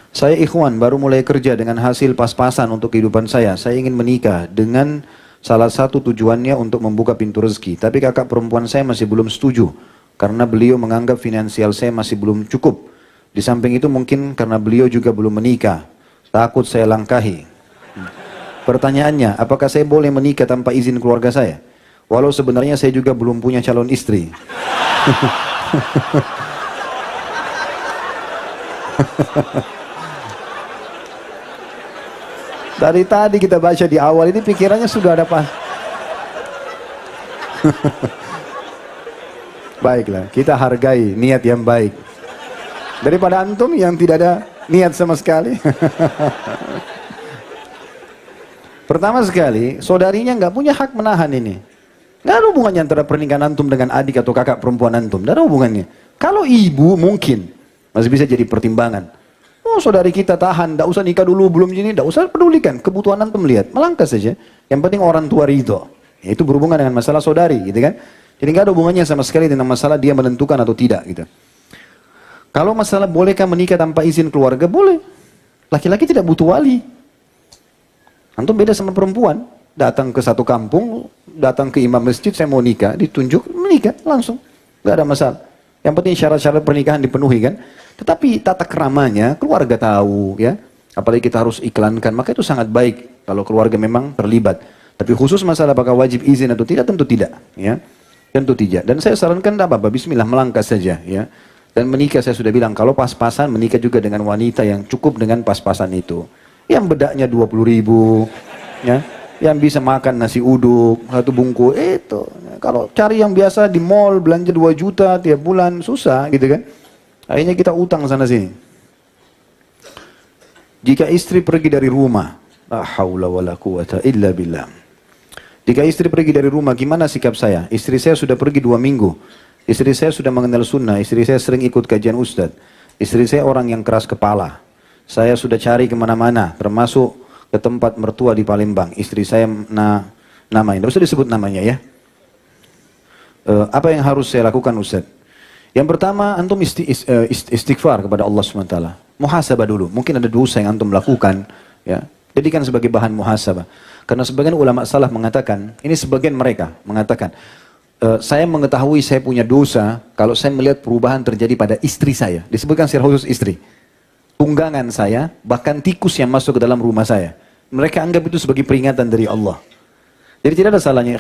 Saya ikhwan baru mulai kerja dengan hasil pas-pasan untuk kehidupan saya. Saya ingin menikah dengan salah satu tujuannya untuk membuka pintu rezeki. Tapi kakak perempuan saya masih belum setuju. Karena beliau menganggap finansial saya masih belum cukup. Di samping itu mungkin karena beliau juga belum menikah. Takut saya langkahi. Pertanyaannya, apakah saya boleh menikah tanpa izin keluarga saya? Walau sebenarnya saya juga belum punya calon istri. Dari tadi kita baca di awal ini pikirannya sudah ada apa? Baiklah, kita hargai niat yang baik. Daripada antum yang tidak ada niat sama sekali. Pertama sekali, saudarinya nggak punya hak menahan ini. Nggak ada hubungannya antara pernikahan antum dengan adik atau kakak perempuan antum. Nggak ada hubungannya. Kalau ibu mungkin masih bisa jadi pertimbangan. Oh, saudari kita tahan, tidak usah nikah dulu, belum ini, tidak usah pedulikan. Kebutuhan antum lihat, melangkah saja. Yang penting orang tua ridho. Itu berhubungan dengan masalah saudari, gitu kan? Jadi nggak ada hubungannya sama sekali dengan masalah dia menentukan atau tidak, gitu. Kalau masalah bolehkah menikah tanpa izin keluarga, boleh. Laki-laki tidak butuh wali. Antum beda sama perempuan. Datang ke satu kampung, datang ke imam masjid, saya mau nikah, ditunjuk, menikah langsung. Nggak ada masalah. Yang penting syarat-syarat pernikahan dipenuhi kan. Tetapi tata keramanya keluarga tahu ya. Apalagi kita harus iklankan, maka itu sangat baik kalau keluarga memang terlibat. Tapi khusus masalah apakah wajib izin atau tidak, tentu tidak ya. Tentu tidak. Dan saya sarankan tidak apa-apa, bismillah melangkah saja ya. Dan menikah saya sudah bilang, kalau pas-pasan menikah juga dengan wanita yang cukup dengan pas-pasan itu. Yang bedaknya 20.000 ya. Yang bisa makan nasi uduk, satu bungkus itu. Kalau cari yang biasa di mall belanja 2 juta tiap bulan susah gitu kan. Akhirnya kita utang sana sini. Jika istri pergi dari rumah, la haula wala quwata illa billah. Jika istri pergi dari rumah, gimana sikap saya? Istri saya sudah pergi 2 minggu. Istri saya sudah mengenal sunnah. Istri saya sering ikut kajian ustadz. Istri saya orang yang keras kepala. Saya sudah cari kemana-mana, termasuk ke tempat mertua di Palembang. Istri saya namanya, tidak usah disebut namanya ya. Apa yang harus saya lakukan ustadz? Yang pertama, antum istighfar kepada Allah SWT. Muhasabah dulu. Mungkin ada dosa yang antum lakukan. Ya. Jadikan sebagai bahan muhasabah. Karena sebagian ulama salaf mengatakan, ini sebagian mereka mengatakan, saya mengetahui saya punya dosa kalau saya melihat perubahan terjadi pada istri saya. Disebutkan secara khusus istri. Tunggangan saya, bahkan tikus yang masuk ke dalam rumah saya. Mereka anggap itu sebagai peringatan dari Allah. Jadi tidak ada salahnya,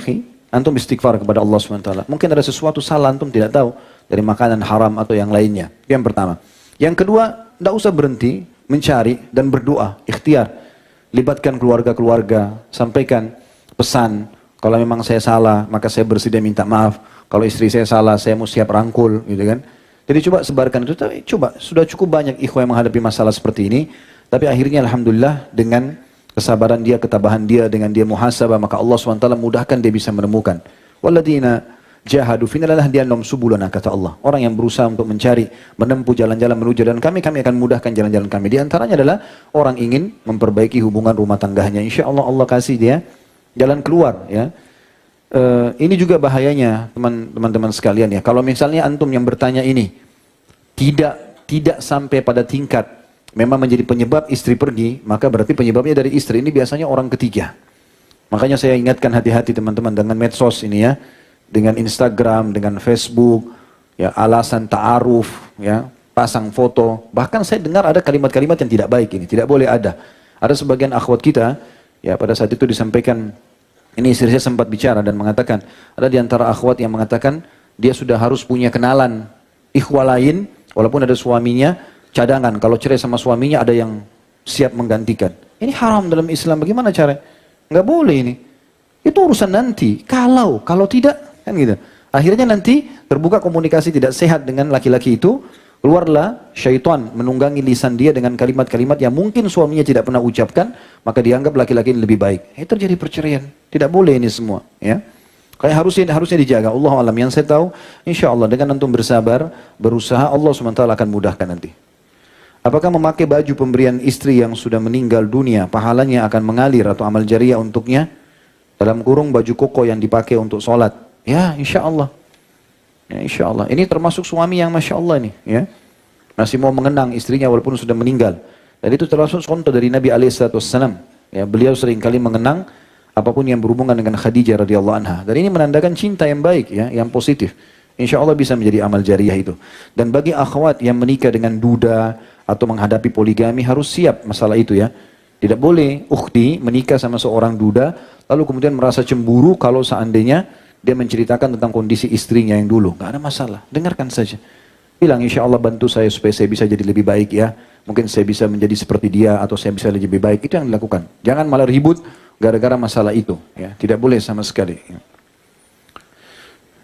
antum istighfar kepada Allah SWT. Mungkin ada sesuatu salah antum tidak tahu dari makanan haram atau yang lainnya. Yang pertama. Yang kedua, tidak usah berhenti mencari dan berdoa, ikhtiar. Libatkan keluarga-keluarga, sampaikan pesan. Kalau memang saya salah, maka saya bersedia minta maaf. Kalau istri saya salah, saya mau siap rangkul, gitu kan. Jadi coba sebarkan itu. Coba, sudah cukup banyak ikhwah yang menghadapi masalah seperti ini. Tapi akhirnya alhamdulillah dengan kesabaran dia, ketabahan dia, dengan dia muhasabah, maka Allah SWT mudahkan dia bisa menemukan. Walladina jahadu fina lanahdiyannahum subulana, kata Allah. Orang yang berusaha untuk mencari, menempuh jalan-jalan menuju jalan kami akan mudahkan jalan-jalan kami. Di antaranya adalah orang ingin memperbaiki hubungan rumah tangganya. Insya Allah Allah kasih dia jalan keluar ya. Ini juga bahayanya teman-teman sekalian ya. Kalau misalnya antum yang bertanya ini tidak sampai pada tingkat memang menjadi penyebab istri pergi, maka berarti penyebabnya dari istri. Ini biasanya orang ketiga. Makanya saya ingatkan hati-hati teman-teman dengan medsos ini ya. Dengan Instagram, dengan Facebook, ya alasan ta'aruf, ya pasang foto. Bahkan saya dengar ada kalimat-kalimat yang tidak baik ini, tidak boleh ada. Ada sebagian akhwat kita, ya pada saat itu disampaikan, ini istri saya sempat bicara dan mengatakan, ada di antara akhwat yang mengatakan dia sudah harus punya kenalan ikhwah lain, walaupun ada suaminya, cadangan. Kalau cerai sama suaminya ada yang siap menggantikan. Ini haram dalam Islam, bagaimana cara? Nggak boleh ini. Itu urusan nanti. Kalau tidak. Kan gitu. Akhirnya nanti terbuka komunikasi tidak sehat dengan laki-laki itu, keluarlah syaitan menunggangi lisan dia dengan kalimat-kalimat yang mungkin suaminya tidak pernah ucapkan, maka dianggap laki-laki ini lebih baik. Terjadi perceraian. Tidak boleh ini semua, ya. Kayak harusnya dijaga. Allah alam, yang saya tahu, insya Allah dengan antum bersabar, berusaha, Allah SWT akan mudahkan nanti. Apakah memakai baju pemberian istri yang sudah meninggal dunia, pahalanya akan mengalir atau amal jariah untuknya? Dalam kurung baju koko yang dipakai untuk sholat. Ya, insya Allah. Ya, insya Allah. Ini termasuk suami yang masya Allah nih, ya. Masih mau mengenang istrinya walaupun sudah meninggal. Dan itu termasuk contoh dari Nabi SAW. Ya, beliau seringkali mengenang apapun yang berhubungan dengan Khadijah radhiyallahu anha. Dan ini menandakan cinta yang baik, ya, yang positif. Insya Allah bisa menjadi amal jariah itu. Dan bagi akhwat yang menikah dengan duda atau menghadapi poligami harus siap masalah itu, ya. Tidak boleh ukhti menikah sama seorang duda lalu kemudian merasa cemburu kalau seandainya dia menceritakan tentang kondisi istrinya yang dulu. Gak ada masalah, dengarkan saja. Bilang, insya Allah bantu saya supaya saya bisa jadi lebih baik, ya. Mungkin saya bisa menjadi seperti dia atau saya bisa lebih baik. Itu yang dilakukan. Jangan malah ribut gara-gara masalah itu, ya. Tidak boleh sama sekali, ya.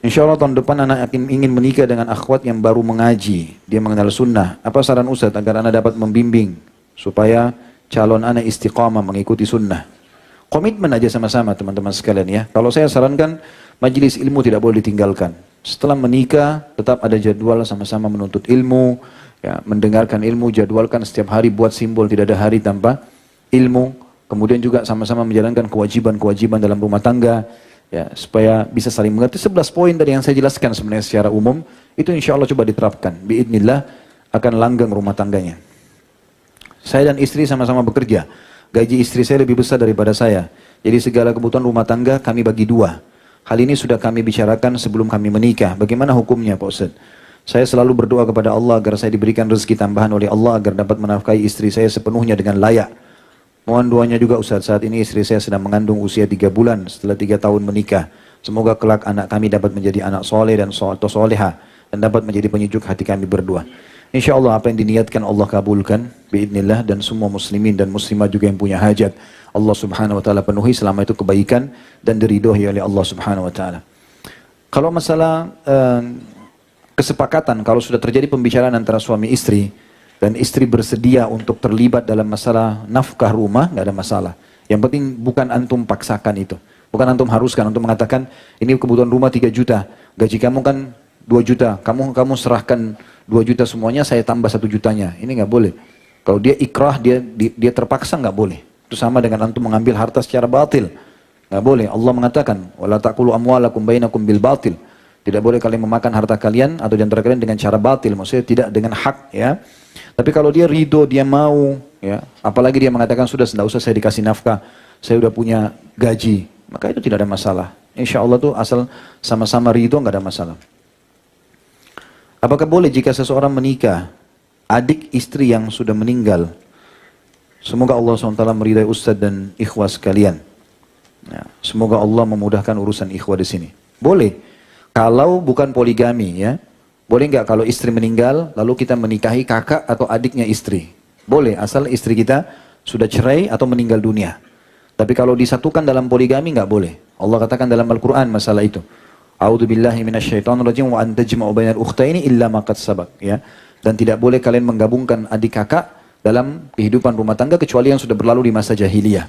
Insya Allah tahun depan anak ingin menikah dengan akhwat yang baru mengaji. Dia mengenal sunnah. Apa saran Ustaz agar anak dapat membimbing supaya calon anak istiqamah mengikuti sunnah? Komitmen aja sama-sama teman-teman sekalian, ya. Kalau saya sarankan majelis ilmu tidak boleh ditinggalkan. Setelah menikah tetap ada jadwal sama-sama menuntut ilmu, ya, mendengarkan ilmu, jadwalkan setiap hari buat simbol tidak ada hari tanpa ilmu. Kemudian juga sama-sama menjalankan kewajiban-kewajiban dalam rumah tangga. Ya, supaya bisa saling mengerti. 11 poin dari yang saya jelaskan sebenarnya secara umum, itu insya Allah coba diterapkan. Biidznillah akan langgeng rumah tangganya. Saya dan istri sama-sama bekerja. Gaji istri saya lebih besar daripada saya. Jadi segala kebutuhan rumah tangga kami bagi dua. Hal ini sudah kami bicarakan sebelum kami menikah. Bagaimana hukumnya Pak Ustaz? Saya selalu berdoa kepada Allah agar saya diberikan rezeki tambahan oleh Allah agar dapat menafkahi istri saya sepenuhnya dengan layak. Mohon doanya juga Ustaz, saat ini istri saya sedang mengandung usia 3 bulan setelah 3 tahun menikah. Semoga kelak anak kami dapat menjadi anak soleh dan soleha dan dapat menjadi penyejuk hati kami berdua. Insya Allah apa yang diniatkan Allah kabulkan biidznillah, dan semua muslimin dan muslimah juga yang punya hajat Allah subhanahu wa ta'ala penuhi selama itu kebaikan dan diridhoi oleh Allah subhanahu wa ta'ala. Kalau masalah kesepakatan, kalau sudah terjadi pembicaraan antara suami istri dan istri bersedia untuk terlibat dalam masalah nafkah rumah, nggak ada masalah. Yang penting bukan antum paksakan itu. Bukan antum haruskan, antum mengatakan ini kebutuhan rumah 3 juta, gaji kamu kan 2 juta, kamu serahkan 2 juta semuanya, saya tambah 1 jutanya. Ini nggak boleh. Kalau dia ikrah, dia terpaksa, nggak boleh. Itu sama dengan antum mengambil harta secara batil. Nggak boleh. Allah mengatakan, wala taqulu amwalakum bainakum bil batil. Tidak boleh kalian memakan harta kalian atau di antara kalian dengan cara batil, maksudnya tidak dengan hak, ya. Tapi kalau dia ridho, dia mau, ya, apalagi dia mengatakan sudah tidak usah saya dikasih nafkah, saya sudah punya gaji, maka itu tidak ada masalah. Insya Allah tuh asal sama-sama ridho nggak ada masalah. Apakah boleh jika seseorang menikah adik istri yang sudah meninggal? Semoga Allah SWT meridai Ustadz dan ikhwah sekalian. Ya, semoga Allah memudahkan urusan ikhwah di sini. Boleh, kalau bukan poligami, ya. Boleh nggak kalau istri meninggal, lalu kita menikahi kakak atau adiknya istri? Boleh, asal istri kita sudah cerai atau meninggal dunia. Tapi kalau disatukan dalam poligami nggak boleh. Allah katakan dalam Al-Quran masalah itu. A'udzubillahi minasyaitonirrajim wa an tajma'u bainal ukhtaini illa ma qad sabaq, ya. Dan tidak boleh kalian menggabungkan adik kakak dalam kehidupan rumah tangga kecuali yang sudah berlalu di masa jahiliyah.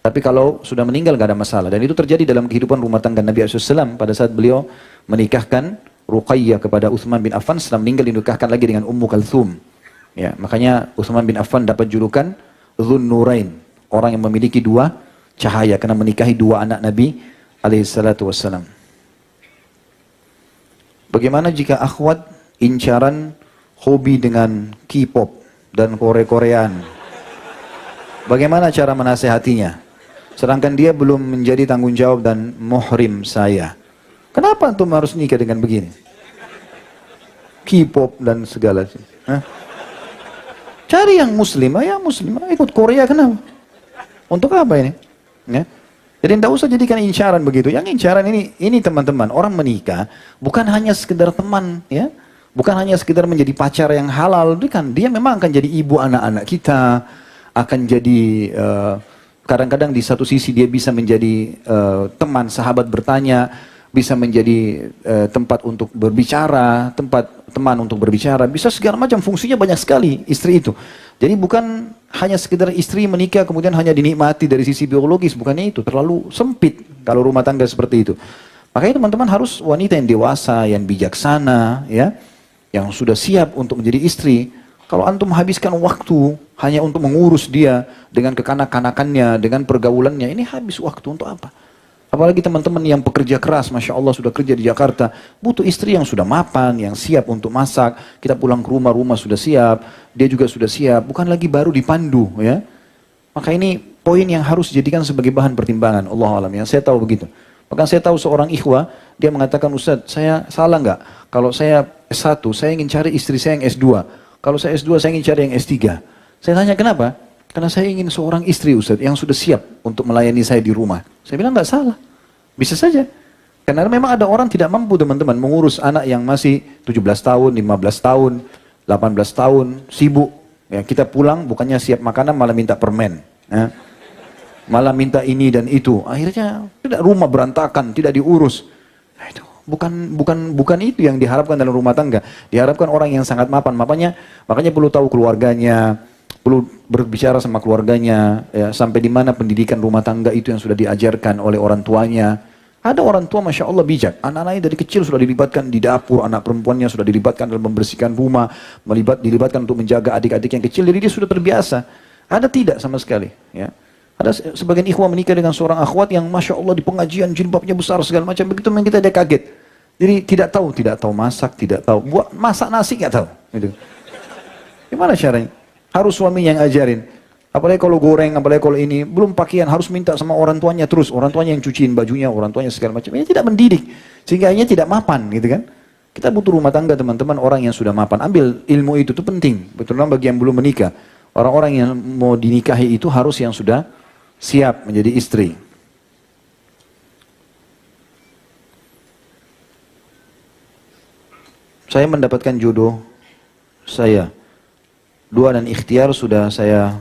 Tapi kalau sudah meninggal nggak ada masalah. Dan itu terjadi dalam kehidupan rumah tangga Nabi SAW pada saat beliau menikahkan Ruqayyah kepada Uthman bin Affan, setelah meninggal dinikahkan lagi dengan Ummu Kalthum. Ya, makanya Uthman bin Affan dapat julukan Dzun Nurain, orang yang memiliki 2 cahaya karena menikahi 2 anak Nabi alaihissalatu wassalam. Bagaimana jika akhwat incaran hobi dengan K-pop dan Korea-Koreaan? Bagaimana cara menasehatinya? Sedangkan dia belum menjadi tanggung jawab dan muhrim saya. Kenapa antum harus nikah dengan begini? K-pop dan segala. Cari yang muslimah, ya muslimah. Ikut Korea kenapa? Untuk apa ini? Ya. Jadi tidak usah jadikan incaran begitu. Yang incaran ini teman-teman, orang menikah bukan hanya sekedar teman, ya. Bukan hanya sekedar menjadi pacar yang halal. Dia memang akan jadi ibu anak-anak kita, akan jadi kadang-kadang di satu sisi dia bisa menjadi teman, sahabat bertanya. Bisa menjadi tempat untuk berbicara, tempat teman untuk berbicara, bisa segala macam, fungsinya banyak sekali istri itu. Jadi bukan hanya sekedar istri menikah kemudian hanya dinikmati dari sisi biologis, bukannya itu, terlalu sempit kalau rumah tangga seperti itu. Makanya teman-teman harus wanita yang dewasa, yang bijaksana, ya, yang sudah siap untuk menjadi istri. Kalau antum habiskan waktu hanya untuk mengurus dia dengan kekanak-kanakannya, dengan pergaulannya, ini habis waktu untuk apa? Apalagi teman-teman yang pekerja keras, Masya Allah sudah kerja di Jakarta, butuh istri yang sudah mapan, yang siap untuk masak. Kita pulang ke rumah, rumah sudah siap, dia juga sudah siap, bukan lagi baru dipandu, ya. Maka ini poin yang harus dijadikan sebagai bahan pertimbangan. Allah alam, yang saya tahu begitu. Bahkan saya tahu seorang ikhwah, dia mengatakan, Ustaz, saya salah nggak? Kalau saya S1, saya ingin cari istri saya yang S2. Kalau saya S2, saya ingin cari yang S3. Saya tanya kenapa? Karena saya ingin seorang istri, Ustaz, yang sudah siap untuk melayani saya di rumah. Saya bilang nggak salah. Bisa saja. Karena memang ada orang tidak mampu, teman-teman, mengurus anak yang masih 17 tahun, 15 tahun, 18 tahun, sibuk. Ya, kita pulang bukannya siap makanan malah minta permen. Ya. Malah minta ini dan itu. Akhirnya tidak, rumah berantakan, tidak diurus. Nah, itu bukan itu yang diharapkan dalam rumah tangga. Diharapkan orang yang sangat mapan. Makanya perlu tahu keluarganya, perlu berbicara sama keluarganya, ya, sampai di mana pendidikan rumah tangga itu yang sudah diajarkan oleh orang tuanya. Ada orang tua Masya Allah bijak, anak-anaknya dari kecil sudah dilibatkan di dapur, anak perempuannya sudah dilibatkan dalam membersihkan rumah, dilibatkan untuk menjaga adik-adik yang kecil, jadi dia sudah terbiasa. Ada tidak sama sekali, ya. Ada sebagian ikhwah menikah dengan seorang akhwat yang Masya Allah di pengajian jilbabnya besar segala macam, begitu memang kita dia kaget. Jadi tidak tahu masak, tidak tahu buat masak nasi, nggak tahu. Gitu. Gimana caranya? Harus suami yang ajarin. Apalagi kalau goreng, apalagi kalau ini, belum pakaian, harus minta sama orang tuanya terus. Orang tuanya yang cuciin bajunya, orang tuanya segala macam. Ini tidak mendidik. Sehingga ini tidak mapan, gitu kan. Kita butuh rumah tangga, teman-teman, orang yang sudah mapan. Ambil ilmu itu penting. Terutama bagi yang belum menikah. Orang-orang yang mau dinikahi itu harus yang sudah siap menjadi istri. Saya mendapatkan jodoh saya. Dua dan ikhtiar sudah saya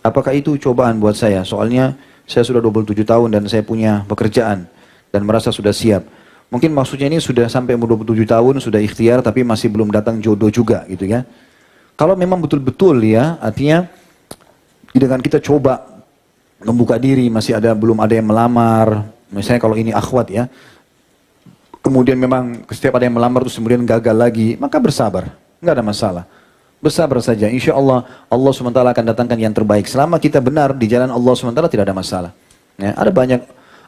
apakah itu cobaan buat saya? Soalnya saya sudah 27 tahun dan saya punya pekerjaan dan merasa sudah siap. Mungkin maksudnya ini sudah sampai umur 27 tahun, sudah ikhtiar tapi masih belum datang jodoh juga gitu ya. Kalau memang betul-betul ya, artinya dengan kita coba membuka diri, belum ada yang melamar, misalnya kalau ini akhwat ya, kemudian memang setiap ada yang melamar terus kemudian gagal lagi, maka bersabar, nggak ada masalah. Bersabar saja, insya Allah Allah SWT akan datangkan yang terbaik. Selama kita benar di jalan Allah SWT tidak ada masalah. Ya, ada banyak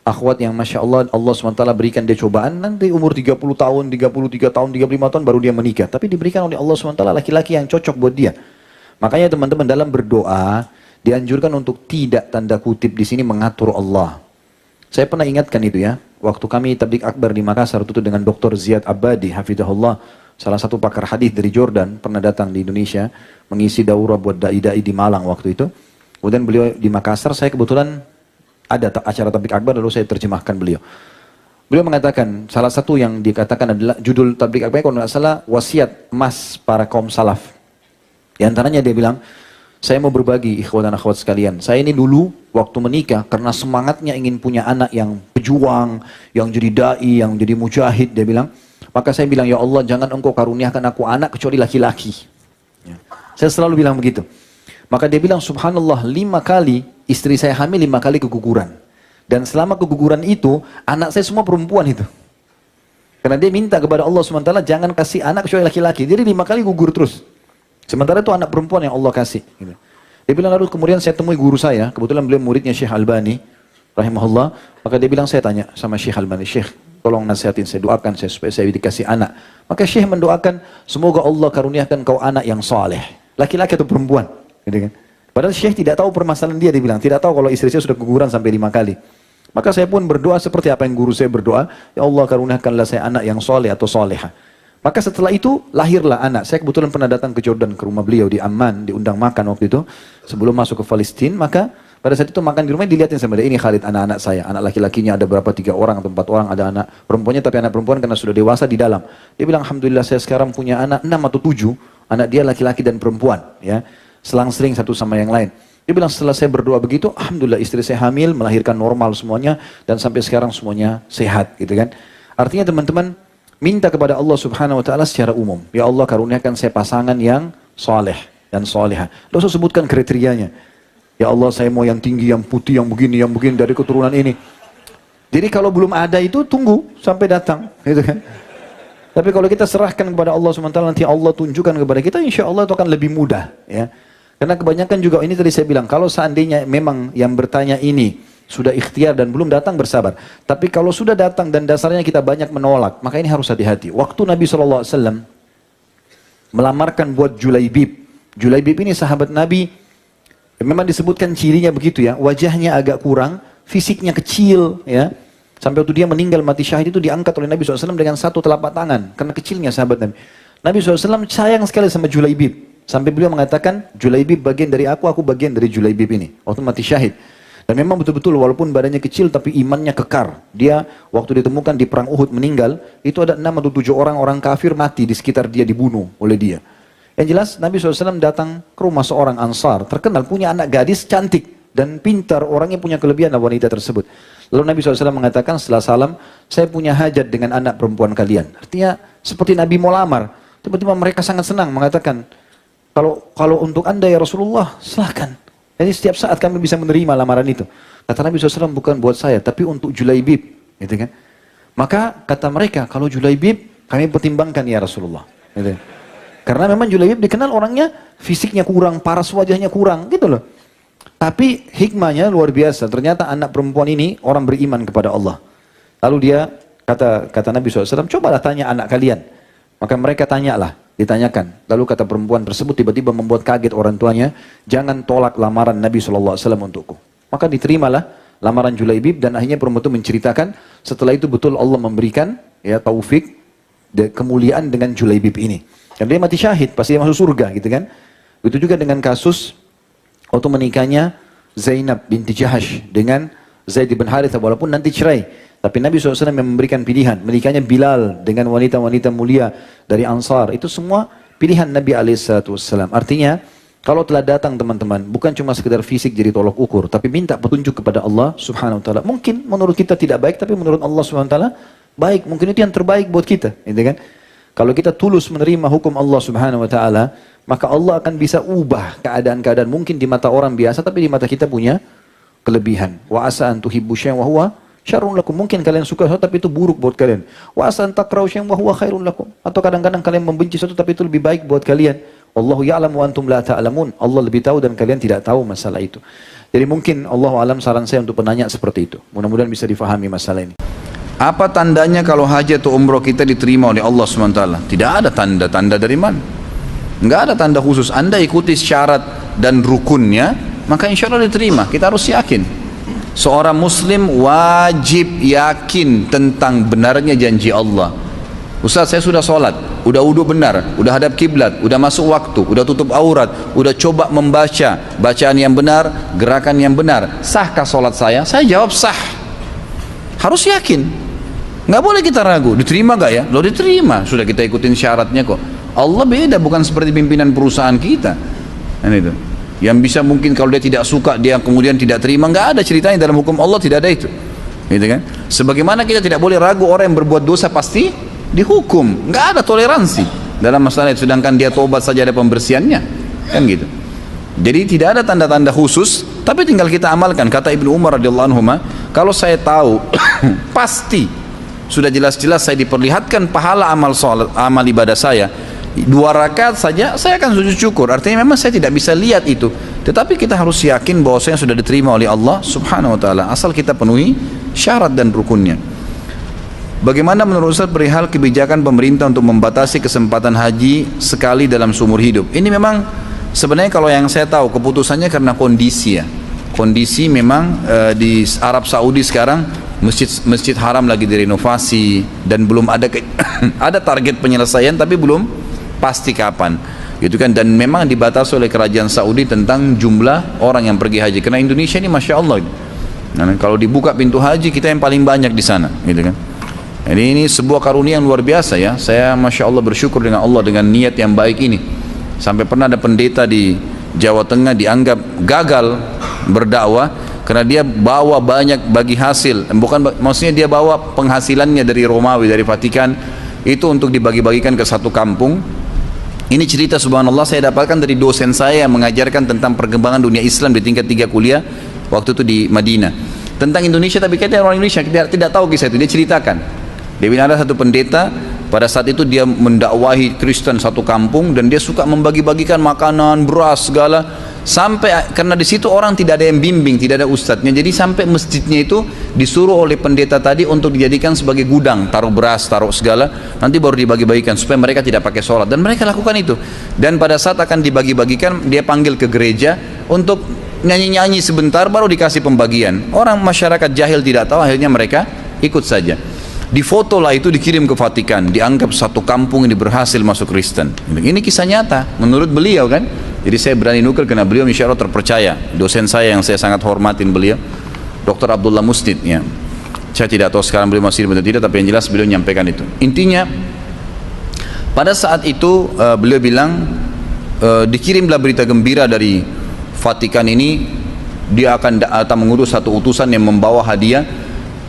akhwat yang Masya Allah, Allah SWT berikan dia cobaan, nanti umur 30 tahun, 33 tahun, 35 tahun baru dia menikah. Tapi diberikan oleh Allah SWT laki-laki yang cocok buat dia. Makanya teman-teman dalam berdoa, dianjurkan untuk tidak tanda kutip di sini mengatur Allah. Saya pernah ingatkan itu ya, waktu kami tabligh akbar di Makassar itu dengan Dr. Ziyad Abadi, hafizahullah, salah satu pakar hadis dari Jordan, pernah datang di Indonesia, mengisi daurah buat dai-dai di Malang waktu itu. Kemudian beliau di Makassar, saya kebetulan ada acara tabligh akbar, lalu saya terjemahkan beliau. Beliau mengatakan, salah satu yang dikatakan adalah, judul tabligh akbar kalau tidak salah, wasiat emas para kaum salaf. Di antaranya dia bilang, saya mau berbagi ikhwan dan akhwat sekalian. Saya ini dulu waktu menikah karena semangatnya ingin punya anak yang pejuang, yang jadi dai, yang jadi mujahid, dia bilang. Maka saya bilang, ya Allah jangan engkau karuniakan aku anak kecuali laki-laki. Ya. Saya selalu bilang begitu. Maka dia bilang, subhanallah 5 kali istri saya hamil, 5 kali keguguran. Dan selama keguguran itu, anak saya semua perempuan itu. Karena dia minta kepada Allah SWT, jangan kasih anak kecuali laki-laki. Jadi 5 kali gugur terus. Sementara itu anak perempuan yang Allah kasih. Gitu. Dia bilang, lalu kemudian saya temui guru saya, kebetulan beliau muridnya Syekh Albani, rahimahullah. Maka dia bilang, saya tanya sama Syekh Albani, Syekh, tolong nasihatin saya, doakan saya supaya saya dikasih anak. Maka Syekh mendoakan, semoga Allah karuniakan kau anak yang saleh, laki-laki atau perempuan. Gitu kan. Padahal Syekh tidak tahu permasalahan dia bilang, tidak tahu kalau istri saya sudah keguguran sampai 5 kali. Maka saya pun berdoa seperti apa yang guru saya berdoa, ya Allah karuniakanlah saya anak yang saleh atau salehah. Maka setelah itu lahirlah anak. Saya kebetulan pernah datang ke Jordan ke rumah beliau di Amman, diundang makan waktu itu sebelum masuk ke Palestina. Maka pada saat itu makan di rumah dilihatin sama dia, ini Khalid anak-anak saya, anak laki-lakinya ada berapa, 3 orang atau 4 orang, ada anak perempuannya, tapi anak perempuan karena sudah dewasa di dalam. Dia bilang, alhamdulillah saya sekarang punya anak 6 atau 7, anak dia laki-laki dan perempuan, ya, selang-seling satu sama yang lain. Dia bilang setelah saya berdoa begitu, alhamdulillah istri saya hamil, melahirkan normal semuanya, dan sampai sekarang semuanya sehat, gitu kan. Artinya teman-teman, minta kepada Allah Subhanahu wa taala secara umum. Ya Allah karuniakan saya pasangan yang saleh dan salehah. Tidak usah sebutkan kriterianya. Ya Allah saya mau yang tinggi, yang putih, yang begini dari keturunan ini. Jadi kalau belum ada itu tunggu sampai datang, gitu kan. Tapi kalau kita serahkan kepada Allah Subhanahu wa taala, nanti Allah tunjukkan kepada kita, insya Allah itu akan lebih mudah, ya. Karena kebanyakan juga ini tadi saya bilang, kalau seandainya memang yang bertanya ini sudah ikhtiar dan belum datang, bersabar. Tapi kalau sudah datang dan dasarnya kita banyak menolak, maka ini harus hati-hati. Waktu Nabi SAW melamarkan buat Julaibib. Julaibib ini sahabat Nabi, memang disebutkan cirinya begitu ya, wajahnya agak kurang, fisiknya kecil ya. Sampai waktu dia meninggal mati syahid itu diangkat oleh Nabi SAW dengan satu telapak tangan, karena kecilnya sahabat Nabi. Nabi SAW sayang sekali sama Julaibib. Sampai beliau mengatakan, Julaibib bagian dari aku bagian dari Julaibib ini. Waktu mati syahid. Dan memang betul-betul walaupun badannya kecil tapi imannya kekar. Dia waktu ditemukan di perang Uhud meninggal, itu ada 6 atau 7 orang kafir mati di sekitar dia, dibunuh oleh dia. Yang jelas Nabi SAW datang ke rumah seorang Ansar, terkenal punya anak gadis cantik dan pintar, orangnya punya kelebihan wanita tersebut. Lalu Nabi SAW mengatakan setelah salam, saya punya hajat dengan anak perempuan kalian. Artinya seperti Nabi mau lamar. Tiba-tiba mereka sangat senang mengatakan, kalau untuk anda ya Rasulullah, silahkan. Jadi setiap saat kami bisa menerima lamaran itu. Kata Nabi SAW, bukan buat saya, tapi untuk Julaibib. Gitu kan? Maka kata mereka, kalau Julaibib, kami pertimbangkan ya Rasulullah. Gitu. Karena memang Julaibib dikenal orangnya, fisiknya kurang, paras wajahnya kurang, gitu loh. Tapi hikmahnya luar biasa. Ternyata anak perempuan ini orang beriman kepada Allah. Lalu dia, kata Nabi SAW, cobalah tanya anak kalian. Maka mereka tanyalah. Ditanyakan. Lalu kata perempuan tersebut tiba-tiba membuat kaget orang tuanya, jangan tolak lamaran Nabi SAW untukku. Maka diterimalah lamaran Julaibib dan akhirnya perempuan itu menceritakan, setelah itu betul Allah memberikan ya taufik, kemuliaan dengan Julaibib ini. Dan dia mati syahid, pasti dia masuk surga gitu kan. Itu juga dengan kasus waktu menikahnya Zainab binti Jahash dengan Zaid bin Harithah, walaupun nanti cerai. Tapi Nabi SAW yang memberikan pilihan. Menikahnya Bilal dengan wanita-wanita mulia dari Ansar. Itu semua pilihan Nabi SAW. Artinya, kalau telah datang teman-teman, bukan cuma sekedar fisik jadi tolok ukur, tapi minta petunjuk kepada Allah Subhanahu Wa Taala. Mungkin menurut kita tidak baik, tapi menurut Allah Subhanahu Wa Taala baik. Mungkin itu yang terbaik buat kita. Gitu kan? Kalau kita tulus menerima hukum Allah Subhanahu Wa Taala, maka Allah akan bisa ubah keadaan-keadaan mungkin di mata orang biasa, tapi di mata kita punya kelebihan. Wa asa an tuhibbu syai'an wa huwa syarrun lakum. Mungkin kalian suka sesuatu tapi itu buruk buat kalian. Wa asa an takrahu syai'an wa huwa khairun lakum. Atau kadang-kadang kalian membenci sesuatu tapi itu lebih baik buat kalian. Wallahu ya'lamu wa antum la ta'lamun. Allah lebih tahu dan kalian tidak tahu masalah itu. Jadi mungkin Allah alam saran saya untuk penanya seperti itu. Mudah-mudahan bisa difahami masalah ini. Apa tandanya kalau haji atau umroh kita diterima oleh Allah SWT? Tidak ada tanda-tanda dari mana. Enggak ada tanda khusus. Anda ikuti syarat dan rukunnya, maka insya Allah diterima. Kita harus yakin. Seorang muslim wajib yakin tentang benarnya janji Allah. Ustaz, saya sudah sholat, udah wudu benar, udah hadap kiblat, udah masuk waktu, udah tutup aurat, udah coba membaca bacaan yang benar, gerakan yang benar. Sahkah sholat saya? Saya jawab sah. Harus yakin. Nggak boleh kita ragu. Diterima nggak ya? Loh diterima. Sudah kita ikutin syaratnya kok. Allah beda, bukan seperti pimpinan perusahaan kita. Dan itu. Yang bisa mungkin kalau dia tidak suka, dia kemudian tidak terima. Nggak ada ceritanya dalam hukum Allah, tidak ada itu. Gitu kan? Sebagaimana kita tidak boleh ragu orang yang berbuat dosa pasti dihukum. Nggak ada toleransi dalam masalah itu. Sedangkan dia tobat saja ada pembersihannya. Kan gitu. Jadi tidak ada tanda-tanda khusus, tapi tinggal kita amalkan. Kata Ibnu Umar radhiyallahu anhu, kalau saya tahu pasti sudah jelas-jelas saya diperlihatkan pahala amal salat, amal ibadah saya 2 rakaat saja, saya akan sujud syukur. Artinya memang saya tidak bisa lihat itu, tetapi kita harus yakin bahwasanya sudah diterima oleh Allah Subhanahu Wa Taala asal kita penuhi syarat dan rukunnya. Bagaimana menurut Ustaz perihal kebijakan pemerintah untuk membatasi kesempatan haji sekali dalam seumur hidup? Ini memang sebenarnya kalau yang saya tahu keputusannya karena kondisi ya. Kondisi memang di Arab Saudi sekarang masjid haram lagi direnovasi dan belum ada ada target penyelesaian tapi belum pasti kapan gitu kan, dan memang dibatasi oleh kerajaan Saudi tentang jumlah orang yang pergi haji karena Indonesia ini Masya Allah kalau dibuka pintu haji kita yang paling banyak di sana gitu kan. Jadi ini sebuah karunia yang luar biasa ya. Saya Masya Allah bersyukur dengan Allah dengan niat yang baik ini. Sampai pernah ada pendeta di Jawa Tengah dianggap gagal berdakwah karena dia bawa banyak bagi hasil, bukan maksudnya dia bawa penghasilannya dari Romawi, dari Vatikan itu untuk dibagi-bagikan ke satu kampung. Ini cerita subhanallah saya dapatkan dari dosen saya yang mengajarkan tentang perkembangan dunia Islam di tingkat 3 kuliah waktu itu di Madinah tentang Indonesia, tapi kita orang Indonesia tidak tahu kisah itu. Dia ceritakan, dia bilang ada satu pendeta Pada saat itu dia mendakwahi Kristen satu kampung dan dia suka membagi-bagikan makanan, beras, segala. Sampai karena di situ orang tidak ada yang bimbing, tidak ada ustadznya. Jadi sampai masjidnya itu disuruh oleh pendeta tadi untuk dijadikan sebagai gudang, taruh beras, taruh segala. Nanti baru dibagi-bagikan supaya mereka tidak pakai sholat. Dan mereka lakukan itu. Dan pada saat akan dibagi-bagikan, dia panggil ke gereja untuk nyanyi-nyanyi sebentar, baru dikasih pembagian. Orang masyarakat jahil tidak tahu, akhirnya mereka ikut saja. Difoto lah itu, dikirim ke Vatikan, dianggap satu kampung ini berhasil masuk Kristen. Ini kisah nyata menurut beliau kan. Jadi saya berani nukil karena beliau insya Allah terpercaya. Dosen saya yang saya sangat hormatin beliau, Dr. Abdullah Musnid ya. Saya tidak tahu sekarang beliau masih hidup atau tidak, tapi yang jelas beliau menyampaikan itu. Intinya pada saat itu beliau bilang dikirimlah berita gembira dari Vatikan ini, dia akan datang mengurus satu utusan yang membawa hadiah.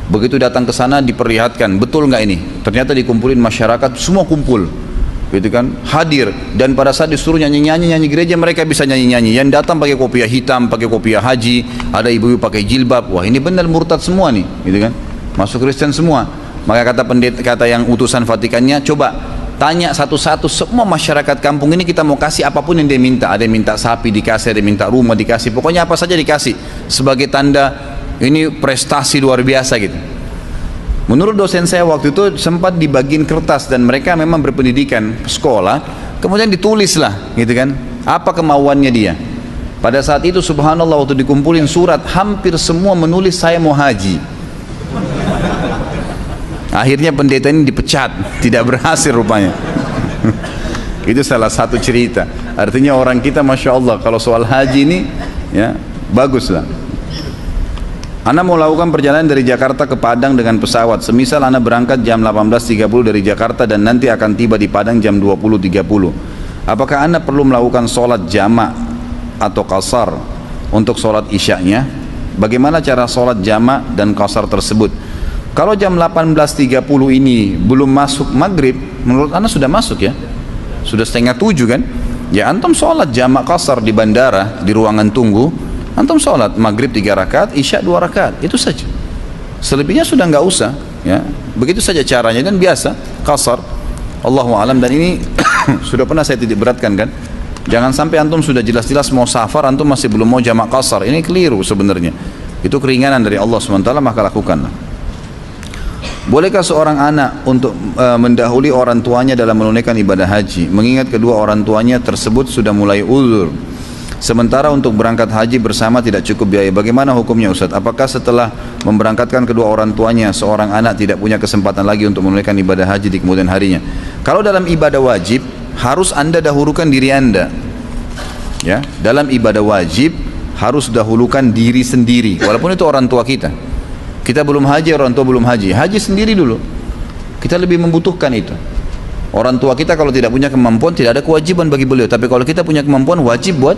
Begitu datang ke sana diperlihatkan, betul nggak ini? Ternyata dikumpulin masyarakat, semua kumpul, gitu kan, hadir. Dan pada saat disuruh nyanyi gereja, mereka bisa nyanyi. Yang datang pakai kopiah hitam, pakai kopiah haji, ada ibu-ibu pakai jilbab. Wah ini benar murtad semua nih, gitu kan, masuk Kristen semua. Maka kata pendeta, kata yang utusan Vatikannya, coba tanya satu-satu semua masyarakat kampung ini, kita mau kasih apapun yang dia minta. Ada yang minta sapi dikasih, ada yang minta rumah dikasih, pokoknya apa saja dikasih sebagai tanda ini prestasi luar biasa gitu. Menurut dosen saya waktu itu sempat dibagiin kertas dan mereka memang berpendidikan sekolah, kemudian ditulislah gitu kan apa kemauannya dia. Pada saat itu subhanallah waktu dikumpulin surat, hampir semua menulis saya mau haji. Akhirnya pendeta ini dipecat, tidak berhasil rupanya. Itu salah satu cerita. Artinya orang kita masya Allah kalau soal haji ini ya bagus lah. Anda mau lakukan perjalanan dari Jakarta ke Padang dengan pesawat. Semisal Anda berangkat jam 18.30 dari Jakarta dan nanti akan tiba di Padang jam 20.30. Apakah Anda perlu melakukan sholat jamak atau qasar untuk sholat isyaknya? Bagaimana cara sholat jamak dan qasar tersebut? Kalau jam 18.30 ini belum masuk maghrib, menurut Anda sudah masuk ya? Sudah 6:30 kan? Ya antum sholat jamak qasar di bandara, di ruangan tunggu. Antum sholat maghrib 3 rakaat, isya 2 rakaat, itu saja. Selebihnya sudah nggak usah, ya. Begitu saja caranya dan biasa qasar. Allahu a'lam. Dan ini sudah pernah saya titik beratkan kan. Jangan sampai antum sudah jelas-jelas mau safar, antum masih belum mau jamak qasar. Ini keliru sebenarnya. Itu keringanan dari Allah SWT, maka lakukanlah. Bolehkah seorang anak untuk mendahului orang tuanya dalam menunaikan ibadah haji, mengingat kedua orang tuanya tersebut sudah mulai uzur? Sementara untuk berangkat haji bersama tidak cukup biaya. Bagaimana hukumnya Ustaz? Apakah setelah memberangkatkan kedua orang tuanya, seorang anak tidak punya kesempatan lagi untuk menunaikan ibadah haji di kemudian harinya? Kalau dalam ibadah wajib, harus Anda dahulukan diri Anda. Ya, dalam ibadah wajib harus dahulukan diri sendiri. Walaupun itu orang tua kita. Kita belum haji, orang tua belum haji. Haji sendiri dulu. Kita lebih membutuhkan itu. Orang tua kita kalau tidak punya kemampuan, tidak ada kewajiban bagi beliau. Tapi kalau kita punya kemampuan, wajib buat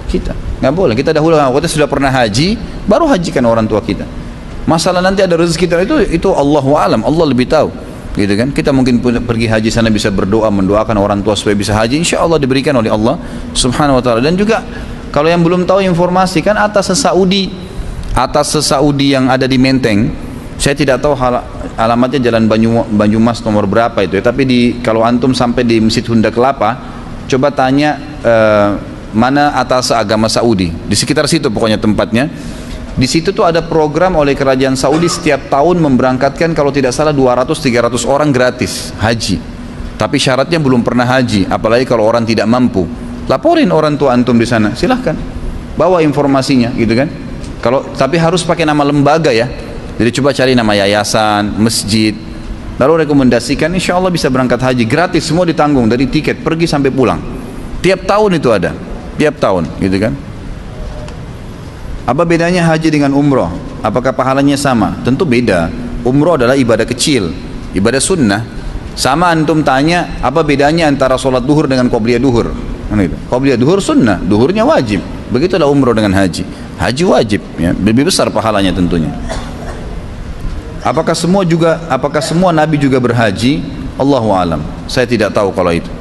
kita. Nggak boleh, kita dahulu kita sudah pernah haji, baru hajikan orang tua kita. Masalah nanti ada rezeki kita itu Allahu a'lam, Allah lebih tahu. Gitu kan? Kita mungkin pergi haji sana bisa berdoa, mendoakan orang tua supaya bisa haji, insya Allah diberikan oleh Allah Subhanahu wa taala. Dan juga kalau yang belum tahu informasi kan atas Saudi yang ada di Menteng, saya tidak tahu alamatnya Jalan Banyumas nomor berapa itu ya, tapi kalau antum sampai di Masjid Sunda Kelapa, coba tanya mana atas agama Saudi, di sekitar situ pokoknya tempatnya. Di situ tuh ada program oleh kerajaan Saudi setiap tahun memberangkatkan kalau tidak salah 200-300 orang gratis haji. Tapi syaratnya belum pernah haji, apalagi kalau orang tidak mampu. Laporin orang tua antum di sana, silahkan bawa informasinya gitu kan. Tapi harus pakai nama lembaga ya. Jadi coba cari nama yayasan, masjid, lalu rekomendasikan, insya Allah bisa berangkat haji gratis, semua ditanggung dari tiket pergi sampai pulang. Tiap tahun itu ada. Tiap tahun gitu kan. Apa bedanya haji dengan umroh? Apakah pahalanya sama? Tentu beda. Umroh adalah ibadah kecil, ibadah sunnah. Sama antum tanya apa bedanya antara sholat duhur dengan qobliyah duhur? Qobliyah duhur sunnah, duhurnya wajib. Begitulah umroh dengan haji. Haji wajib ya, lebih besar pahalanya tentunya. Apakah semua nabi juga berhaji? Allahu a'lam. Saya tidak tahu kalau itu.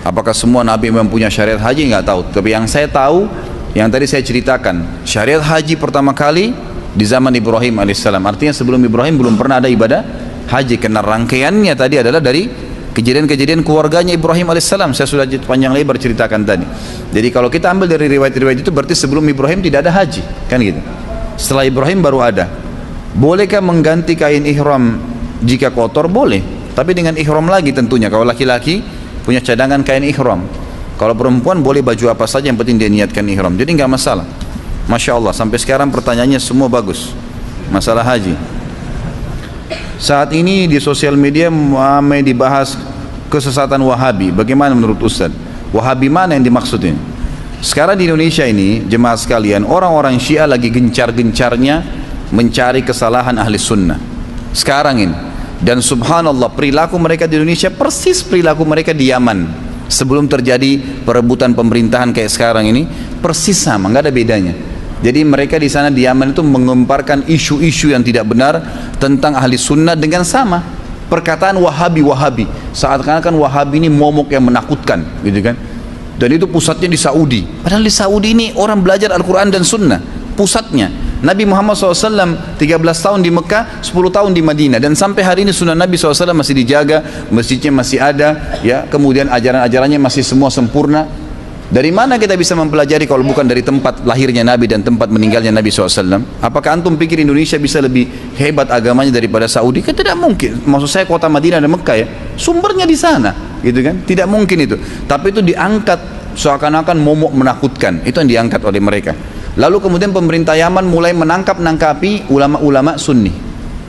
Apakah semua nabi memang punya syariat haji? Nggak tahu. Tapi yang saya tahu, yang tadi saya ceritakan, syariat haji pertama kali di zaman Ibrahim alaihissalam. Artinya sebelum Ibrahim belum pernah ada ibadah haji, karena rangkaiannya tadi adalah dari kejadian-kejadian keluarganya Ibrahim alaihissalam. Saya sudah panjang lebar ceritakan tadi. Jadi kalau kita ambil dari riwayat-riwayat itu berarti sebelum Ibrahim tidak ada haji, kan gitu. Setelah Ibrahim baru ada. Bolehkah mengganti kain ihram jika kotor? Boleh, tapi dengan ihram lagi tentunya. Kalau laki-laki punya cadangan kain ihram, kalau perempuan boleh baju apa saja yang penting dia niatkan ihram, jadi nggak masalah. Masya Allah, sampai sekarang pertanyaannya semua bagus. Masalah haji saat ini di sosial media ramai dibahas kesesatan Wahabi. Bagaimana menurut Ustaz? Wahabi mana yang dimaksud ini? Sekarang di Indonesia ini, jemaah sekalian, orang-orang Syiah lagi gencar-gencarnya mencari kesalahan ahli sunnah sekarang ini. Dan subhanallah, perilaku mereka di Indonesia persis perilaku mereka di Yaman sebelum terjadi perebutan pemerintahan kayak sekarang ini, persis sama, nggak ada bedanya. Jadi mereka di sana di Yaman itu mengemparkan isu-isu yang tidak benar tentang ahli sunnah dengan sama perkataan Wahabi, seakan-akan Wahabi ini momok yang menakutkan, gitu kan. Dan itu pusatnya di Saudi, padahal di Saudi ini orang belajar Al-Quran dan Sunnah pusatnya. Nabi Muhammad SAW 13 tahun di Mekah, 10 tahun di Madinah, dan sampai hari ini sunnah Nabi SAW masih dijaga, masjidnya masih ada, ya, kemudian ajaran-ajarannya masih semua sempurna. Dari mana kita bisa mempelajari kalau bukan dari tempat lahirnya Nabi dan tempat meninggalnya Nabi SAW? Apakah antum pikir Indonesia bisa lebih hebat agamanya daripada Saudi? Kan tidak mungkin. Maksud saya kota Madinah dan Mekah, ya, sumbernya di sana, gitu kan? Tidak mungkin itu. Tapi itu diangkat seakan-akan momok menakutkan. Itu yang diangkat oleh mereka. Lalu kemudian pemerintah Yaman mulai menangkap-nangkapi ulama-ulama Sunni,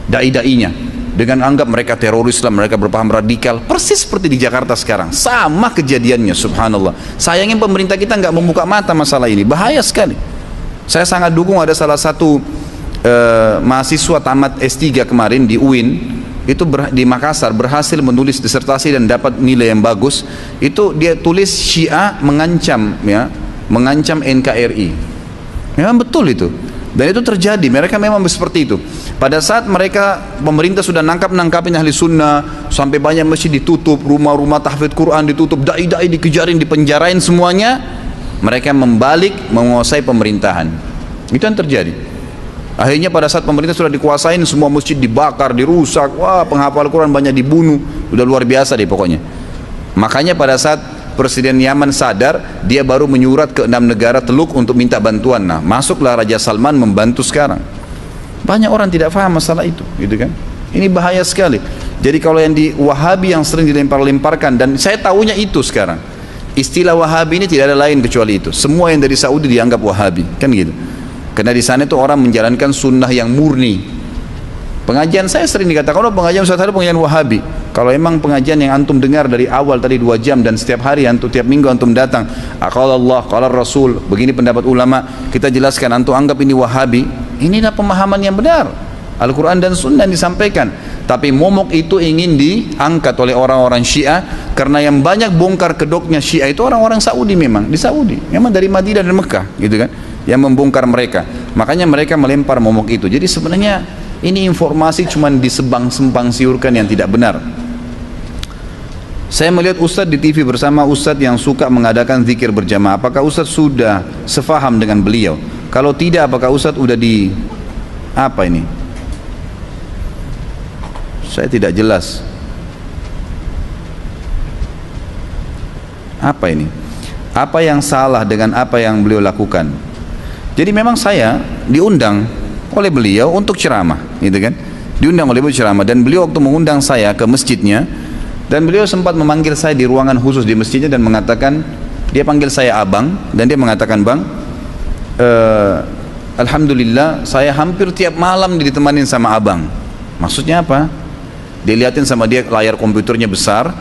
dai-dainya, dengan anggap mereka teroris lah, mereka berpaham radikal. Persis seperti di Jakarta sekarang, sama kejadiannya, subhanallah. Sayangnya pemerintah kita nggak membuka mata masalah ini, bahaya sekali. Saya sangat dukung ada salah satu mahasiswa tamat S3 kemarin di UIN, itu di Makassar, berhasil menulis disertasi dan dapat nilai yang bagus. Itu dia tulis Syiah mengancam, ya, mengancam NKRI. Memang betul itu, dan itu terjadi. Mereka memang seperti itu. Pada saat mereka, pemerintah sudah nangkapin ahli sunnah, sampai banyak masjid ditutup, rumah-rumah tahfidz Quran ditutup, dai-dai dikejarin, dipenjarain semuanya, mereka membalik menguasai pemerintahan. Itu yang terjadi. Akhirnya pada saat pemerintah sudah dikuasain, semua masjid dibakar, dirusak, wah, penghafal Quran banyak dibunuh, udah luar biasa deh pokoknya. Makanya pada saat Presiden Yaman sadar, dia baru menyurat ke 6 negara Teluk untuk minta bantuan. Nah, masuklah Raja Salman membantu sekarang. Banyak orang tidak paham masalah itu, gitu kan? Ini bahaya sekali. Jadi kalau yang di Wahabi yang sering dilempar-lemparkan, dan saya tahunya itu sekarang, istilah Wahabi ini tidak ada lain kecuali itu. Semua yang dari Saudi dianggap Wahabi, kan gitu. Karena di sana itu orang menjalankan sunnah yang murni. Pengajian saya sering dikatakan, oh, pengajian Ustaz Harun pengajian Wahabi. Kalau emang pengajian yang antum dengar dari awal tadi 2 jam dan setiap hari antum, tiap minggu antum datang, qala Allah, qala Rasul, begini pendapat ulama, kita jelaskan, antum anggap ini Wahabi, inilah pemahaman yang benar. Al-Quran dan Sunnah disampaikan. Tapi momok itu ingin diangkat oleh orang-orang Syiah, karena yang banyak bongkar kedoknya Syiah itu orang-orang Saudi. Memang di Saudi, memang dari Madinah dan Mekah, gitu kan, yang membongkar mereka. Makanya mereka melempar momok itu. Jadi sebenarnya ini informasi cuma disembang-sembang siurkan yang tidak benar. Saya melihat Ustadz di TV bersama Ustadz yang suka mengadakan zikir berjamaah. Apakah Ustadz sudah sefaham dengan beliau? Kalau tidak, apakah Ustadz udah di apa ini? Saya tidak jelas. Apa ini? Apa yang salah dengan apa yang beliau lakukan? Jadi memang saya diundang oleh beliau untuk ceramah, gitu kan? Diundang oleh beliau ceramah, dan beliau waktu mengundang saya ke masjidnya, dan beliau sempat memanggil saya di ruangan khusus di masjidnya dan mengatakan, dia panggil saya abang, dan dia mengatakan, bang, alhamdulillah saya hampir tiap malam ditemanin sama abang. Maksudnya apa? Dia liatin sama dia layar komputernya besar.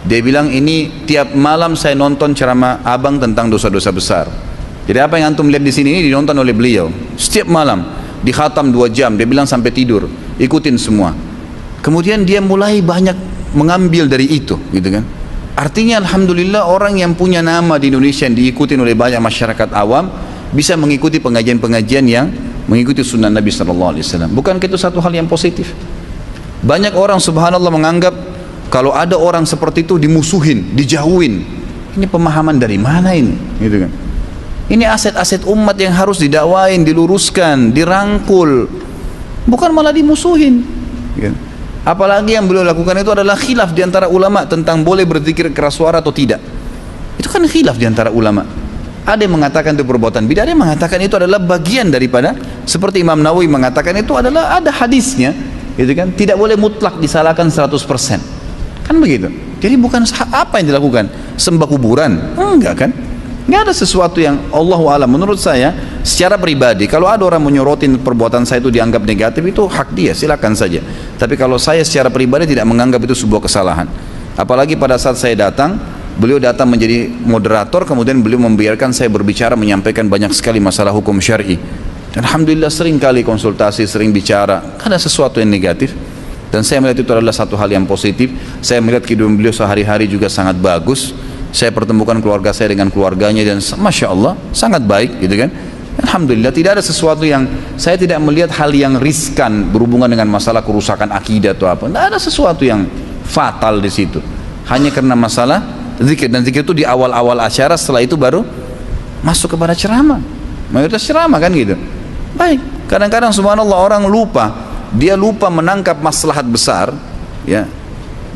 Dia bilang, ini tiap malam saya nonton ceramah abang tentang dosa-dosa besar. Jadi apa yang antum lihat di sini ini dinonton oleh beliau setiap malam, dikhatam 2 jam. Dia bilang sampai tidur ikutin semua. Kemudian dia mulai banyak mengambil dari itu, gitu kan. Artinya alhamdulillah orang yang punya nama di Indonesia yang diikuti oleh banyak masyarakat awam bisa mengikuti pengajian-pengajian yang mengikuti sunnah Nabi SAW. Bukankah itu satu hal yang positif? Banyak orang subhanallah menganggap kalau ada orang seperti itu dimusuhin, dijauhin. Ini pemahaman dari mana ini, gitu kan? Ini aset-aset umat yang harus didakwain, diluruskan, dirangkul, bukan malah dimusuhin, gitu. Apalagi yang beliau lakukan itu adalah khilaf di antara ulama tentang boleh berzikir keras suara atau tidak. Itu kan khilaf di antara ulama. Ada yang mengatakan itu perbuatan bid'ah, ada yang mengatakan itu adalah bagian daripada, seperti Imam Nawawi mengatakan itu adalah ada hadisnya, gitu kan? Tidak boleh mutlak disalahkan 100%. Kan begitu. Jadi bukan apa yang dilakukan? Sembah kuburan? Enggak kan? Enggak ada sesuatu yang Allahu a'lam. Menurut saya secara pribadi, kalau ada orang menyorotin perbuatan saya itu dianggap negatif, itu hak dia, silakan saja. Tapi kalau saya secara pribadi tidak menganggap itu sebuah kesalahan. Apalagi pada saat saya datang, beliau datang menjadi moderator, kemudian beliau membiarkan saya berbicara, menyampaikan banyak sekali masalah hukum syar'i. Dan alhamdulillah sering kali konsultasi, sering bicara, ada sesuatu yang negatif. Dan saya melihat itu adalah satu hal yang positif. Saya melihat kehidupan beliau sehari-hari juga sangat bagus. Saya pertemukan keluarga saya dengan keluarganya dan masya Allah sangat baik, gitu kan. Alhamdulillah tidak ada sesuatu yang, saya tidak melihat hal yang riskan berhubungan dengan masalah kerusakan akidah atau apa. Tidak ada sesuatu yang fatal di situ. Hanya karena masalah zikir, dan zikir itu di awal-awal acara, setelah itu baru masuk kepada ceramah. Mayoritas ceramah kan gitu. Baik, kadang-kadang subhanallah orang lupa, dia lupa menangkap maslahat besar, ya,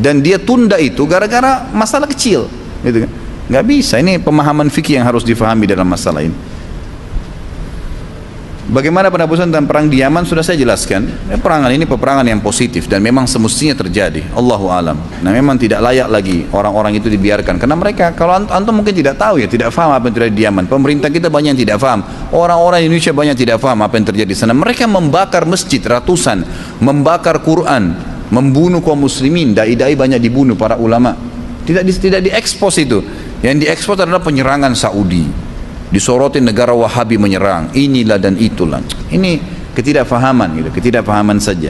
dan dia tunda itu gara-gara masalah kecil, gitu kan. Nggak bisa, ini pemahaman fikih yang harus difahami dalam masalah ini. Bagaimana pendapat tentang perang di Yaman sudah saya jelaskan. Peperangan ini peperangan yang positif dan memang semestinya terjadi. Allahu alam. Nah, memang tidak layak lagi orang-orang itu dibiarkan, karena mereka, kalau antum mungkin tidak tahu ya, tidak paham apa yang terjadi di Yaman. Pemerintah kita banyak yang tidak paham. Orang-orang Indonesia banyak tidak paham apa yang terjadi di sana. Mereka membakar masjid ratusan, membakar Quran, membunuh kaum muslimin. Dai-dai banyak dibunuh, para ulama. Tidak diekspos itu. Yang diekspos adalah penyerangan Saudi. Disorotin negara Wahabi menyerang, inilah dan itulah. Ini ketidakfahaman gitu, ketidakfahaman saja.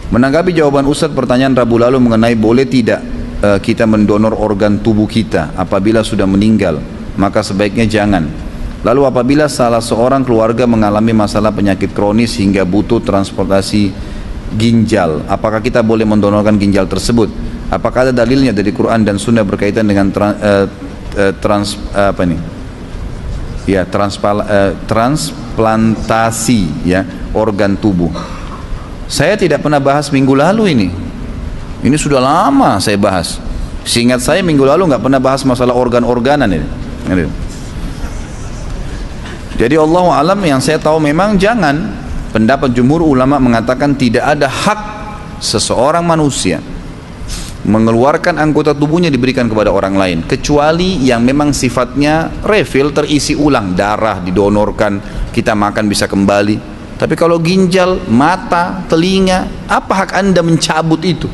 Menanggapi jawaban Ustadz pertanyaan Rabu lalu mengenai boleh tidak kita mendonor organ tubuh kita apabila sudah meninggal, maka sebaiknya jangan. Lalu apabila salah seorang keluarga mengalami masalah penyakit kronis hingga butuh transportasi ginjal, apakah kita boleh mendonorkan ginjal tersebut? Apakah ada dalilnya dari Quran dan Sunnah berkaitan dengan transplantasi ya organ tubuh? Saya tidak pernah bahas minggu lalu ini. Ini sudah lama saya bahas. Seingat saya minggu lalu nggak pernah bahas masalah organ-organan ini. Jadi Allahu alam, yang saya tahu memang jangan. Pendapat jumhur ulama mengatakan tidak ada hak seseorang manusia mengeluarkan anggota tubuhnya diberikan kepada orang lain, kecuali yang memang sifatnya refill, terisi ulang, darah didonorkan, kita makan bisa kembali. Tapi kalau ginjal, mata, telinga, apa hak anda mencabut itu?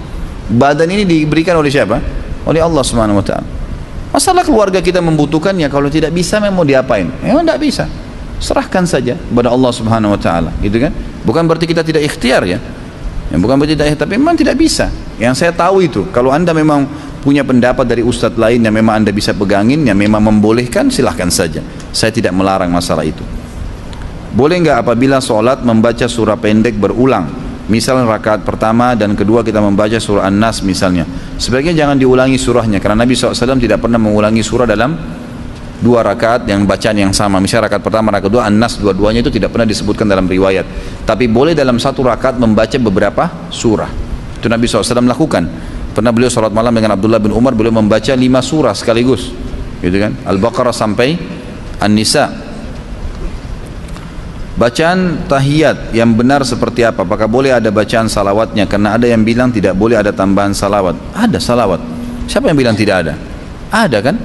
Badan ini diberikan oleh siapa? Oleh Allah Subhanahu wa ta'ala. Masalah keluarga kita membutuhkannya, kalau tidak bisa memang mau diapain? Memang tidak bisa, serahkan saja kepada Allah Subhanahu wa ta'ala, gitu kan? Bukan berarti kita tidak ikhtiar ya. Bukan berarti tidak, tapi memang tidak bisa. Yang saya tahu itu, kalau anda memang punya pendapat dari ustadz lain yang memang anda bisa pegangin, yang memang membolehkan, silahkan saja. Saya tidak melarang masalah itu. Boleh nggak apabila sholat membaca surah pendek berulang, misalnya rakaat pertama dan kedua kita membaca surah An-Nas misalnya, sebaiknya jangan diulangi surahnya, karena Nabi SAW tidak pernah mengulangi surah dalam dua rakaat yang bacaan yang sama. Misalnya rakaat pertama, rakaat kedua, An-Nas, dua-duanya itu tidak pernah disebutkan dalam riwayat. Tapi boleh dalam satu rakaat membaca beberapa surah. Itu Nabi SAW lakukan. Pernah beliau salat malam dengan Abdullah bin Umar, beliau membaca 5 surah sekaligus, gitu kan? Al-Baqarah sampai An-Nisa. Bacaan tahiyat yang benar seperti apa? Apakah boleh ada bacaan salawatnya? Karena ada yang bilang tidak boleh ada tambahan salawat. Ada salawat. Siapa yang bilang tidak ada? Ada kan?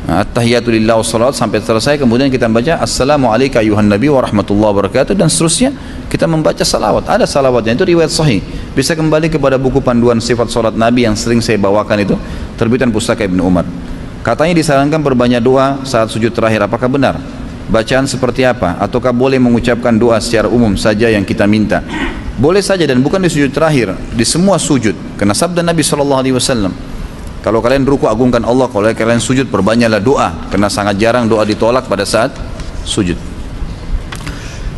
At-tahiyatu lillah wassalawat sampai selesai, kemudian kita membaca assalamualaikum ayuhan nabi wa rahmatullahi wa barakatuh, dan seterusnya kita membaca salawat. Ada salawatnya, itu riwayat sahih. Bisa kembali kepada buku panduan sifat salat Nabi yang sering saya bawakan itu, terbitan Pustaka Ibnu Umar. Katanya disarankan berbanyak doa saat sujud terakhir. Apakah benar? Bacaan seperti apa? Ataukah boleh mengucapkan doa secara umum saja yang kita minta? Boleh saja, dan bukan di sujud terakhir, di semua sujud. Karena sabda Nabi SAW, kalau kalian ruku agungkan Allah, kalau kalian sujud perbanyaklah doa, karena sangat jarang doa ditolak pada saat sujud.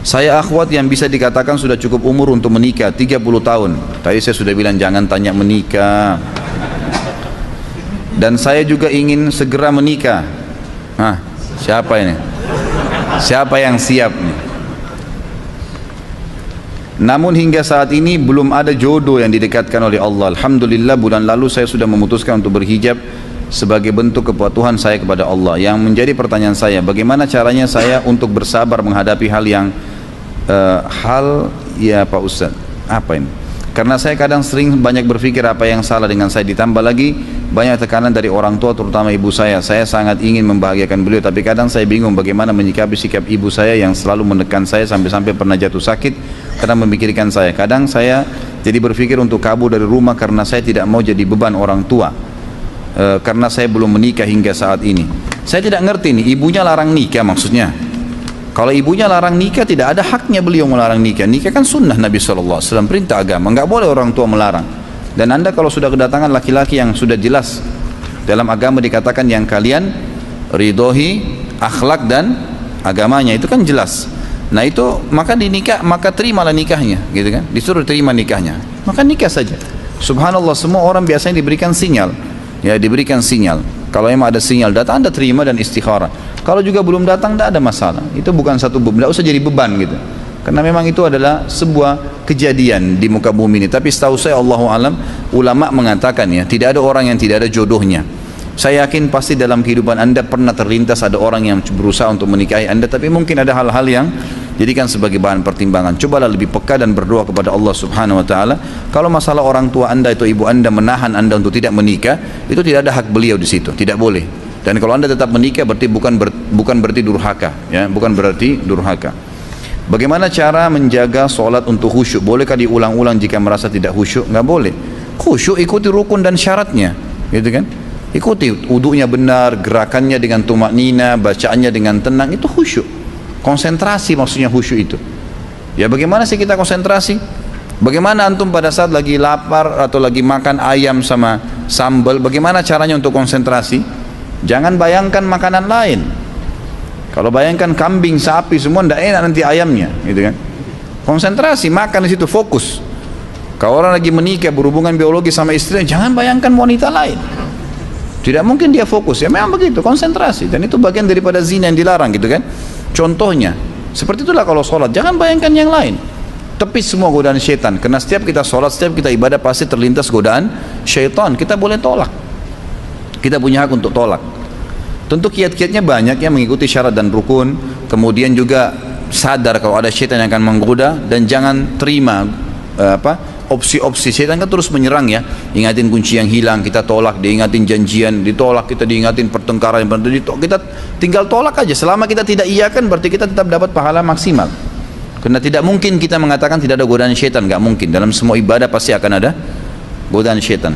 Saya akhwat yang bisa dikatakan sudah cukup umur untuk menikah, 30 tahun. Tadi saya sudah bilang jangan tanya menikah. Dan saya juga ingin segera menikah. Nah, siapa ini? Siapa yang siap nih? Namun hingga saat ini belum ada jodoh yang didekatkan oleh Allah. Alhamdulillah bulan lalu saya sudah memutuskan untuk berhijab sebagai bentuk kepatuhan saya kepada Allah. Yang menjadi pertanyaan saya, bagaimana caranya saya untuk bersabar menghadapi hal yang ya Pak Ustaz, apa ini? Karena saya kadang sering banyak berpikir apa yang salah dengan saya, ditambah lagi banyak tekanan dari orang tua terutama ibu saya. Saya sangat ingin membahagiakan beliau, tapi kadang saya bingung bagaimana menyikapi sikap ibu saya yang selalu menekan saya sampai-sampai pernah jatuh sakit karena memikirkan saya. Kadang saya jadi berpikir untuk kabur dari rumah karena saya tidak mau jadi beban orang tua, karena saya belum menikah hingga saat ini. Saya tidak ngerti nih, ibunya larang nikah maksudnya. Kalau ibunya larang nikah, tidak ada haknya beliau melarang nikah. Nikah kan sunnah Nabi SAW, perintah agama, nggak boleh orang tua melarang. Dan anda kalau sudah kedatangan laki-laki yang sudah jelas dalam agama dikatakan yang kalian ridhoi akhlak dan agamanya, itu kan jelas. Nah itu maka dinikah, maka terimalah nikahnya, gitu kan? Disuruh terima nikahnya, maka nikah saja. Subhanallah, semua orang biasanya diberikan sinyal, ya diberikan sinyal. Kalau emang ada sinyal datang, anda terima dan istikharah. Kalau juga belum datang, tidak ada masalah. Itu bukan satu beban, tidak usah jadi beban gitu. Karena memang itu adalah sebuah kejadian di muka bumi ini. Tapi setahu saya, Allahu alam, ulama mengatakan ya, tidak ada orang yang tidak ada jodohnya. Saya yakin pasti dalam kehidupan anda pernah terlintas ada orang yang berusaha untuk menikahi anda, tapi mungkin ada hal-hal yang jadikan sebagai bahan pertimbangan. Cobalah lebih peka dan berdoa kepada Allah Subhanahu wa taala. Kalau masalah orang tua anda atau ibu anda menahan anda untuk tidak menikah, itu tidak ada hak beliau di situ, tidak boleh. Dan kalau anda tetap menikah berarti bukan berarti durhaka, ya, bukan berarti durhaka. Bagaimana cara menjaga sholat untuk khusyuk? Bolehkah diulang-ulang jika merasa tidak khusyuk? Nggak boleh. Khusyuk ikuti rukun dan syaratnya, gitu kan? Ikuti wudunya benar, gerakannya dengan tumak nina, bacaannya dengan tenang, itu khusyuk. Konsentrasi maksudnya khusyuk itu. Ya bagaimana sih kita konsentrasi? Bagaimana antum pada saat lagi lapar atau lagi makan ayam sama sambal, bagaimana caranya untuk konsentrasi? Jangan bayangkan makanan lain. Kalau bayangkan kambing, sapi semua tidak enak nanti ayamnya, gitu kan? Konsentrasi makan di situ, fokus. Kalau orang lagi menikah berhubungan biologi sama istrinya, jangan bayangkan wanita lain. Tidak mungkin dia fokus, ya memang begitu, konsentrasi. Dan itu bagian daripada zina yang dilarang, gitu kan? Contohnya, seperti itulah kalau sholat, jangan bayangkan yang lain. Tepis semua godaan syaitan, karena setiap kita sholat, setiap kita ibadah pasti terlintas godaan syaitan. Kita boleh tolak, kita punya hak untuk tolak. Tentu kiat-kiatnya banyak yang mengikuti syarat dan rukun, kemudian juga sadar kalau ada syaitan yang akan menggoda, dan jangan terima opsi-opsi syaitan kan terus menyerang ya. Ingatin kunci yang hilang, kita tolak. Diingatin janjian, ditolak. Kita diingatin pertengkaran, kita tinggal tolak aja. Selama kita tidak iyakan, berarti kita tetap dapat pahala maksimal. Karena tidak mungkin kita mengatakan tidak ada godaan syaitan, nggak mungkin. Dalam semua ibadah pasti akan ada godaan syaitan.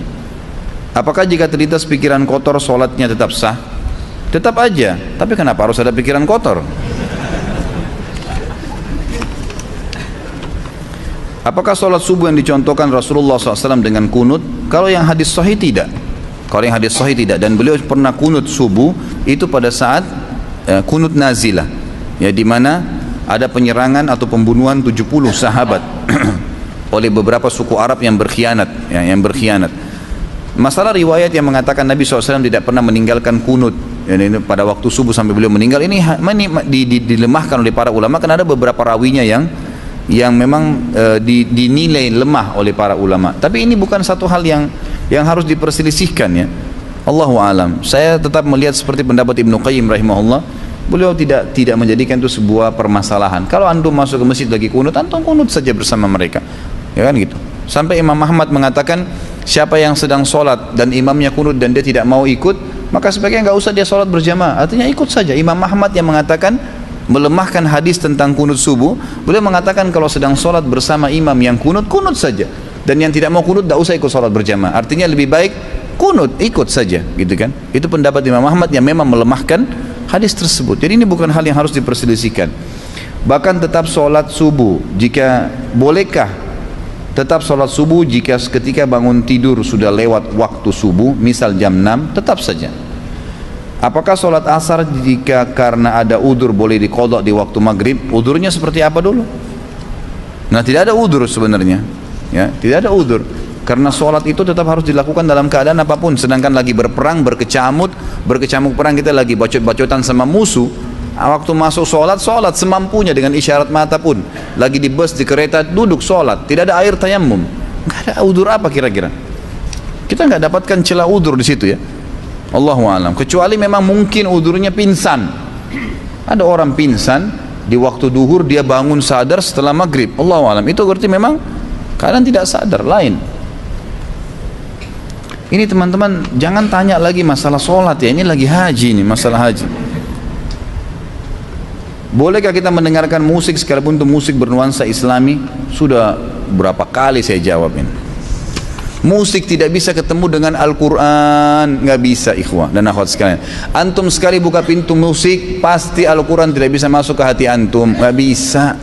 Apakah jika terlintas pikiran kotor, sholatnya tetap sah? Tetap aja. Tapi kenapa harus ada pikiran kotor? Apakah sholat subuh yang dicontohkan Rasulullah SAW dengan kunut? Kalau yang hadis sahih tidak. Kalau yang hadis sahih tidak. Dan beliau pernah kunut subuh itu pada saat kunut nazilah, ya, di mana ada penyerangan atau pembunuhan 70 sahabat oleh beberapa suku Arab yang berkhianat, ya, yang berkhianat. Masalah riwayat yang mengatakan Nabi SAW tidak pernah meninggalkan kunut, ya, ini pada waktu subuh sampai beliau meninggal, ini dilemahkan oleh para ulama karena ada beberapa rawinya yang memang dinilai lemah oleh para ulama. Tapi ini bukan satu hal yang harus diperselisihkan, ya. Allahu alam. Saya tetap melihat seperti pendapat Ibnu Qayyim rahimahullah. Beliau tidak menjadikan itu sebuah permasalahan. Kalau antum masuk ke masjid lagi kunut, antum kunut saja bersama mereka, ya kan gitu. Sampai Imam Ahmad mengatakan siapa yang sedang sholat dan imamnya kunut dan dia tidak mau ikut, maka sebaiknya nggak usah dia sholat berjamaah. Artinya ikut saja. Imam Ahmad yang mengatakan, melemahkan hadis tentang kunut subuh, beliau mengatakan kalau sedang sholat bersama imam yang kunut, kunut saja. Dan yang tidak mau kunut, tidak usah ikut sholat berjamaah. Artinya lebih baik kunut, ikut saja, gitu kan. Itu pendapat Imam Ahmad yang memang melemahkan hadis tersebut. Jadi ini bukan hal yang harus diperselisihkan. Bahkan tetap sholat subuh, jika bolehkah tetap sholat subuh jika ketika bangun tidur sudah lewat waktu subuh, misal jam 6, tetap saja. Apakah sholat asar jika karena ada udur boleh diqadha di waktu maghrib? Udurnya seperti apa dulu? Nah, tidak ada udur sebenarnya, ya, tidak ada udur. Karena sholat itu tetap harus dilakukan dalam keadaan apapun. Sedangkan lagi berperang, berkecamuk perang, kita lagi bacot-bacotan sama musuh, Waktu masuk sholat, sholat semampunya dengan isyarat mata pun. Lagi di bus, di kereta, duduk sholat. Tidak ada air tayammum. Nggak ada udzur apa kira-kira? Kita nggak dapatkan celah udzur di situ ya. Allahu a'lam. Kecuali memang mungkin udzurnya pingsan. Ada orang pingsan di waktu duhur, dia bangun sadar setelah maghrib. Allahu a'lam. Itu berarti memang keadaan tidak sadar, lain. Ini teman-teman jangan tanya lagi masalah sholat ya. Ini lagi haji nih, masalah haji. Bolehkah kita mendengarkan musik sekalipun itu musik bernuansa islami? Sudah berapa kali saya jawab ini. Musik tidak bisa ketemu dengan Al-Quran, nggak bisa ikhwah dan akhwat sekalian. Antum sekali buka pintu musik, pasti Al-Quran tidak bisa masuk ke hati antum, nggak bisa.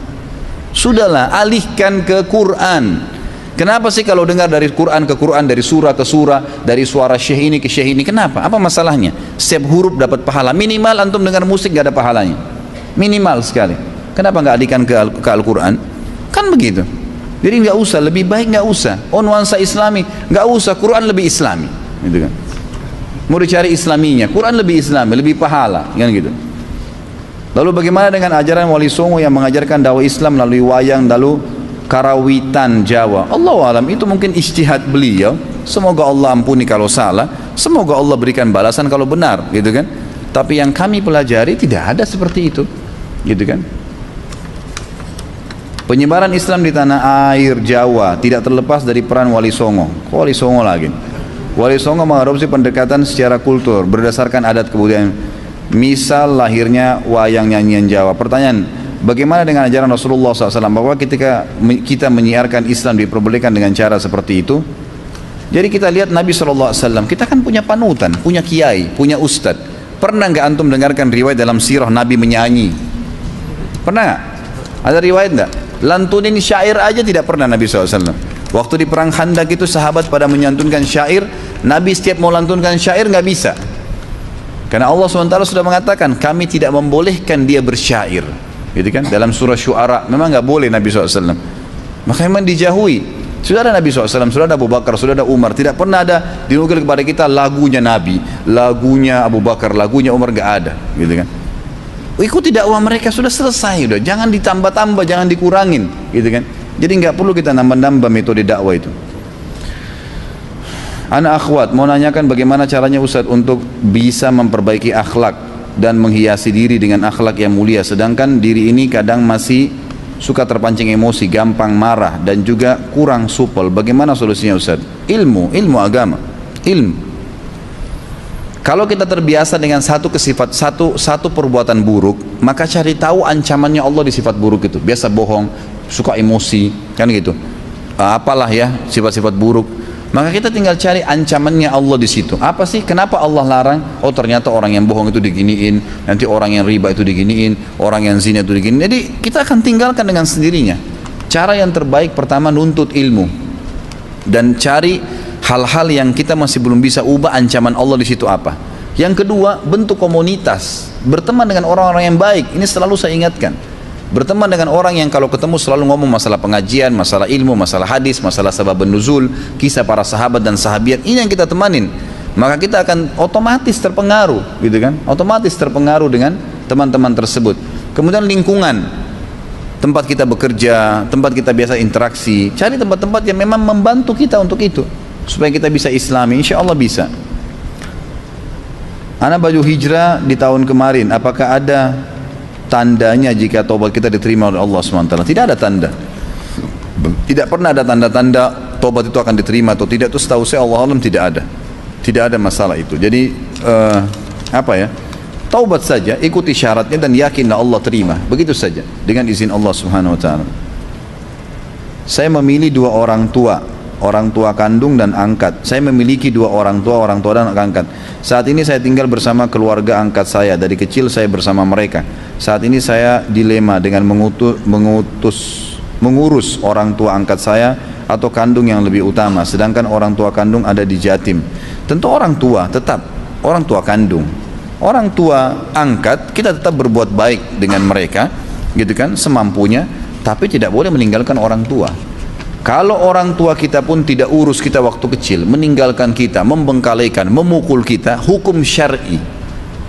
Sudahlah, alihkan ke Quran. Kenapa sih kalau dengar dari Quran ke Quran, dari surah ke surah, dari suara syekh ini ke syekh ini? Kenapa? Apa masalahnya? Setiap huruf dapat pahala. Minimal antum dengar musik nggak ada pahalanya. Minimal sekali. Kenapa nggak alihkan ke Al-Quran? Kan begitu. Jadi nggak usah, lebih baik nggak usah. Oh nuansa Islami, nggak usah. Quran lebih Islami, gitu kan? Mau dicari Islaminya, Quran lebih Islami, lebih pahala, kan gitu. Lalu bagaimana dengan ajaran Wali Songo yang mengajarkan dakwah Islam melalui wayang, lalu karawitan Jawa? Allahu alam, itu mungkin ijtihad beliau. Semoga Allah ampuni kalau salah, semoga Allah berikan balasan kalau benar, gitu kan? Tapi yang kami pelajari tidak ada seperti itu, gitu kan? Penyebaran Islam di tanah air Jawa tidak terlepas dari peran Wali Songo. Wali Songo lagi. Wali Songo mengadopsi pendekatan secara kultur berdasarkan adat kebudayaan. Misal lahirnya wayang nyanyian Jawa. Pertanyaan, bagaimana dengan ajaran Rasulullah SAW bahwa ketika kita menyiarkan Islam diperbolehkan dengan cara seperti itu? Jadi kita lihat Nabi SAW, kita kan punya panutan, punya kiai, punya ustadz. Pernah nggak antum dengarkan riwayat dalam sirah Nabi menyanyi? Pernah nggak? Ada riwayat nggak? Lantunin syair aja tidak pernah Nabi SAW. Waktu di perang Khandak itu sahabat pada menyantunkan syair, Nabi setiap mau lantunkan syair nggak bisa. Karena Allah SWT sudah mengatakan kami tidak membolehkan dia bersyair, gitu kan? Dalam surah Syu'ara memang nggak boleh Nabi SAW. Maka memang dijauhi. Sudah ada Nabi SAW, sudah ada Abu Bakar, sudah ada Umar. Tidak pernah ada dinukil kepada kita lagunya Nabi, lagunya Abu Bakar, lagunya Umar, nggak ada, gitu kan? Ikuti dakwah mereka, sudah selesai, udah. Jangan ditambah-tambah, jangan dikurangin, gitu kan? Jadi nggak perlu kita nambah-nambah metode dakwah itu. Anak akhwat mau nanyakan bagaimana caranya Ustadz untuk bisa memperbaiki akhlak dan menghiasi diri dengan akhlak yang mulia, sedangkan diri ini kadang masih suka terpancing emosi, gampang marah dan juga kurang supel. Bagaimana solusinya Ustadz? Ilmu agama, ilmu. Kalau kita terbiasa dengan satu perbuatan buruk, maka cari tahu ancamannya Allah di sifat buruk itu. Biasa bohong, suka emosi, kan gitu. Apalah ya sifat-sifat buruk. Maka kita tinggal cari ancamannya Allah di situ. Apa sih? Kenapa Allah larang? Oh ternyata orang yang bohong itu diginiin, nanti orang yang riba itu diginiin, orang yang zina itu diginiin. Jadi kita akan tinggalkan dengan sendirinya. Cara yang terbaik pertama nuntut ilmu dan cari hal-hal yang kita masih belum bisa ubah ancaman Allah di situ apa. Yang kedua, bentuk komunitas, berteman dengan orang-orang yang baik. Ini selalu saya ingatkan. Berteman dengan orang yang kalau ketemu selalu ngomong masalah pengajian, masalah ilmu, masalah hadis, masalah sababun nuzul, kisah para sahabat dan sahabiat. Ini yang kita temanin. Maka kita akan otomatis terpengaruh, gitu kan? Otomatis terpengaruh dengan teman-teman tersebut. Kemudian lingkungan, tempat kita bekerja, tempat kita biasa interaksi. Cari tempat-tempat yang memang membantu kita untuk itu, supaya kita bisa islami, insya Allah bisa. Anak baju hijrah di tahun kemarin, apakah ada tandanya jika taubat kita diterima oleh Allah SWT? Tidak ada tanda. Tidak pernah ada tanda-tanda taubat itu akan diterima atau tidak. Itu setahu saya Allah alam tidak ada. Tidak ada masalah itu. Jadi taubat saja, ikuti syaratnya dan yakinlah Allah terima. Begitu saja dengan izin Allah Subhanahu wa taala. Saya memilih dua orang tua kandung dan angkat. Saya memiliki dua orang tua dan angkat. Saat ini saya tinggal bersama keluarga angkat saya. Dari kecil saya bersama mereka. Saat ini saya dilema dengan mengurus orang tua angkat saya atau kandung yang lebih utama, sedangkan orang tua kandung ada di Jatim. Tentu orang tua tetap orang tua kandung. Orang tua angkat kita tetap berbuat baik dengan mereka, gitu kan, semampunya, tapi tidak boleh meninggalkan orang tua. Kalau orang tua kita pun tidak urus kita waktu kecil, meninggalkan kita, membengkalikan, memukul kita, hukum syar'i.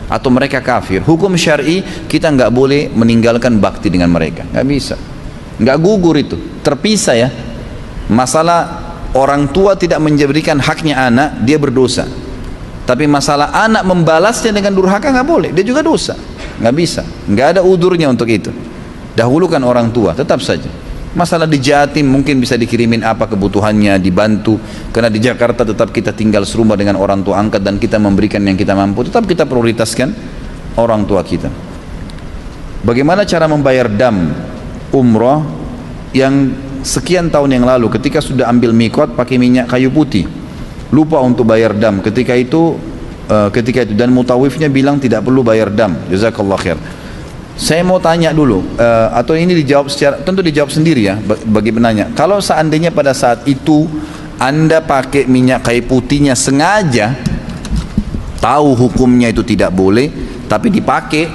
atau mereka kafir, hukum syar'i kita nggak boleh meninggalkan bakti dengan mereka, nggak bisa, nggak gugur itu, terpisah ya. Masalah orang tua tidak menjadikan haknya anak, dia berdosa. Tapi masalah anak membalasnya dengan durhaka nggak boleh, dia juga dosa, nggak bisa, nggak ada udurnya untuk itu. Dahulukan orang tua, tetap saja. Masalah di Jatim mungkin bisa dikirimin apa kebutuhannya, dibantu. Karena di Jakarta tetap kita tinggal serumah dengan orang tua angkat dan kita memberikan yang kita mampu. Tetap kita prioritaskan orang tua kita. Bagaimana cara membayar dam umroh yang sekian tahun yang lalu ketika sudah ambil mikot pakai minyak kayu putih, lupa untuk bayar dam ketika itu dan mutawifnya bilang tidak perlu bayar dam. Jazakallah khair. Saya mau tanya dulu, atau ini dijawab secara, tentu dijawab sendiri ya bagi penanya. Kalau seandainya pada saat itu Anda pakai minyak kayu putihnya sengaja, tahu hukumnya itu tidak boleh, tapi dipakai,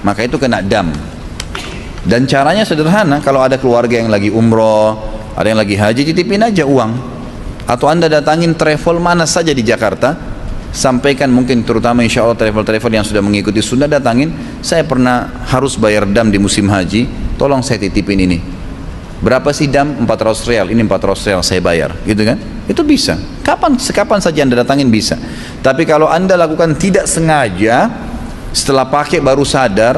maka itu kena dam. Dan caranya sederhana, kalau ada keluarga yang lagi umroh, ada yang lagi haji, titipin aja uang. Atau Anda datangin travel mana saja di Jakarta, sampaikan mungkin terutama insya Allah travel-travel yang sudah mengikuti sunnah, datangin, saya pernah harus bayar dam di musim haji, tolong saya titipin ini. Berapa sih dam? 400 real, ini 400 real saya bayar, gitu kan? Itu bisa, kapan saja Anda datangin bisa. Tapi kalau Anda lakukan tidak sengaja, setelah pakai baru sadar,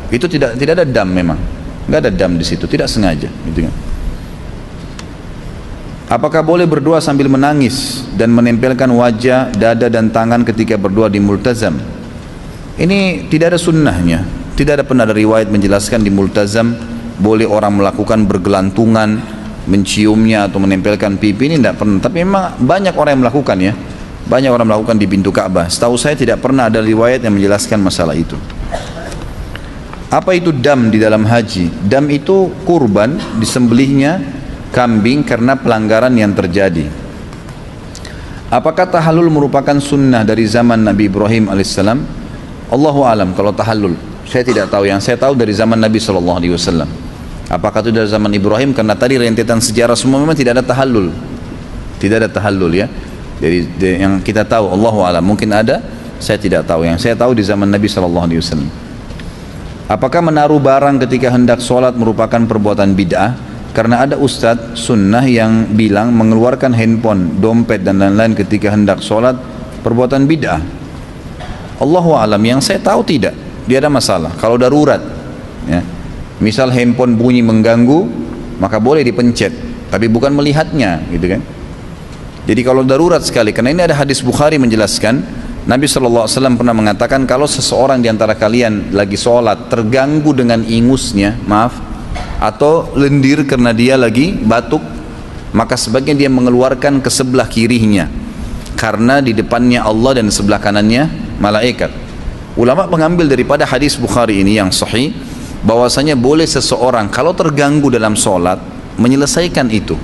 itu tidak ada dam memang, nggak ada dam di situ, tidak sengaja, gitu kan? Apakah boleh berdoa sambil menangis dan menempelkan wajah, dada dan tangan ketika berdoa di multazam? Ini tidak ada sunnahnya, tidak ada pernah ada riwayat menjelaskan di multazam boleh orang melakukan bergelantungan, menciumnya atau menempelkan pipi, ini tidak pernah. Tapi memang banyak orang yang melakukan ya, banyak orang melakukan di pintu Ka'bah. Setahu saya tidak pernah ada riwayat yang menjelaskan masalah itu. Apa itu dam di dalam haji? Dam itu kurban, disembelihnya kambing karena pelanggaran yang terjadi. Apakah tahallul merupakan sunnah dari zaman Nabi Ibrahim alaihissalam? Allahu alam kalau tahallul. Saya tidak tahu. Yang saya tahu dari zaman Nabi sallallahu alaihi wasallam. Apakah itu dari zaman Ibrahim? Karena tadi rentetan sejarah semua memang tidak ada tahallul. Tidak ada tahallul ya. Jadi yang kita tahu Allahu alam, mungkin ada, saya tidak tahu. Yang saya tahu di zaman Nabi sallallahu alaihi wasallam. Apakah menaruh barang ketika hendak sholat merupakan perbuatan bid'ah? Karena ada ustadz sunnah yang bilang mengeluarkan handphone, dompet dan lain-lain ketika hendak sholat perbuatan bid'ah. Allahu alam, yang saya tahu tidak, dia ada masalah. Kalau darurat, ya, misal handphone bunyi mengganggu, maka boleh dipencet, tapi bukan melihatnya, gitu kan? Jadi kalau darurat sekali, karena ini ada hadis Bukhari menjelaskan, Nabi SAW pernah mengatakan kalau seseorang di antara kalian lagi sholat terganggu dengan ingusnya, atau lendir karena dia lagi batuk, maka sebaiknya dia mengeluarkan ke sebelah kirinya, karena di depannya Allah dan sebelah kanannya malaikat. Ulama mengambil daripada hadis Bukhari ini yang sahih, bahwasanya boleh seseorang kalau terganggu dalam sholat menyelesaikan itu,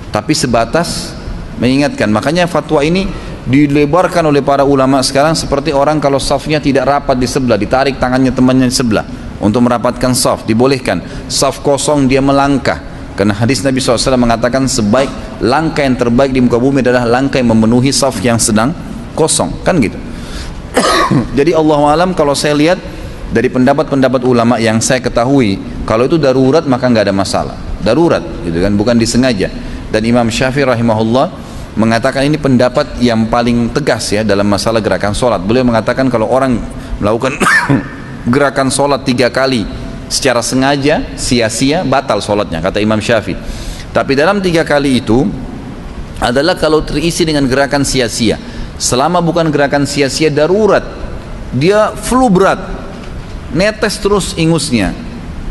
tapi sebatas mengingatkan. Makanya fatwa ini dilebarkan oleh para ulama sekarang, seperti orang kalau safnya tidak rapat di sebelah, ditarik tangannya temannya di sebelah untuk merapatkan saf, dibolehkan. Saf kosong dia melangkah, karena hadis Nabi SAW mengatakan sebaik langkah yang terbaik di muka bumi adalah langkah yang memenuhi saf yang sedang kosong, kan gitu. Jadi Allahu'alam, kalau saya lihat dari pendapat-pendapat ulama yang saya ketahui, kalau itu darurat maka nggak ada masalah, darurat gitu kan, bukan disengaja. Dan Imam Syafi'i rahimahullah mengatakan ini pendapat yang paling tegas ya dalam masalah gerakan sholat. Beliau mengatakan kalau orang melakukan gerakan sholat 3 kali secara sengaja, sia-sia, batal sholatnya, kata Imam Syafi'i. Tapi dalam 3 kali itu adalah kalau terisi dengan gerakan sia-sia. Selama bukan gerakan sia-sia, darurat, dia flu berat, netes terus ingusnya,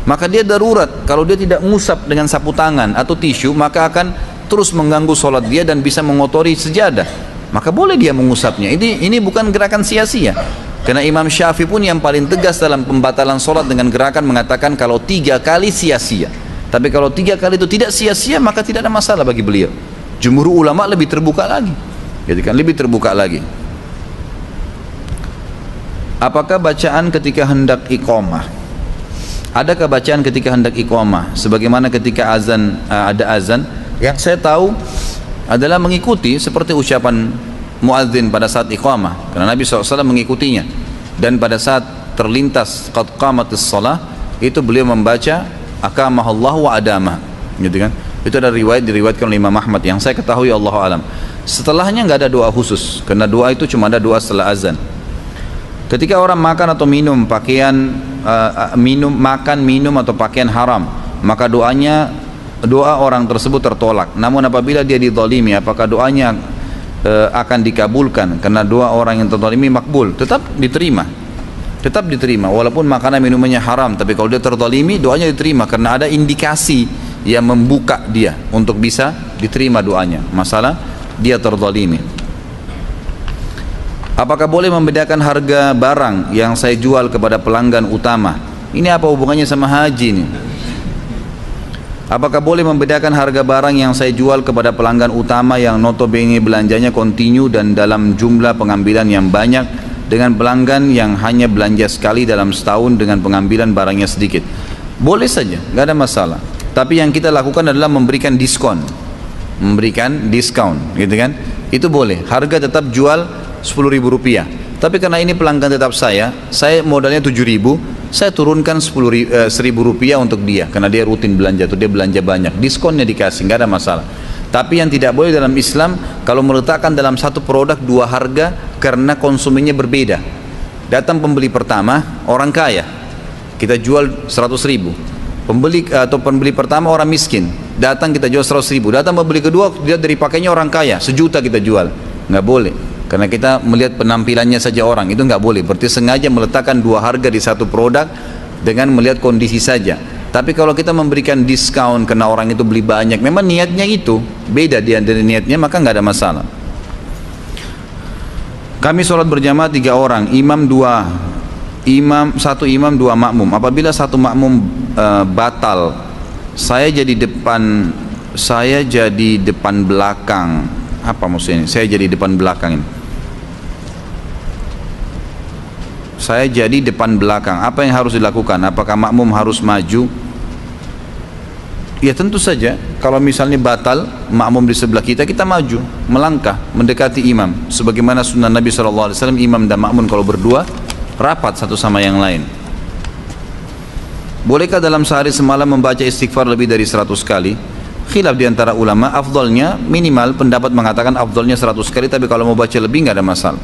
maka dia darurat. Kalau dia tidak ngusap dengan sapu tangan atau tisu, maka akan terus mengganggu sholat dia dan bisa mengotori sejadah, maka boleh dia mengusapnya. Ini bukan gerakan sia-sia. Karena Imam Syafi'i pun yang paling tegas dalam pembatalan sholat dengan gerakan mengatakan kalau 3 kali sia-sia. Tapi kalau 3 kali itu tidak sia-sia, maka tidak ada masalah bagi beliau. Jumhur ulama lebih terbuka lagi, jadi kan lebih terbuka lagi. Apakah bacaan ketika hendak iqamah? Adakah bacaan ketika hendak iqamah? Sebagaimana ketika azan, ada azan. Yang saya tahu adalah mengikuti seperti ucapan muadzin pada saat iqamah, karena Nabi SAW mengikutinya. Dan pada saat terlintas qad qamatis shalah, itu beliau membaca aqamahallahu wa adamah, gitu kan. Itu ada riwayat diriwayatkan oleh Imam Ahmad yang saya ketahui, Allahu alam. Setelahnya nggak ada doa khusus, karena doa itu cuma ada doa setelah azan. Ketika orang makan atau minum makan, minum atau pakaian haram, maka doa orang tersebut tertolak. Namun apabila dia dizalimi, apakah doanya akan dikabulkan? Karena doa orang yang terzalimi makbul, tetap diterima, walaupun makanan minumannya haram. Tapi kalau dia terzalimi, doanya diterima karena ada indikasi yang membuka dia untuk bisa diterima doanya. Masalah dia terzalimi. Apakah boleh membedakan harga barang yang saya jual kepada pelanggan utama? Ini apa hubungannya sama haji nih? Apakah boleh membedakan harga barang yang saya jual kepada pelanggan utama yang notabene belanjanya kontinu dan dalam jumlah pengambilan yang banyak, dengan pelanggan yang hanya belanja sekali dalam setahun dengan pengambilan barangnya sedikit? Boleh saja, nggak ada masalah. Tapi yang kita lakukan adalah memberikan diskon, gitu kan? Itu boleh. Harga tetap jual Rp10.000. Tapi karena ini pelanggan tetap saya modalnya 7.000, saya turunkan Rp1.000 untuk dia, karena dia rutin belanja, dia belanja banyak, diskonnya dikasih, nggak ada masalah. Tapi yang tidak boleh dalam Islam, kalau meletakkan dalam satu produk dua harga karena konsumennya berbeda. Datang pembeli pertama orang kaya, kita jual 100.000. Pembeli pertama orang miskin, datang kita jual 100.000. Datang pembeli kedua, dia dari pakainya orang kaya, 1.000.000 kita jual. Nggak boleh, karena kita melihat penampilannya saja orang, itu nggak boleh. Berarti sengaja meletakkan dua harga di satu produk dengan melihat kondisi saja. Tapi kalau kita memberikan diskon karena orang itu beli banyak, memang niatnya itu beda dia dari niatnya, maka nggak ada masalah. Kami sholat berjamaah 3 orang, satu imam 2 makmum. Apabila satu makmum batal, saya jadi depan belakang. Apa maksudnya? Saya jadi depan belakang ini. Saya jadi depan belakang. Apa yang harus dilakukan? Apakah makmum harus maju? Ya tentu saja. Kalau misalnya batal, makmum di sebelah kita maju, melangkah, mendekati imam. Sebagaimana sunnah Nabi SAW, imam dan makmum kalau berdua rapat satu sama yang lain. Bolehkah dalam sehari semalam membaca istighfar lebih dari 100 kali? Khilaf di antara ulama, afdalnya minimal, pendapat mengatakan afdalnya 100 kali, tapi kalau mau baca lebih nggak ada masalah.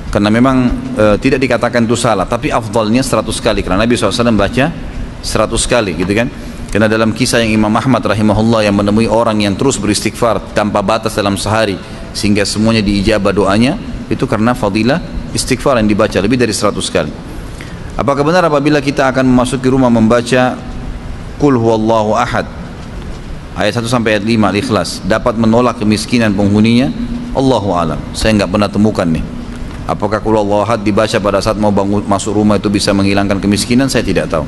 Karena memang tidak dikatakan itu salah, tapi afdalnya 100 kali, karena Nabi SAW baca 100 kali, gitu kan. Karena dalam kisah yang Imam Ahmad rahimahullah yang menemui orang yang terus beristighfar tanpa batas dalam sehari, sehingga semuanya diijabah doanya, itu karena fadilah istighfar yang dibaca lebih dari 100 kali. Apakah benar apabila kita akan memasuki rumah membaca Qul huwallahu ahad ayat 1 sampai ayat 5 Al-Ikhlas dapat menolak kemiskinan penghuninya? Allahu alam. Saya nggak pernah temukan nih. Apakah Qul huwallahu ahad dibaca pada saat mau masuk rumah itu bisa menghilangkan kemiskinan? Saya tidak tahu.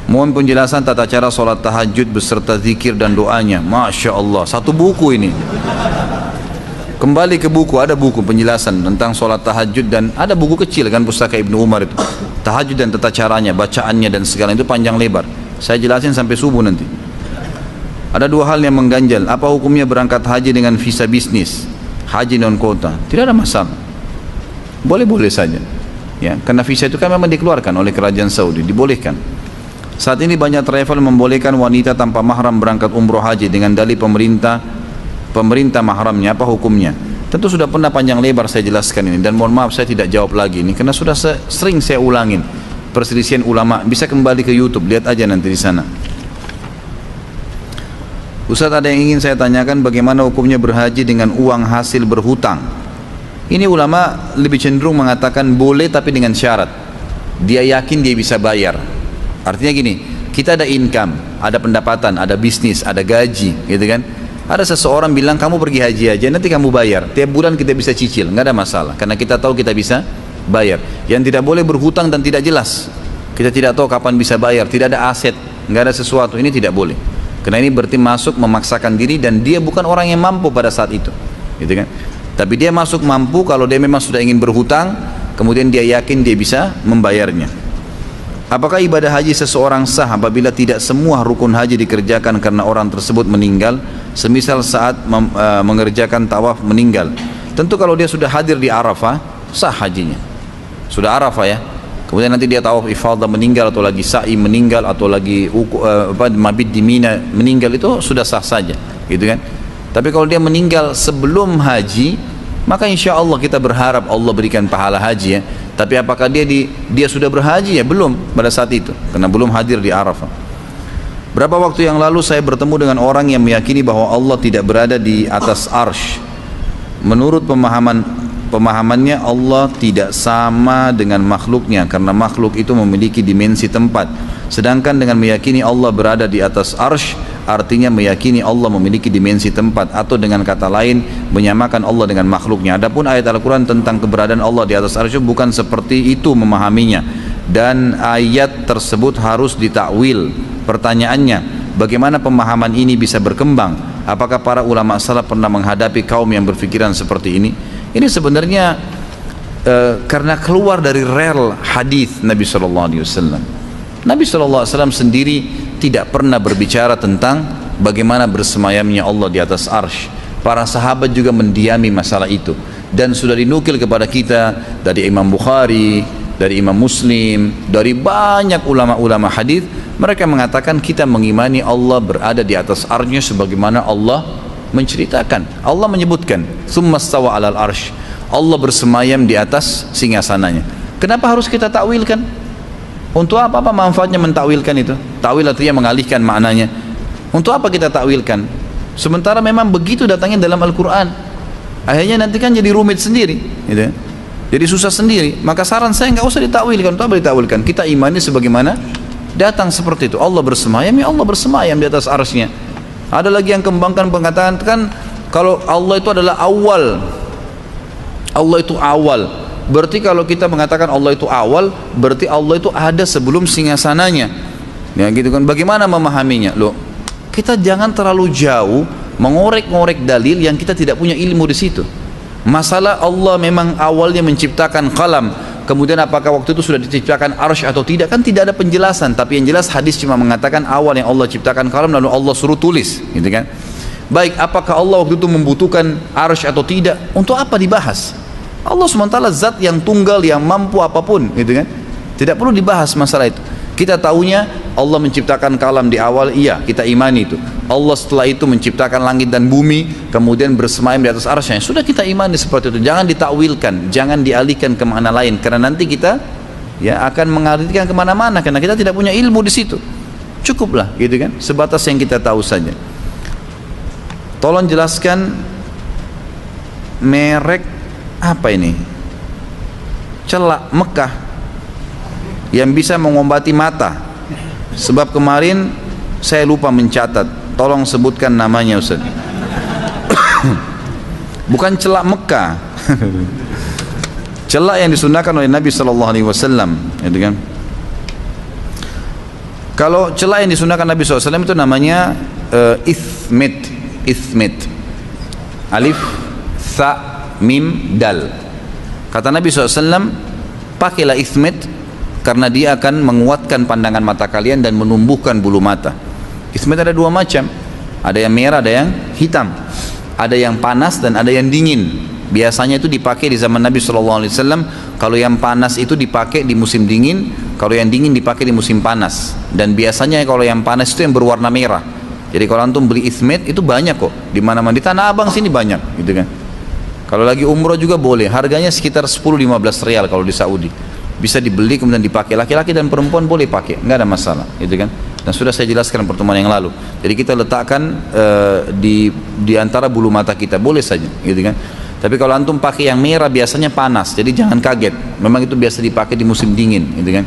Mohon penjelasan tata cara sholat tahajud beserta zikir dan doanya. Masya Allah, satu buku ini. Kembali ke buku, ada buku penjelasan tentang sholat tahajud, dan ada buku kecil kan, pustaka Ibnu Umar itu, tahajud dan tata caranya, bacaannya dan segala itu panjang lebar. Saya jelasin sampai subuh nanti. Ada 2 hal yang mengganjal. Apa hukumnya berangkat haji dengan visa bisnis, haji non kota? Tidak ada masalah, boleh-boleh saja ya, karena visa itu kan memang dikeluarkan oleh kerajaan Saudi, dibolehkan. Saat ini banyak travel membolehkan wanita tanpa mahram berangkat umroh haji dengan dalih pemerintah mahramnya. Apa hukumnya? Tentu sudah pernah panjang lebar saya jelaskan ini, dan mohon maaf saya tidak jawab lagi ini karena sudah sering saya ulangin perselisihan ulama. Bisa kembali ke YouTube, lihat aja nanti di sana. Ustaz, ada yang ingin saya tanyakan, bagaimana hukumnya berhaji dengan uang hasil berhutang? Ini ulama lebih cenderung mengatakan boleh, tapi dengan syarat dia yakin dia bisa bayar. Artinya gini, kita ada income, ada pendapatan, ada bisnis, ada gaji, gitu kan. Ada seseorang bilang kamu pergi haji aja, nanti kamu bayar, tiap bulan kita bisa cicil, nggak ada masalah, karena kita tahu kita bisa bayar. Yang tidak boleh berhutang dan tidak jelas, kita tidak tahu kapan bisa bayar, tidak ada aset, nggak ada sesuatu, ini tidak boleh. Karena ini berarti masuk memaksakan diri, dan dia bukan orang yang mampu pada saat itu, gitu kan. Tapi dia masuk mampu kalau dia memang sudah ingin berhutang, kemudian dia yakin dia bisa membayarnya. Apakah ibadah haji seseorang sah apabila tidak semua rukun haji dikerjakan karena orang tersebut meninggal, semisal saat mengerjakan tawaf meninggal? Tentu kalau dia sudah hadir di Arafah, sah hajinya. sudah Arafah ya. Kemudian nanti dia tawaf ifadah meninggal, atau lagi sa'i meninggal, atau lagi mabit di Mina meninggal, itu sudah sah saja, gitu kan. Tapi kalau dia meninggal sebelum haji, maka insya Allah kita berharap Allah berikan pahala haji ya. Tapi apakah dia sudah berhaji ya? Belum pada saat itu, karena belum hadir di Arafah. Berapa waktu yang lalu saya bertemu dengan orang yang meyakini bahwa Allah tidak berada di atas arsy. Menurut pemahamannya Allah tidak sama dengan makhluknya, karena makhluk itu memiliki dimensi tempat. Sedangkan dengan meyakini Allah berada di atas arsy, artinya meyakini Allah memiliki dimensi tempat, atau dengan kata lain menyamakan Allah dengan makhluknya. Adapun ayat Al-Quran tentang keberadaan Allah di atas arsy bukan seperti itu memahaminya, dan ayat tersebut harus ditakwil. Pertanyaannya, bagaimana pemahaman ini bisa berkembang? Apakah para ulama salaf pernah menghadapi kaum yang berpikiran seperti ini? Ini sebenarnya karena keluar dari rel hadis Nabi SAW. Nabi SAW sendiri tidak pernah berbicara tentang bagaimana bersemayamnya Allah di atas arsy. Para sahabat juga mendiami masalah itu, dan sudah dinukil kepada kita dari Imam Bukhari, dari Imam Muslim, dari banyak ulama-ulama hadis. Mereka mengatakan kita mengimani Allah berada di atas arsy sebagaimana Allah menceritakan. Allah menyebutkan tsumma stawa 'alal arsy, Allah bersemayam di atas singgasananya. Kenapa harus kita takwilkan? Untuk apa manfaatnya mentakwilkan itu? Takwil artinya mengalihkan maknanya. Untuk apa kita takwilkan? Sementara memang begitu datangnya dalam Al-Quran. Akhirnya nanti kan jadi rumit sendiri, gitu. Jadi susah sendiri. Maka saran saya nggak usah ditakwilkan. Untuk apa ditakwilkan? Kita imani sebagaimana datang seperti itu. Allah bersemayam, ya Allah bersemayam di atas arsy-Nya. Ada lagi yang kembangkan pengatakan kan kalau Allah itu adalah awal. Allah itu awal. Berarti kalau kita mengatakan Allah itu awal, berarti Allah itu ada sebelum singgasananya. Ya gitu kan. Bagaimana memahaminya? Loh, kita jangan terlalu jauh mengorek-ngorek dalil yang kita tidak punya ilmu di situ. Masalah Allah memang awalnya menciptakan qalam, kemudian apakah waktu itu sudah diciptakan arsy atau tidak, kan tidak ada penjelasan. Tapi yang jelas hadis cuma mengatakan awal yang Allah ciptakan qalam, lalu Allah suruh tulis, gitu kan. Baik, apakah Allah waktu itu membutuhkan arsy atau tidak? Untuk apa dibahas? Allah SWT zat yang tunggal, yang mampu apapun, gitu kan. Tidak perlu dibahas masalah itu. Kita tahunya Allah menciptakan kalam di awal, iya, kita imani itu. Allah setelah itu menciptakan langit dan bumi, kemudian bersemayam di atas arsy-Nya. Sudah kita imani seperti itu. Jangan ditakwilkan, jangan dialihkan ke mana lain, karena nanti kita ya akan mengalihkan kemana-mana, karena kita tidak punya ilmu di situ. Cukuplah, gitu kan, sebatas yang kita tahu saja. Tolong jelaskan merek apa ini? Celak Mekah yang bisa mengobati mata. Sebab kemarin saya lupa mencatat. Tolong sebutkan namanya, Ustaz. Bukan celak Mekah. Celak yang disunahkan oleh Nabi SAW, gitu kan. Kalau celak yang disunahkan Nabi SAW itu namanya ithmit. Ithmit. Alif, tha, mim, dal. Kata Nabi SAW, pakailah ithmit karena dia akan menguatkan pandangan mata kalian dan menumbuhkan bulu mata. Ithmit ada dua macam, ada yang merah, ada yang hitam, ada yang panas dan ada yang dingin. Biasanya itu dipakai di zaman Nabi SAW. Kalau yang panas itu dipakai di musim dingin, kalau yang dingin dipakai di musim panas. Dan biasanya kalau yang panas itu yang berwarna merah. Jadi kalau antum beli ithmit itu banyak kok, di mana-mana, di Tanah Abang sini banyak, gitu kan. Kalau lagi umroh juga boleh, harganya sekitar 10-15 rial kalau di Saudi. Bisa dibeli kemudian dipakai, laki-laki dan perempuan boleh pakai, nggak ada masalah, gitu kan. Dan sudah saya jelaskan pertemuan yang lalu. Jadi kita letakkan di antara bulu mata kita, boleh saja, gitu kan. Tapi kalau antum pakai yang merah biasanya panas, jadi jangan kaget. Memang itu biasa dipakai di musim dingin, gitu kan.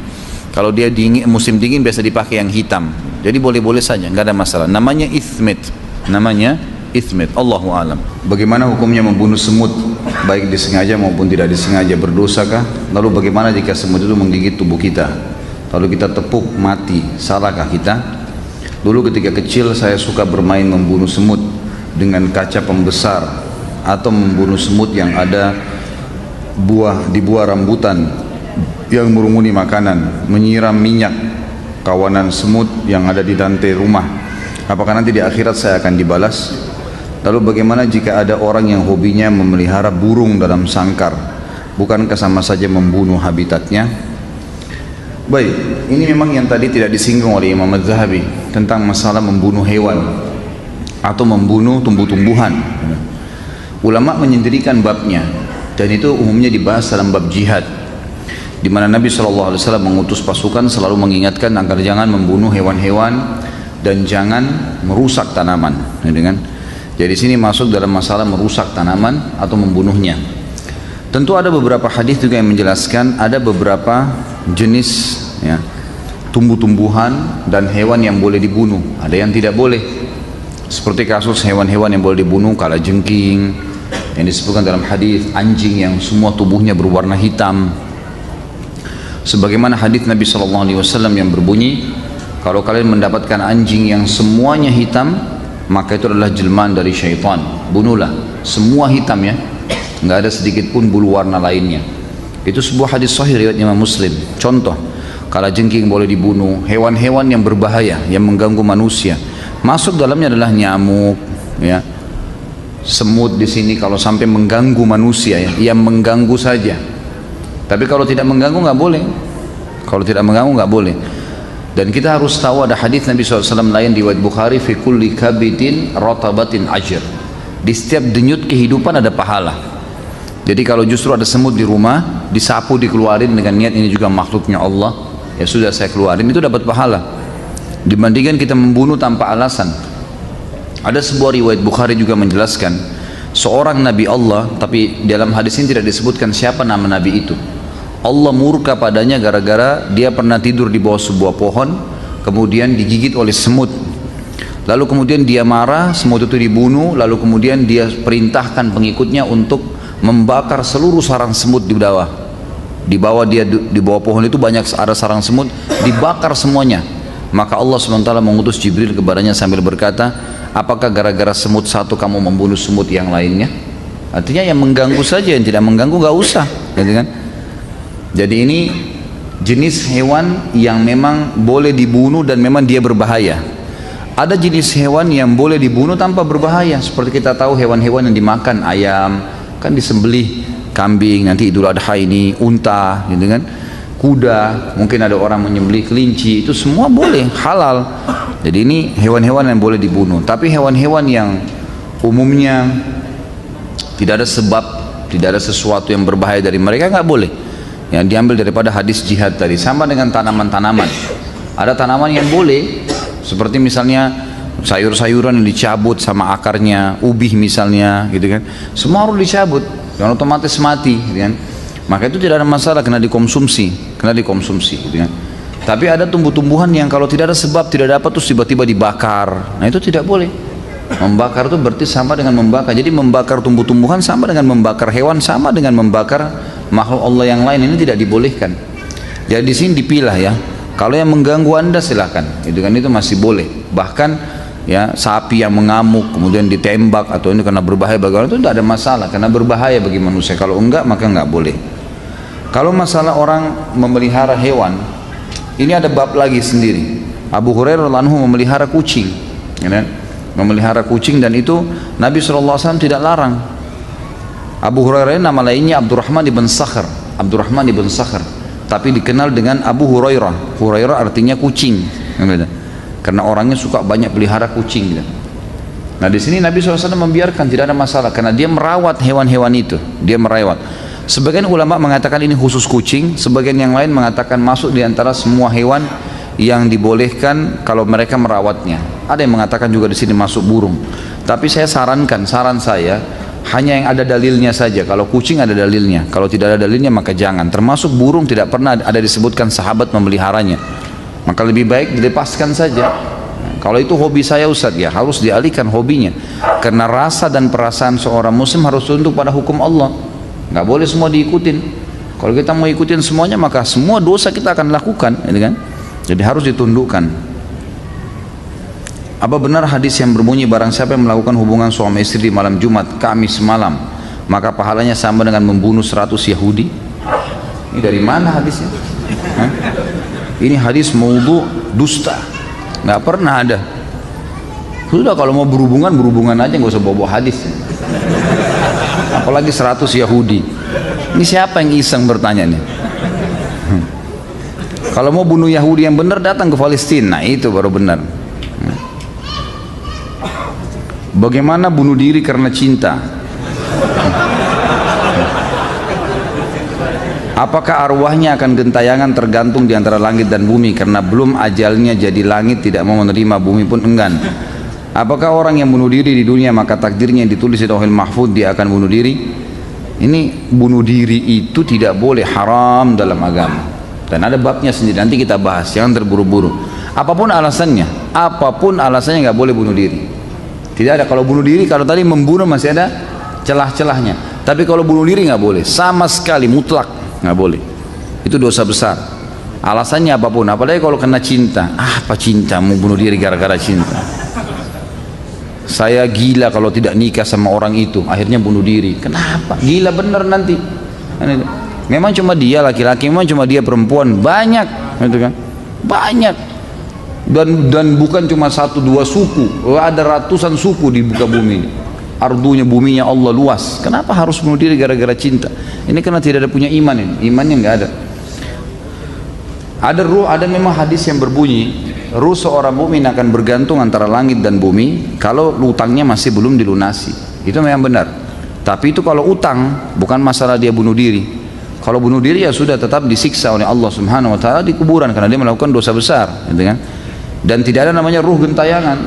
Kalau dia dingin, musim dingin biasa dipakai yang hitam. Jadi boleh-boleh saja, nggak ada masalah. Namanya ithmit, namanya ithmit. Allahu alam. Bagaimana hukumnya membunuh semut, baik disengaja maupun tidak disengaja, berdosakah? Lalu bagaimana jika semut itu menggigit tubuh kita, lalu kita tepuk mati, salahkah kita? Dulu ketika kecil saya suka bermain membunuh semut dengan kaca pembesar, atau membunuh semut yang ada di buah rambutan yang merumuni makanan, menyiram minyak kawanan semut yang ada di lantai rumah. Apakah nanti di akhirat saya akan dibalas? Lalu bagaimana jika ada orang yang hobinya memelihara burung dalam sangkar, bukankah sama saja membunuh habitatnya? Baik, ini memang yang tadi tidak disinggung oleh Imam Az-Zahabi tentang masalah membunuh hewan atau membunuh tumbuh-tumbuhan. Ulama menyendirikan babnya, dan itu umumnya dibahas dalam bab jihad, di mana Nabi SAW mengutus pasukan selalu mengingatkan agar jangan membunuh hewan-hewan dan jangan merusak tanaman. Jadi sini masuk dalam masalah merusak tanaman atau membunuhnya. Tentu ada beberapa hadis juga yang menjelaskan ada beberapa jenis ya, tumbuh-tumbuhan dan hewan yang boleh dibunuh, ada yang tidak boleh. Seperti kasus hewan-hewan yang boleh dibunuh, kalajengking yang disebutkan dalam hadis, anjing yang semua tubuhnya berwarna hitam. Sebagaimana hadis Nabi SAW yang berbunyi, kalau kalian mendapatkan anjing yang semuanya hitam, maka itu adalah jelmaan dari syaitan. Bunuhlah, semua hitam ya, nggak ada sedikit pun bulu warna lainnya. Itu sebuah hadis sahih riwayat Imam Muslim. Contoh, kalajengking boleh dibunuh, hewan-hewan yang berbahaya, yang mengganggu manusia. Masuk dalamnya adalah nyamuk, ya, semut di sini kalau sampai mengganggu manusia ya, yang mengganggu saja. Tapi kalau tidak mengganggu nggak boleh. Kalau tidak mengganggu nggak boleh. Dan kita harus tahu ada hadis Nabi SAW lain di riwayat Bukhari, fi kulli kabidin ratabatin ajr. Di setiap denyut kehidupan ada pahala. Jadi kalau justru ada semut di rumah, disapu, dikeluarin dengan niat ini juga makhluknya Allah, ya sudah saya keluarin, itu dapat pahala. Dibandingkan kita membunuh tanpa alasan. Ada sebuah riwayat Bukhari juga menjelaskan seorang Nabi Allah, tapi dalam hadis ini tidak disebutkan siapa nama Nabi itu. Allah murka padanya gara-gara dia pernah tidur di bawah sebuah pohon, kemudian digigit oleh semut. Lalu kemudian dia marah, semut itu dibunuh, lalu kemudian dia perintahkan pengikutnya untuk membakar seluruh sarang semut di bawah. Di bawah pohon itu banyak ada sarang semut, dibakar semuanya. Maka Allah SWT mengutus Jibril kepadanya sambil berkata, apakah gara-gara semut satu kamu membunuh semut yang lainnya? Artinya yang mengganggu saja, yang tidak mengganggu gak usah, gitu kan? Jadi ini jenis hewan yang memang boleh dibunuh dan memang dia berbahaya. Ada jenis hewan yang boleh dibunuh tanpa berbahaya, seperti kita tahu hewan-hewan yang dimakan, ayam kan disembelih, kambing nanti Idul Adha ini, unta, gitu kan, kuda, mungkin ada orang menyembelih kelinci, itu semua boleh, halal. Jadi ini hewan-hewan yang boleh dibunuh. Tapi hewan-hewan yang umumnya tidak ada sebab, tidak ada sesuatu yang berbahaya dari mereka, nggak boleh. Yang diambil daripada hadis jihad tadi, sama dengan tanaman-tanaman. Ada tanaman yang boleh, seperti misalnya sayur-sayuran yang dicabut sama akarnya, ubi misalnya, gitu kan, semua harus dicabut, yang otomatis mati, gitu kan. Maka itu tidak ada masalah, kena dikonsumsi, gitu kan. Tapi ada tumbuh-tumbuhan yang kalau tidak ada sebab, tidak dapat, terus tiba-tiba dibakar. Nah itu tidak boleh. Membakar itu berarti sama dengan membakar. Jadi membakar tumbuh-tumbuhan sama dengan membakar hewan, sama dengan membakar makhluk Allah yang lain. Ini tidak dibolehkan. Jadi di sini dipilah ya. Kalau yang mengganggu Anda silahkan, itu kan, itu masih boleh. Bahkan ya sapi yang mengamuk kemudian ditembak atau ini karena berbahaya bagaimana, itu tidak ada masalah, karena berbahaya bagi manusia. Kalau enggak maka enggak boleh. Kalau masalah orang memelihara hewan, ini ada bab lagi sendiri. Abu Hurairah radhiyallahu anhu memelihara kucing, ya kan? Memelihara kucing, dan itu Nabi SAW tidak larang. Abu Hurairah nama lainnya Abdurrahman ibn Sakhr, tapi dikenal dengan Abu Hurairah. Hurairah artinya kucing, karena orangnya suka banyak pelihara kucing. Nah di sini Nabi SAW membiarkan, tidak ada masalah, karena dia merawat hewan-hewan itu, dia merawat. Sebagian ulama mengatakan ini khusus kucing, sebagian yang lain mengatakan masuk di antara semua hewan yang dibolehkan kalau mereka merawatnya. Ada yang mengatakan juga di sini masuk burung. Tapi saya sarankan, saran saya hanya yang ada dalilnya saja. Kalau kucing ada dalilnya, kalau tidak ada dalilnya maka jangan. Termasuk burung tidak pernah ada disebutkan sahabat memeliharanya. Maka lebih baik dilepaskan saja. Kalau itu hobi saya Ustaz, ya harus dialihkan hobinya. Karena rasa dan perasaan seorang muslim harus tunduk pada hukum Allah. Nggak boleh semua diikutin. Kalau kita mau ikutin semuanya maka semua dosa kita akan lakukan, gitu kan? Jadi harus ditundukkan. Apa benar hadis yang berbunyi barang siapa yang melakukan hubungan suami istri di malam Jumat, Kamis malam, maka pahalanya sama dengan membunuh 100 Yahudi? Ini dari mana hadisnya? Hah? Ini hadis maudhu, dusta, nggak pernah ada. Sudah kalau mau berhubungan aja, nggak usah bawa hadis. Apalagi 100 Yahudi. Ini siapa yang iseng bertanya nih? Kalau mau bunuh Yahudi yang benar datang ke Palestina, nah itu baru benar. Bagaimana bunuh diri karena cinta? Apakah arwahnya akan gentayangan tergantung di antara langit dan bumi karena belum ajalnya jadi langit tidak mau menerima, bumi pun enggan? Apakah orang yang bunuh diri di dunia maka takdirnya yang ditulis di Lauhul Mahfuz dia akan bunuh diri? Ini bunuh diri itu tidak boleh, haram dalam agama. Dan ada babnya sendiri, nanti kita bahas, jangan terburu-buru. Apapun alasannya nggak boleh bunuh diri. Tidak ada, kalau bunuh diri, kalau tadi membunuh masih ada celah-celahnya. Tapi kalau bunuh diri nggak boleh, sama sekali, mutlak nggak boleh. Itu dosa besar. Alasannya apapun, apalagi kalau kena cinta. Apa cinta, mau bunuh diri gara-gara cinta? Saya gila kalau tidak nikah sama orang itu, akhirnya bunuh diri. Kenapa? Gila bener nanti. Memang cuma dia laki-laki, memang cuma dia perempuan, banyak, gitu kan? Banyak. Dan bukan cuma satu dua suku, ada ratusan suku di muka bumi ini. Ardunya, buminya Allah luas. Kenapa harus bunuh diri gara-gara cinta? Ini karena tidak ada punya iman ini. Imannya nggak ada. Ada memang hadis yang berbunyi, ruh seorang mukmin akan bergantung antara langit dan bumi kalau utangnya masih belum dilunasi. Itu memang benar. Tapi itu kalau utang, bukan masalah dia bunuh diri. Kalau bunuh diri ya sudah tetap disiksa oleh Allah Subhanahu wa taala di kuburan karena dia melakukan dosa besar, gitu kan? Dan tidak ada namanya ruh gentayangan.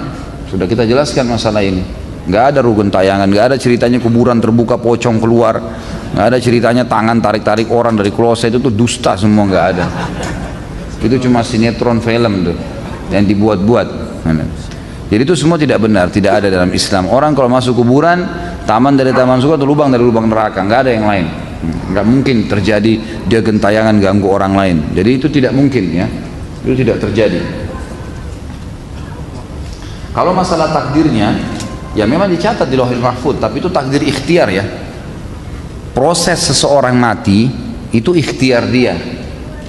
Sudah kita jelaskan masalah ini. Nggak ada ruh gentayangan, nggak ada ceritanya kuburan terbuka pocong keluar, nggak ada ceritanya tangan tarik-tarik orang dari kloset, itu tuh dusta semua, nggak ada. Itu cuma sinetron film tuh yang dibuat-buat. Jadi itu semua tidak benar, tidak ada dalam Islam. Orang kalau masuk kuburan, taman dari taman surga atau lubang dari lubang neraka, nggak ada yang lain. Nggak mungkin terjadi dia gentayangan ganggu orang lain. Jadi itu tidak mungkin, ya. Itu tidak terjadi. Kalau masalah takdirnya, ya memang dicatat di Lauhul Mahfuz, tapi itu takdir ikhtiar, ya. Proses seseorang mati itu ikhtiar dia.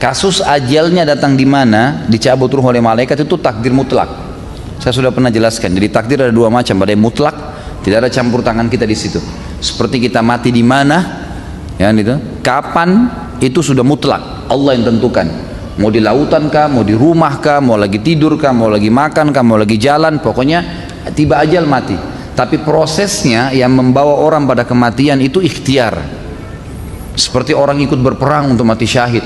Kasus ajalnya datang di mana, dicabut ruh oleh malaikat, itu takdir mutlak. Saya sudah pernah jelaskan. Jadi takdir ada dua macam, ada yang mutlak, tidak ada campur tangan kita di situ. Seperti kita mati di mana, ya, gitu. Kapan, itu sudah mutlak, Allah yang tentukan. Mau di lautan kah, mau di rumah kah, mau lagi tidur kah, mau lagi makan kah, mau lagi jalan, pokoknya tiba ajal mati. Tapi prosesnya yang membawa orang pada kematian itu ikhtiar. Seperti orang ikut berperang untuk mati syahid.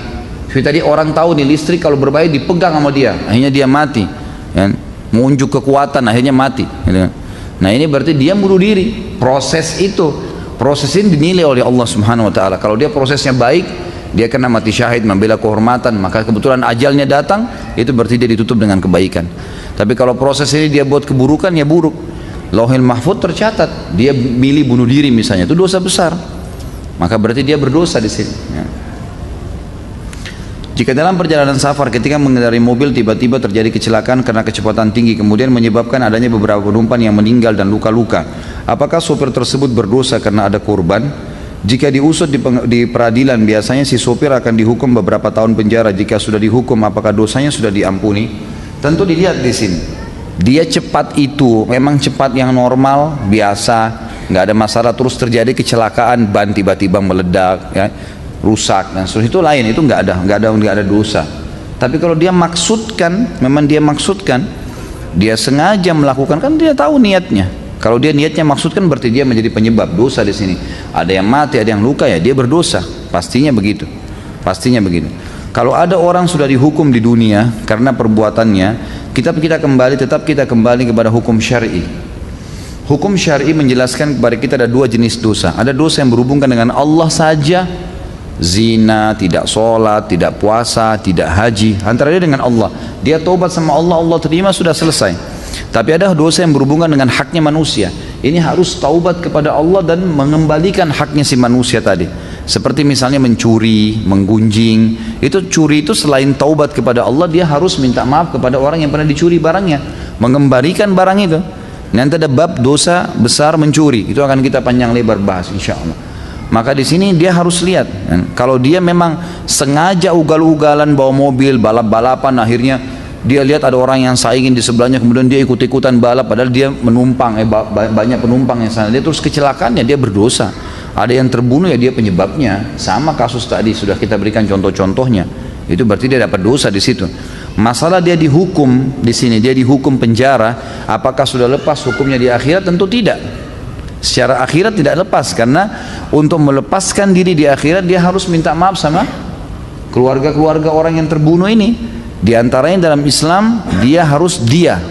Seperti tadi orang tahu nih listrik kalau berbahaya dipegang sama dia, akhirnya dia mati, ya. Mengunjuk kekuatan, akhirnya mati, gitu. Nah ini berarti dia bunuh diri. Proses ini dinilai oleh Allah Subhanahu wa taala. Kalau dia prosesnya baik, dia kena mati syahid, membela kehormatan, maka kebetulan ajalnya datang, itu berarti dia ditutup dengan kebaikan. Tapi kalau proses ini dia buat keburukan, ya buruk. Lauhul Mahfuz tercatat dia milih bunuh diri misalnya, itu dosa besar. Maka berarti dia berdosa di sini, ya. Jika dalam perjalanan safar ketika mengendarai mobil tiba-tiba terjadi kecelakaan karena kecepatan tinggi kemudian menyebabkan adanya beberapa penumpang yang meninggal dan luka-luka, apakah sopir tersebut berdosa karena ada korban? Jika diusut di peradilan biasanya si sopir akan dihukum beberapa tahun penjara. Jika sudah dihukum apakah dosanya sudah diampuni? Tentu dilihat di sini. Dia cepat itu memang cepat yang normal biasa, nggak ada masalah. Terus terjadi kecelakaan, ban tiba-tiba meledak, ya, rusak dan seterusnya, itu lain, itu nggak ada dosa. Tapi kalau dia maksudkan, memang dia maksudkan, dia sengaja melakukan, kan dia tahu niatnya. Kalau dia niatnya maksudkan berarti dia menjadi penyebab dosa di sini. Ada yang mati, ada yang luka, ya dia berdosa, pastinya begitu, pastinya begitu. Kalau ada orang sudah dihukum di dunia karena perbuatannya, tetap kita kembali kepada hukum syar'i. Hukum syar'i menjelaskan kepada kita ada dua jenis dosa. Ada dosa yang berhubungan dengan Allah saja, zina, tidak sholat, tidak puasa, tidak haji, antara dia dengan Allah. Dia taubat sama Allah, Allah terima, sudah selesai. Tapi ada dosa yang berhubungan dengan haknya manusia. Ini harus taubat kepada Allah dan mengembalikan haknya si manusia tadi. Seperti misalnya mencuri, menggunjing. Itu curi itu selain taubat kepada Allah, dia harus minta maaf kepada orang yang pernah dicuri barangnya, mengembalikan barang itu. Nanti ada bab dosa besar mencuri. Itu akan kita panjang lebar bahas insyaallah. Maka di sini dia harus lihat, kan? Kalau dia memang sengaja ugal-ugalan bawa mobil, balap-balapan, akhirnya dia lihat ada orang yang saingin di sebelahnya, kemudian dia ikut-ikutan balap, padahal dia menumpang, banyak penumpang yang sana, dia terus kecelakaan, ya dia berdosa. Ada yang terbunuh ya dia penyebabnya. Sama kasus tadi sudah kita berikan contoh-contohnya. Itu berarti dia dapat dosa di situ. Masalah dia dihukum di sini, dia dihukum penjara, apakah sudah lepas hukumnya di akhirat? Tentu tidak. Secara akhirat tidak lepas, karena untuk melepaskan diri di akhirat dia harus minta maaf sama keluarga-keluarga orang yang terbunuh ini. Di antaranya dalam Islam dia harus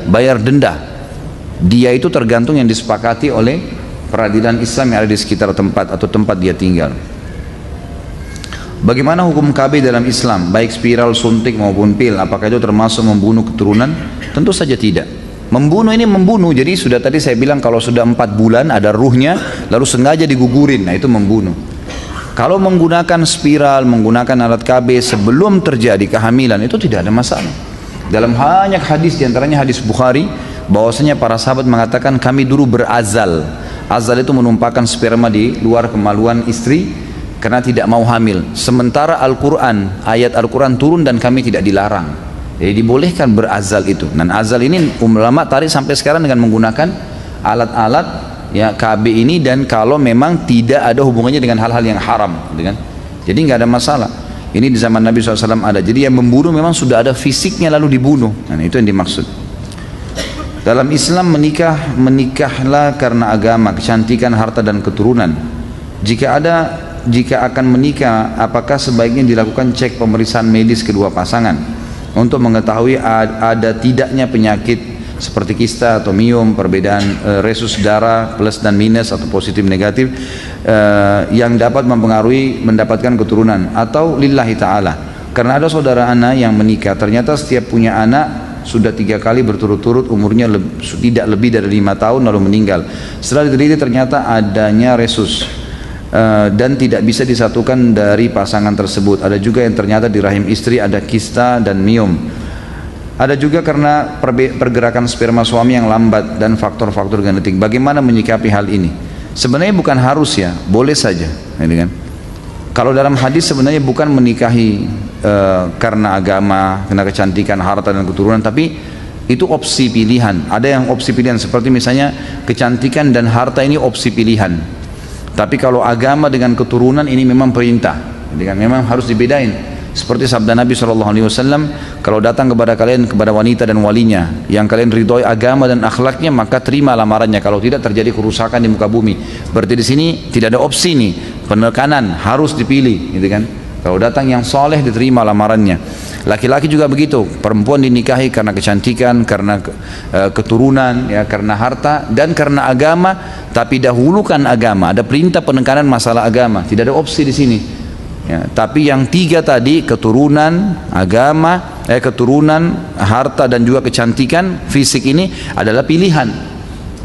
bayar denda. Dia itu tergantung yang disepakati oleh peradilan Islam yang ada di sekitar tempat atau tempat dia tinggal. Bagaimana hukum KB dalam Islam, baik spiral, suntik maupun pil, apakah itu termasuk membunuh keturunan? Tentu saja tidak. Membunuh ini membunuh, jadi sudah tadi saya bilang kalau sudah 4 bulan ada ruhnya lalu sengaja digugurin, nah itu membunuh. Kalau menggunakan spiral, menggunakan alat KB sebelum terjadi kehamilan itu tidak ada masalah. Dalam banyak hadis, diantaranya hadis Bukhari, bahwasanya para sahabat mengatakan kami dulu berazal. Azal itu menumpahkan sperma di luar kemaluan istri karena tidak mau hamil. Sementara Al-Quran, ayat Al-Quran turun dan kami tidak dilarang. Jadi dibolehkan berazal itu. Dan azal ini ulama tarik sampai sekarang dengan menggunakan alat-alat ya KB ini, dan kalau memang tidak ada hubungannya dengan hal-hal yang haram, gitu kan? Jadi nggak ada masalah. Ini di zaman Nabi SAW ada. Jadi yang membunuh memang sudah ada fisiknya lalu dibunuh. Nah itu yang dimaksud. Dalam Islam menikahlah karena agama, kecantikan, harta dan keturunan. Jika akan menikah, apakah sebaiknya dilakukan cek pemeriksaan medis kedua pasangan untuk mengetahui ada tidaknya penyakit seperti kista atau miom, perbedaan resus darah plus dan minus atau positif negatif yang dapat mempengaruhi mendapatkan keturunan, atau lillahi ta'ala. Karena ada saudara anak yang menikah, ternyata setiap punya anak sudah 3 kali berturut-turut, umurnya tidak lebih dari 5 tahun lalu meninggal. Setelah diteliti ternyata adanya resus dan tidak bisa disatukan dari pasangan tersebut. Ada juga yang ternyata di rahim istri ada kista dan miom. Ada juga karena pergerakan sperma suami yang lambat dan faktor-faktor genetik. Bagaimana menyikapi hal ini? Sebenarnya bukan harus ya, boleh saja. Kalau dalam hadis sebenarnya bukan menikahi karena agama, karena kecantikan, harta dan keturunan, tapi itu opsi pilihan. Ada yang opsi pilihan seperti misalnya kecantikan dan harta ini opsi pilihan. Tapi kalau agama dengan keturunan ini memang perintah. Memang harus dibedain. Seperti sabda Nabi SAW, kalau datang kepada kalian, kepada wanita dan walinya yang kalian ridhoi agama dan akhlaknya, maka terima lamarannya. Kalau tidak terjadi kerusakan di muka bumi. Berarti di sini tidak ada opsi nih, penekanan harus dipilih, gitu kan? Kalau datang yang soleh diterima lamarannya. Laki-laki juga begitu, perempuan dinikahi karena kecantikan, karena keturunan, ya, karena harta dan karena agama. Tapi dahulukan agama. Ada perintah penekanan masalah agama. Tidak ada opsi di sini. Ya, tapi yang 3 tadi, keturunan, agama, keturunan, harta dan juga kecantikan fisik ini adalah pilihan.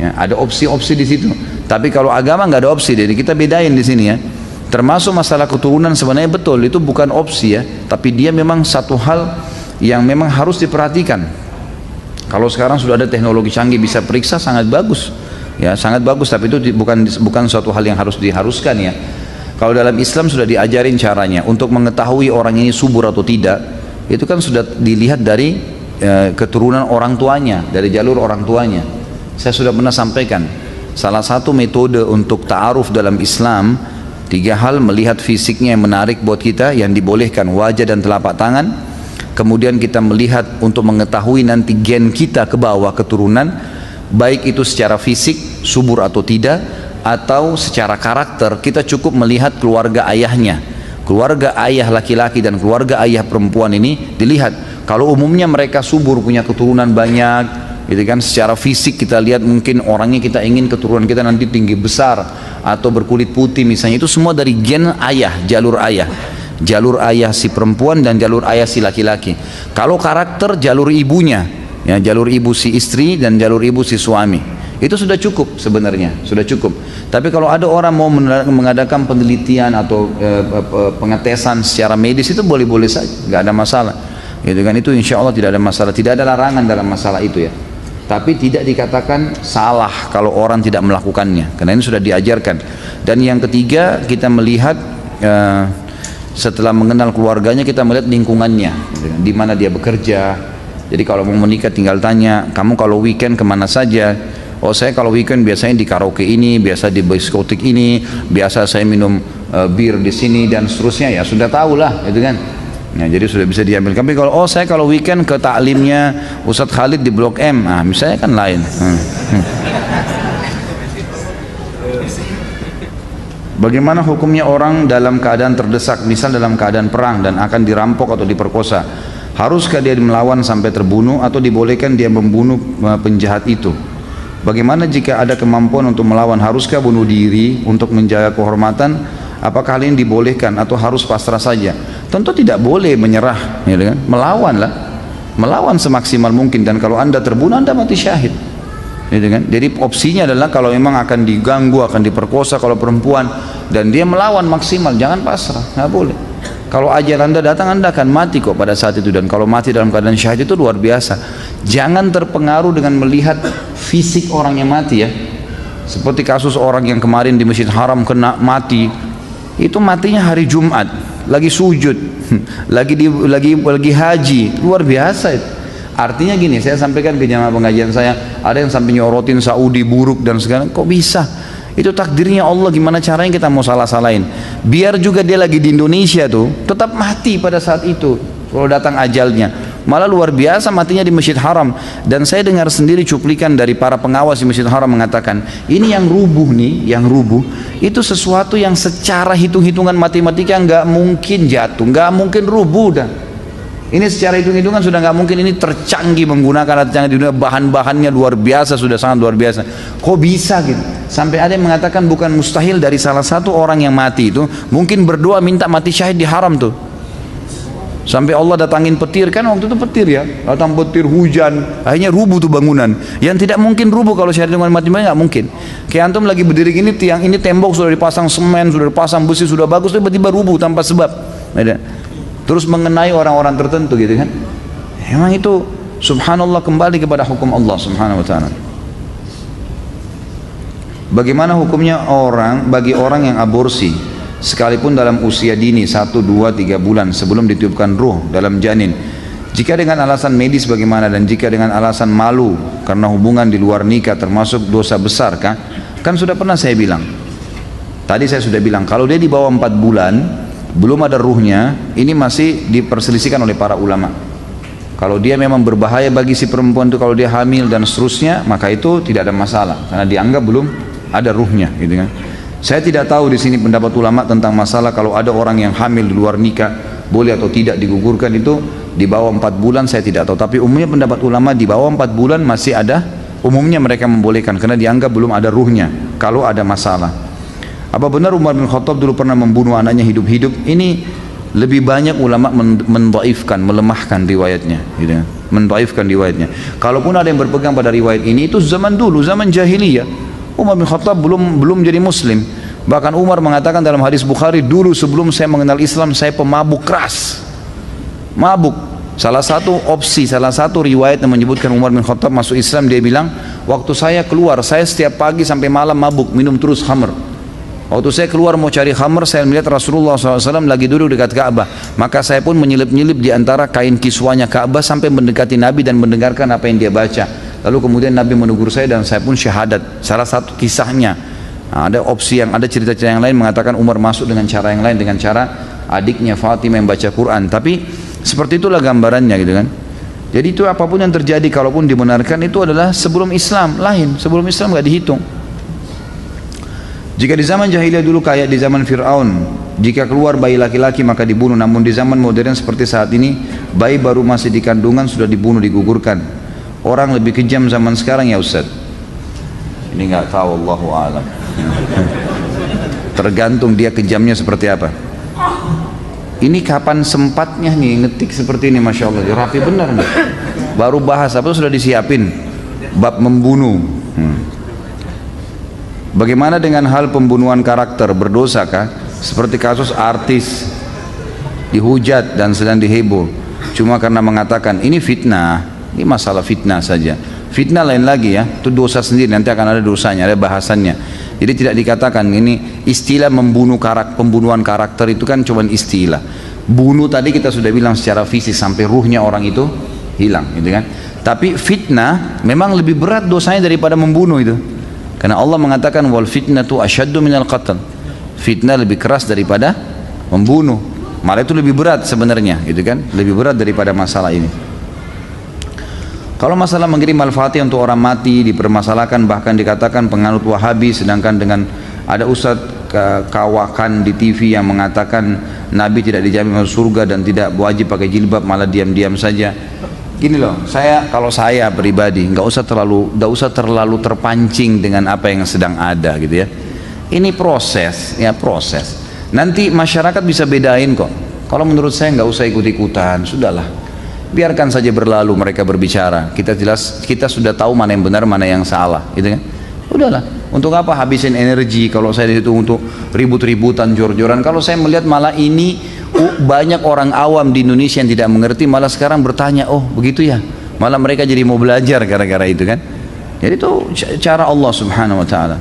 Ya, ada opsi-opsi di situ. Tapi kalau agama nggak ada opsi, jadi kita bedain di sini ya. Termasuk masalah keturunan sebenarnya betul itu bukan opsi ya, tapi dia memang satu hal yang memang harus diperhatikan. Kalau sekarang sudah ada teknologi canggih bisa periksa, sangat bagus. Ya, sangat bagus, tapi itu bukan suatu hal yang harus diharuskan ya. Kalau dalam Islam sudah diajarin caranya untuk mengetahui orang ini subur atau tidak, itu kan sudah dilihat dari keturunan orang tuanya, dari jalur orang tuanya. Saya sudah pernah sampaikan, salah satu metode untuk ta'aruf dalam Islam, 3 hal: melihat fisiknya yang menarik buat kita, yang dibolehkan wajah dan telapak tangan. Kemudian kita melihat untuk mengetahui nanti gen kita ke bawah keturunan, baik itu secara fisik subur atau tidak, atau secara karakter. Kita cukup melihat keluarga ayahnya, keluarga ayah laki-laki dan keluarga ayah perempuan ini dilihat. Kalau umumnya mereka subur, punya keturunan banyak, gitu kan, secara fisik kita lihat mungkin orangnya kita ingin keturunan kita nanti tinggi besar atau berkulit putih misalnya, itu semua dari gen ayah, jalur ayah si perempuan dan jalur ayah si laki-laki. Kalau karakter, jalur ibunya, ya, jalur ibu si istri dan jalur ibu si suami, itu sudah cukup sebenarnya, sudah cukup. Tapi kalau ada orang mau mengadakan penelitian atau pengetesan secara medis, itu boleh-boleh saja, nggak ada masalah, gitu kan. Itu insya Allah tidak ada masalah, tidak ada larangan dalam masalah itu ya. Tapi tidak dikatakan salah kalau orang tidak melakukannya, karena ini sudah diajarkan. Dan yang ketiga, kita melihat setelah mengenal keluarganya, kita melihat lingkungannya, di mana dia bekerja. Jadi kalau mau menikah tinggal tanya, kamu kalau weekend kemana saja, Oh saya kalau weekend biasanya di karaoke ini, biasa di diskotik ini, biasa saya minum bir di sini dan seterusnya, ya sudah tahu lah, gitu kan. Nah, jadi sudah bisa diambil. Tapi kalau saya kalau weekend ke taklimnya Ustadz Khalid di Blok M, misalnya kan lain. Bagaimana hukumnya orang dalam keadaan terdesak, misal dalam keadaan perang dan akan dirampok atau diperkosa? Haruskah dia melawan sampai terbunuh atau dibolehkan dia membunuh penjahat itu? Bagaimana jika ada kemampuan untuk melawan? Haruskah bunuh diri untuk menjaga kehormatan? Apakah hal ini dibolehkan atau harus pasrah saja? Tentu tidak boleh menyerah, ya kan? Melawanlah, melawan semaksimal mungkin, dan kalau anda terbunuh anda mati syahid. Gitu kan? Jadi opsinya adalah kalau memang akan diganggu, akan diperkosa kalau perempuan, dan dia melawan maksimal, jangan pasrah, nggak boleh. Kalau ajal anda datang, anda akan mati kok pada saat itu, dan kalau mati dalam keadaan syahid itu luar biasa. Jangan terpengaruh dengan melihat fisik orang yang mati ya. Seperti kasus orang yang kemarin di Masjid Haram kena mati, itu matinya hari Jumat, lagi sujud, lagi haji, luar biasa itu. Artinya gini, saya sampaikan ke jamaah pengajian saya, ada yang sampai nyorotin Saudi buruk dan segala, kok bisa? Itu takdirnya Allah, gimana caranya kita mau salah-salahin? Biar juga dia lagi di Indonesia tuh, tetap mati pada saat itu, kalau datang ajalnya. Malah luar biasa matinya di Masjid Haram. Dan saya dengar sendiri cuplikan dari para pengawas di Masjid Haram mengatakan, ini yang rubuh nih, yang rubuh, itu sesuatu yang secara hitung-hitungan matematika nggak mungkin jatuh, nggak mungkin rubuh dah. Ini secara hitung-hitungan sudah nggak mungkin, ini tercanggih menggunakan alat canggih di dunia, bahan-bahannya luar biasa, sudah sangat luar biasa. Kok bisa gitu? Sampai ada yang mengatakan bukan mustahil dari salah satu orang yang mati itu mungkin berdoa minta mati syahid di haram tuh. Sampai Allah datangin petir, kan waktu itu petir ya, datang petir, hujan, akhirnya rubuh tuh bangunan. Yang tidak mungkin rubuh kalau syahid dengan mati nggak mungkin. Kayak antum lagi berdiri gini, tiang ini tembok sudah dipasang semen, sudah dipasang besi, sudah bagus, tiba-tiba rubuh tanpa sebab. Terus mengenai orang-orang tertentu gitu kan. Memang itu subhanallah, kembali kepada hukum Allah subhanahu wa ta'ala. Bagaimana hukumnya bagi orang yang aborsi sekalipun dalam usia dini 1, 2, 3 bulan sebelum ditiupkan ruh dalam janin? Jika dengan alasan medis bagaimana, dan jika dengan alasan malu karena hubungan di luar nikah termasuk dosa besar kah? Kan sudah pernah saya bilang, tadi saya sudah bilang, kalau dia di bawah 4 bulan belum ada ruhnya, ini masih diperselisihkan oleh para ulama. Kalau dia memang berbahaya bagi si perempuan itu, kalau dia hamil dan seterusnya, maka itu tidak ada masalah karena dianggap belum ada ruhnya, gitu kan. Saya tidak tahu di sini pendapat ulama tentang masalah kalau ada orang yang hamil di luar nikah boleh atau tidak digugurkan, itu di bawah 4 bulan saya tidak tahu. Tapi umumnya pendapat ulama di bawah 4 bulan masih ada, umumnya mereka membolehkan karena dianggap belum ada ruhnya kalau ada masalah. Apa benar Umar bin Khattab dulu pernah membunuh anaknya hidup-hidup? Ini lebih banyak ulama mendhaifkan, melemahkan riwayatnya, gitu ya. Mendhaifkan riwayatnya. Kalaupun ada yang berpegang pada riwayat ini, itu zaman dulu, zaman jahiliyah. Umar bin Khattab belum jadi muslim. Bahkan Umar mengatakan dalam hadis Bukhari, dulu sebelum saya mengenal Islam saya pemabuk keras. Mabuk. Salah satu opsi, salah satu riwayat yang menyebutkan Umar bin Khattab masuk Islam, dia bilang, waktu saya keluar, saya setiap pagi sampai malam mabuk, minum terus khamr. Waktu saya keluar mau cari khamr, saya melihat Rasulullah SAW lagi duduk dekat Ka'bah. Maka saya pun menyelip-nyelip di antara kain kiswanya Ka'bah sampai mendekati Nabi dan mendengarkan apa yang dia baca. Lalu kemudian Nabi menegur saya dan saya pun syahadat. Salah satu kisahnya. Ada opsi yang ada, cerita-cerita yang lain mengatakan Umar masuk dengan cara yang lain, dengan cara adiknya Fatimah yang baca Quran. Tapi seperti itulah gambarannya, gitu kan. Jadi itu apapun yang terjadi, kalaupun dibenarkan, itu adalah sebelum Islam, lain. Sebelum Islam nggak dihitung. Jika di zaman jahiliyah dulu kayak di zaman Fir'aun, jika keluar bayi laki-laki maka dibunuh. Namun di zaman modern seperti saat ini, bayi baru masih di kandungan sudah dibunuh, digugurkan. Orang lebih kejam zaman sekarang ya Ustaz? Ini nggak tahu, Allahu a'lam. Tergantung dia kejamnya seperti apa. Ini kapan sempatnya nih ngetik seperti ini, Masya Allah, rapi benar nih. Baru bahas apa sudah disiapin, bab membunuh. Bagaimana dengan hal pembunuhan karakter, berdosakah? Seperti kasus artis dihujat dan sedang diheboh cuma karena mengatakan ini fitnah. Ini masalah fitnah saja. Fitnah lain lagi ya, itu dosa sendiri, nanti akan ada dosanya, ada bahasannya. Jadi tidak dikatakan ini istilah pembunuhan karakter itu kan cuma istilah. Bunuh tadi kita sudah bilang secara fisik sampai ruhnya orang itu hilang, gitu kan. Tapi fitnah memang lebih berat dosanya daripada membunuh itu. Karena Allah mengatakan wal fitnatu asyaddu minal qatl. Fitnah lebih keras daripada membunuh. Malah itu lebih berat sebenarnya, gitu kan? Lebih berat daripada masalah ini. Kalau masalah mengirim al-fatihah untuk orang mati dipermasalahkan, bahkan dikatakan penganut Wahabi, sedangkan dengan ada ustadz kawakan di TV yang mengatakan Nabi tidak dijamin masuk surga dan tidak wajib pakai jilbab, malah diam-diam saja. Gini loh, kalau saya pribadi nggak usah terlalu terpancing dengan apa yang sedang ada, gitu ya. Ini proses, ya proses. Nanti masyarakat bisa bedain kok. Kalau menurut saya nggak usah ikut-ikutan, sudahlah. Biarkan saja berlalu mereka berbicara. Kita sudah tahu mana yang benar, mana yang salah, gitu kan? Udahlah. Untuk apa habisin energi kalau saya itu untuk ribut-ributan, jor-joran? Kalau saya melihat malah ini banyak orang awam di Indonesia yang tidak mengerti, malah sekarang bertanya, oh begitu ya? Malah mereka jadi mau belajar gara-gara itu kan? Jadi itu cara Allah Subhanahu Wa Taala.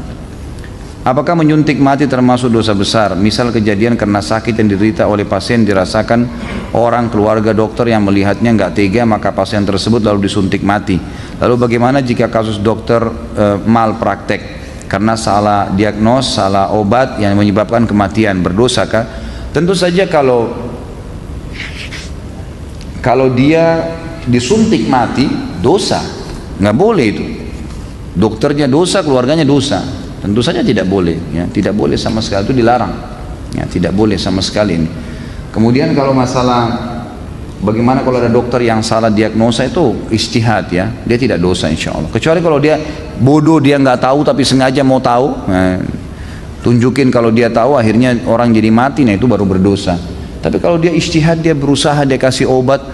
Apakah menyuntik mati termasuk dosa besar? Misal kejadian karena sakit yang diderita oleh pasien dirasakan orang keluarga dokter yang melihatnya nggak tega, maka pasien tersebut lalu disuntik mati. Lalu bagaimana jika kasus dokter malpraktek karena salah diagnos, salah obat yang menyebabkan kematian, berdosakah? Tentu saja kalau dia disuntik mati, dosa, nggak boleh itu. Dokternya dosa, keluarganya dosa. Tentu saja tidak boleh, ya, tidak boleh sama sekali, itu dilarang, ya, tidak boleh sama sekali ini. Kemudian kalau masalah bagaimana kalau ada dokter yang salah diagnosa, itu ijtihad, ya, dia tidak dosa insya Allah. Kecuali kalau dia bodoh, dia nggak tahu tapi sengaja mau tahu, nah, tunjukin kalau dia tahu akhirnya orang jadi mati, nah itu baru berdosa. Tapi kalau dia ijtihad, dia berusaha, dia kasih obat,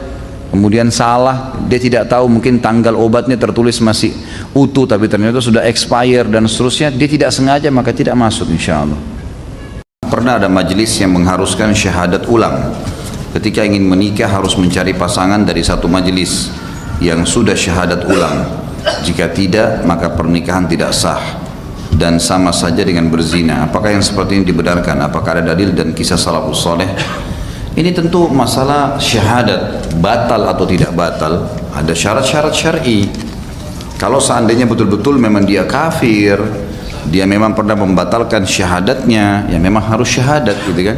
kemudian salah, dia tidak tahu mungkin tanggal obatnya tertulis masih utuh tapi ternyata sudah expire dan seterusnya, dia tidak sengaja, maka tidak masuk insya Allah. Pernah ada majelis yang mengharuskan syahadat ulang ketika ingin menikah, harus mencari pasangan dari satu majelis yang sudah syahadat ulang. Jika tidak, maka pernikahan tidak sah dan sama saja dengan berzina. Apakah yang seperti ini dibenarkan? Apakah ada dalil dan kisah salafus saleh? Ini tentu masalah syahadat batal atau tidak batal, ada syarat-syarat syar'i. Kalau seandainya betul-betul memang dia kafir, dia memang pernah membatalkan syahadatnya, ya memang harus syahadat, gitu kan.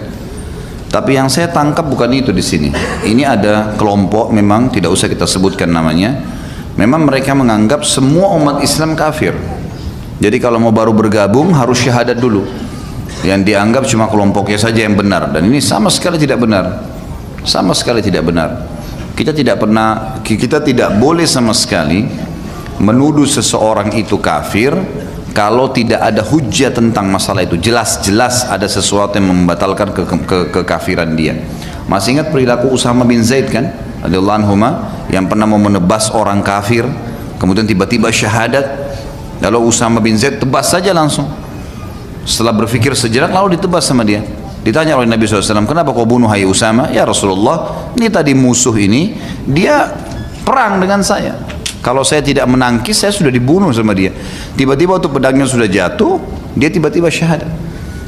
Tapi yang saya tangkap bukan itu di sini. Ini ada kelompok, memang tidak usah kita sebutkan namanya. Memang mereka menganggap semua umat Islam kafir. Jadi kalau mau baru bergabung harus syahadat dulu. Yang dianggap cuma kelompoknya saja yang benar, dan ini sama sekali tidak benar. Sama sekali tidak benar. Kita tidak boleh sama sekali menuduh seseorang itu kafir kalau tidak ada hujjah tentang masalah itu. Jelas-jelas ada sesuatu yang membatalkan kekafiran dia. Masih ingat perilaku Usama bin Zaid kan, radhiyallahu anhu, yang pernah mau menebas orang kafir, kemudian tiba-tiba syahadat, lalu Usama bin Zaid tebas saja langsung. Setelah berpikir sejenak lalu ditebas sama dia. Ditanya oleh Nabi SAW, kenapa kau bunuh hai Usama? Ya Rasulullah, ini tadi musuh ini dia perang dengan saya. Kalau saya tidak menangkis, saya sudah dibunuh sama dia. Tiba-tiba waktu pedangnya sudah jatuh, dia tiba-tiba syahadat.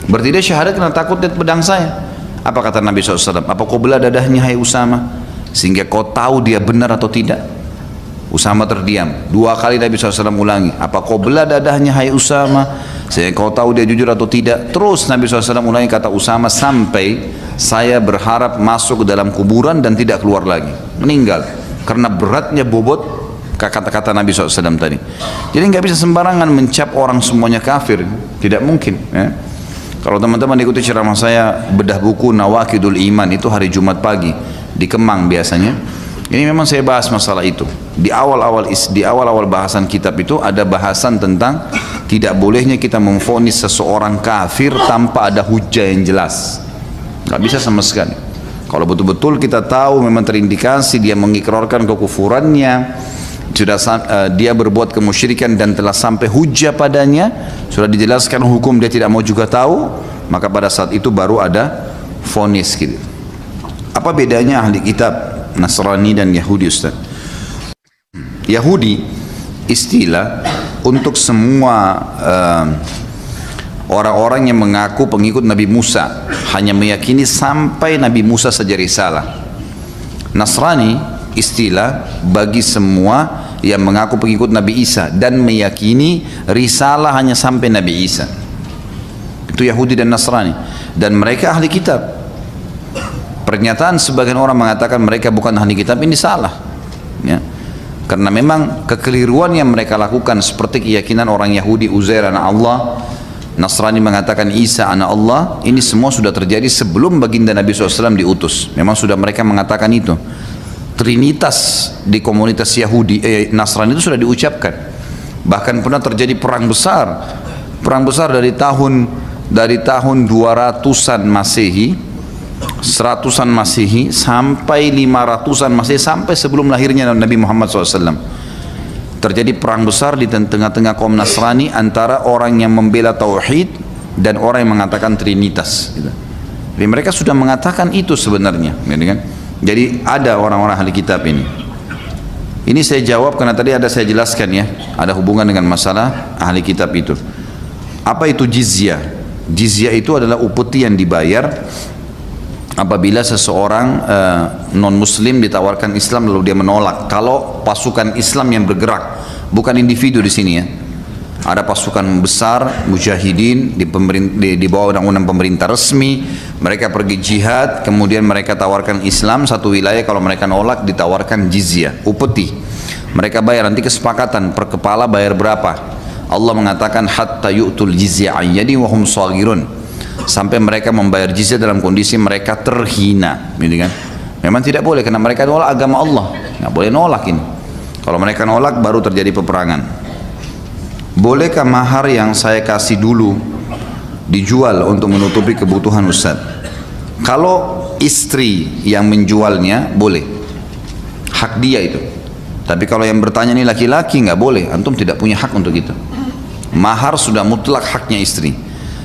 Berarti dia syahadat karena takut lihat pedang saya. Apa kata Nabi SAW? Apa kau belah dadahnya hai Usama sehingga kau tahu dia benar atau tidak? Usama terdiam. 2 kali Nabi SAW ulangi, apa kau belah dadahnya hai Usama sehingga kau tahu dia jujur atau tidak? Terus Nabi SAW ulangi kata Usama sampai saya berharap masuk ke dalam kuburan dan tidak keluar lagi, meninggal karena beratnya bobot kata-kata Nabi SAW tadi. Jadi nggak bisa sembarangan mencap orang semuanya kafir, tidak mungkin, ya. Kalau teman-teman ikuti ceramah saya bedah buku Nawaqidul Iman, itu hari Jumat pagi di Kemang biasanya. Ini memang saya bahas masalah itu. Di awal-awal bahasan kitab itu ada bahasan tentang tidak bolehnya kita memvonis seseorang kafir tanpa ada hujjah yang jelas. Nggak bisa sama sekali. Kalau betul-betul kita tahu memang terindikasi dia mengikrarkan kekufurannya, sudah dia berbuat kemusyrikan dan telah sampai hujjah padanya, sudah dijelaskan hukum dia tidak mau juga tahu, maka pada saat itu baru ada vonis gitu. Apa bedanya ahli kitab Nasrani dan Yahudi, Ustaz? Yahudi istilah untuk semua orang-orang yang mengaku pengikut Nabi Musa, hanya meyakini sampai Nabi Musa saja risalah. Nasrani istilah bagi semua yang mengaku pengikut Nabi Isa dan meyakini risalah hanya sampai Nabi Isa. Itu Yahudi dan Nasrani, dan mereka ahli kitab. Pernyataan sebagian orang mengatakan mereka bukan ahli kitab ini salah, ya. Karena memang kekeliruan yang mereka lakukan seperti keyakinan orang Yahudi Uzair anak Allah, Nasrani mengatakan Isa anak Allah, ini semua sudah terjadi sebelum baginda Nabi SAW diutus. Memang sudah mereka mengatakan itu. Trinitas di komunitas Yahudi, Nasrani itu sudah diucapkan. Bahkan pernah terjadi perang besar dari tahun 200-an Masehi, 100-an Masehi sampai 500-an Masehi, sampai sebelum lahirnya Nabi Muhammad SAW. Terjadi perang besar di tengah-tengah kaum Nasrani antara orang yang membela tauhid dan orang yang mengatakan trinitas, gitu. Jadi mereka sudah mengatakan itu sebenarnya, gitu kan? Jadi ada orang-orang ahli kitab ini. Ini saya jawab karena tadi ada saya jelaskan, ya, ada hubungan dengan masalah ahli kitab itu. Apa itu jizyah? Jizyah itu adalah upeti yang dibayar apabila seseorang non muslim ditawarkan Islam lalu dia menolak. Kalau pasukan Islam yang bergerak, bukan individu di sini, ya. Ada pasukan besar mujahidin di bawah undang-undang pemerintah resmi, mereka pergi jihad, kemudian mereka tawarkan Islam satu wilayah, kalau mereka nolak ditawarkan jizyah, upeti. Mereka bayar, nanti kesepakatan per kepala bayar berapa. Allah mengatakan hatta yu'tul jizyah ayyadi wa hum shaghirun, sampai mereka membayar jizyah dalam kondisi mereka terhina, gitu kan. Memang tidak boleh karena mereka nolak agama Allah, nggak boleh nolak ini. Kalau mereka nolak baru terjadi peperangan. Bolehkah mahar yang saya kasih dulu dijual untuk menutupi kebutuhan Ustaz? Kalau istri yang menjualnya boleh, hak dia itu. Tapi kalau yang bertanya ini laki-laki nggak boleh, antum tidak punya hak untuk itu. Mahar sudah mutlak haknya istri,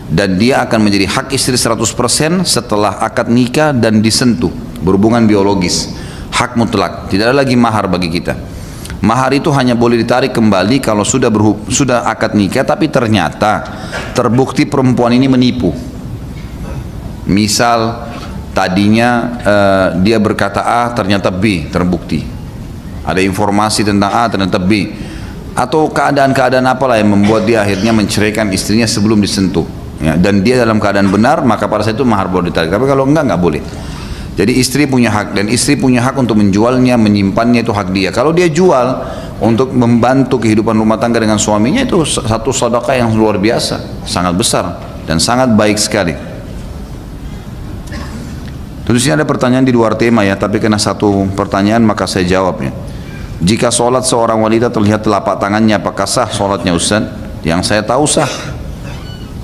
dan dia akan menjadi hak istri 100% setelah akad nikah dan disentuh berhubungan biologis. Hak mutlak, tidak ada lagi mahar bagi kita. Mahar itu hanya boleh ditarik kembali kalau sudah akad nikah tapi ternyata terbukti perempuan ini menipu. Misal tadinya dia berkata A ternyata B, terbukti. Ada informasi tentang A ternyata B. Atau keadaan-keadaan apalah yang membuat dia akhirnya menceraikan istrinya sebelum disentuh, ya, dan dia dalam keadaan benar, maka pada saat itu mahar boleh ditarik. Tapi kalau enggak boleh. Jadi istri punya hak, dan istri punya hak untuk menjualnya, menyimpannya, itu hak dia. Kalau dia jual untuk membantu kehidupan rumah tangga dengan suaminya, itu satu sedekah yang luar biasa, sangat besar dan sangat baik sekali. Tentu sini ada pertanyaan di luar tema, ya, tapi kena satu pertanyaan maka saya jawabnya. Jika sholat seorang wanita terlihat telapak tangannya, apakah sah sholatnya Ustaz? Yang saya tahu sah.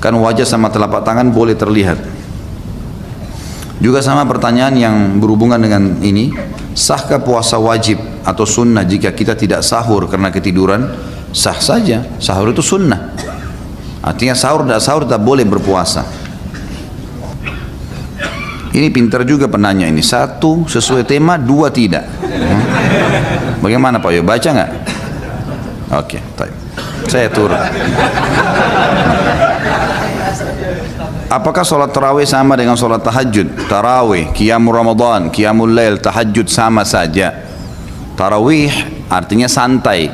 Kan wajah sama telapak tangan boleh terlihat. Juga sama pertanyaan yang berhubungan dengan ini, sahkah puasa wajib atau sunnah jika kita tidak sahur karena ketiduran? Sah saja, sahur itu sunnah. Artinya sahur tak boleh berpuasa. Ini pintar juga penanya ini, satu sesuai tema, dua tidak. Bagaimana Pak Yo, baca nggak? Oke, saya turun. Apakah sholat tarawih sama dengan sholat tahajud? Tarawih, qiyamul Ramadan, qiyamul lail, tahajud sama saja. Tarawih artinya santai,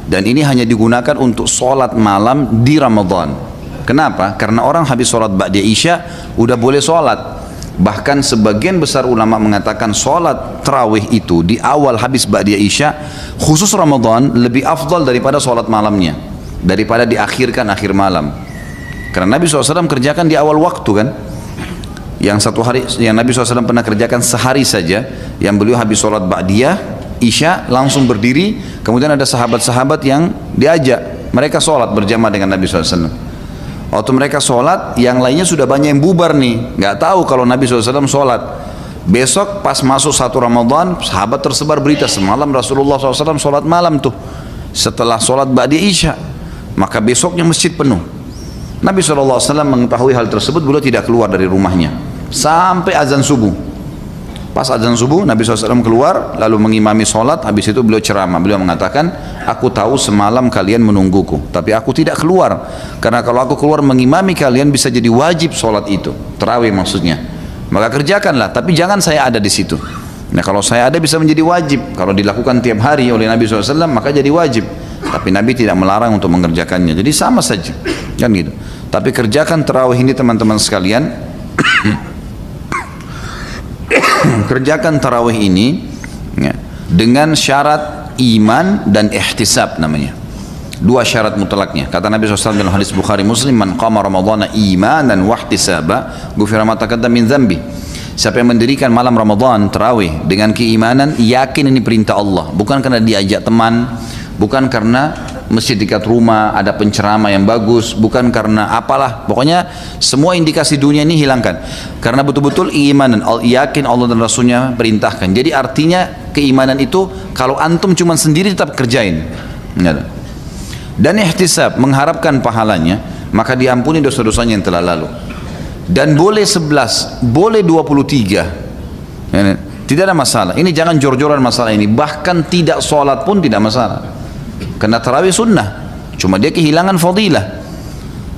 dan ini hanya digunakan untuk sholat malam di Ramadan. Kenapa? Karena orang habis sholat ba'da isya udah boleh sholat. Bahkan sebagian besar ulama mengatakan sholat tarawih itu di awal habis ba'da isya khusus Ramadan lebih afdal daripada sholat malamnya, daripada diakhirkan akhir malam. Karena Nabi SAW kerjakan di awal waktu, kan. Yang satu hari yang Nabi SAW pernah kerjakan sehari saja, yang beliau habis sholat ba'diyah isya langsung berdiri, kemudian ada sahabat-sahabat yang diajak, mereka sholat berjamaah dengan Nabi SAW. Waktu mereka sholat, yang lainnya sudah banyak yang bubar nih, nggak tahu kalau Nabi SAW sholat. Besok pas masuk 1 Ramadan, sahabat tersebar berita semalam Rasulullah SAW sholat malam tuh setelah sholat ba'diyah isya, maka besoknya masjid penuh. Nabi SAW mengetahui hal tersebut, beliau tidak keluar dari rumahnya sampai azan subuh. Pas azan subuh Nabi SAW keluar lalu mengimami sholat. Habis itu beliau ceramah, beliau mengatakan, aku tahu semalam kalian menungguku, tapi aku tidak keluar karena kalau aku keluar mengimami kalian bisa jadi wajib sholat itu, tarawih maksudnya. Maka kerjakanlah, tapi jangan saya ada di situ. Nah kalau saya ada bisa menjadi wajib. Kalau dilakukan tiap hari oleh Nabi SAW maka jadi wajib. Tapi Nabi tidak melarang untuk mengerjakannya. Jadi sama saja, kan gitu. Tapi kerjakan tarawih ini teman-teman sekalian. Kerjakan tarawih ini ya, dengan syarat iman dan ihtisab namanya. Dua syarat mutlaknya. Kata Nabi SAW dalam hadis Bukhari Muslim, man qama ramadhana imanan wa ihtisaba ghufira ma taqaddama min dzambi. Siapa yang mendirikan malam Ramadan tarawih dengan keimanan, yakin ini perintah Allah, bukan karena diajak teman, bukan karena masjid dekat rumah ada penceramah yang bagus, bukan karena apalah, pokoknya semua indikasi dunia ini hilangkan, karena betul-betul iman dan yakin Allah dan Rasulnya perintahkan. Jadi artinya keimanan itu kalau antum cuma sendiri tetap kerjain, dan ihtisab mengharapkan pahalanya, maka diampuni dosa-dosanya yang telah lalu. Dan boleh 11, boleh 23, tidak ada masalah. Ini jangan jor-joran masalah ini. Bahkan tidak sholat pun tidak masalah, karena tarawih sunnah, cuma dia kehilangan fadilah.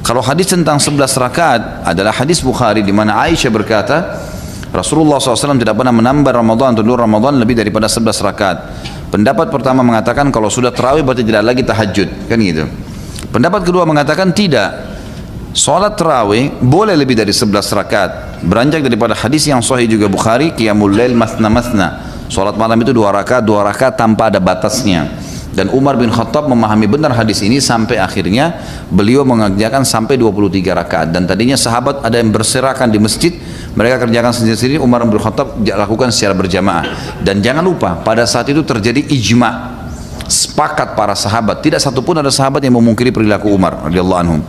Kalau hadis tentang 11 rakaat adalah hadis Bukhari di mana Aisyah berkata Rasulullah SAW tidak pernah menambah Ramadan atau luar Ramadan lebih daripada 11 rakaat. Pendapat pertama mengatakan kalau sudah tarawih berarti tidak lagi tahajud, kan gitu. Pendapat kedua mengatakan tidak, sholat tarawih boleh lebih dari 11 rakaat. Beranjak daripada hadis yang sahih juga Bukhari, qiyamul lail mathna. Sholat malam itu 2 rakaat tanpa ada batasnya. Dan Umar bin Khattab memahami benar hadis ini sampai akhirnya beliau mengerjakan sampai 23 rakaat. Dan tadinya sahabat ada yang berserakan di masjid, mereka kerjakan sendiri-sendiri, Umar bin Khattab lakukan secara berjamaah. Dan jangan lupa pada saat itu terjadi ijma', sepakat para sahabat, tidak satupun ada sahabat yang memungkiri perilaku Umar radhiyallahu anhum.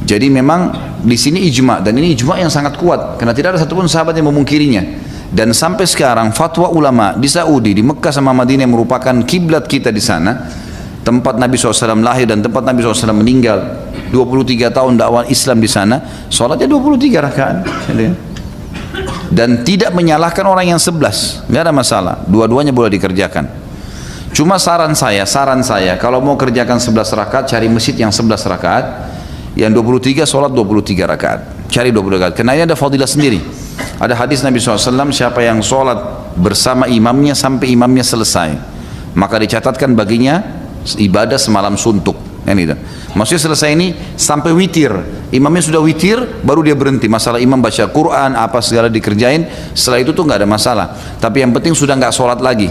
Jadi memang di sini ijma', dan ini ijma' yang sangat kuat karena tidak ada satupun sahabat yang memungkirinya. Dan sampai sekarang fatwa ulama di Saudi, di Mekah sama Madinah yang merupakan kiblat kita di sana, tempat Nabi SAW lahir dan tempat Nabi SAW meninggal, 23 tahun dakwah Islam di sana, sholatnya 23 rakaat. Dan tidak menyalahkan orang yang 11, nggak ada masalah, dua-duanya boleh dikerjakan. Cuma saran saya kalau mau kerjakan 11 rakaat, cari masjid yang 11 rakaat, yang 23 sholat 23 rakaat, cari 20 rakaat, karena ini ada fadilah sendiri. Ada hadis Nabi SAW, siapa yang sholat bersama imamnya sampai imamnya selesai, maka dicatatkan baginya ibadah semalam suntuk. Maksudnya selesai ini sampai witir, imamnya sudah witir baru dia berhenti. Masalah imam baca Quran apa segala dikerjain, setelah itu tuh nggak ada masalah. Tapi yang penting sudah nggak sholat lagi.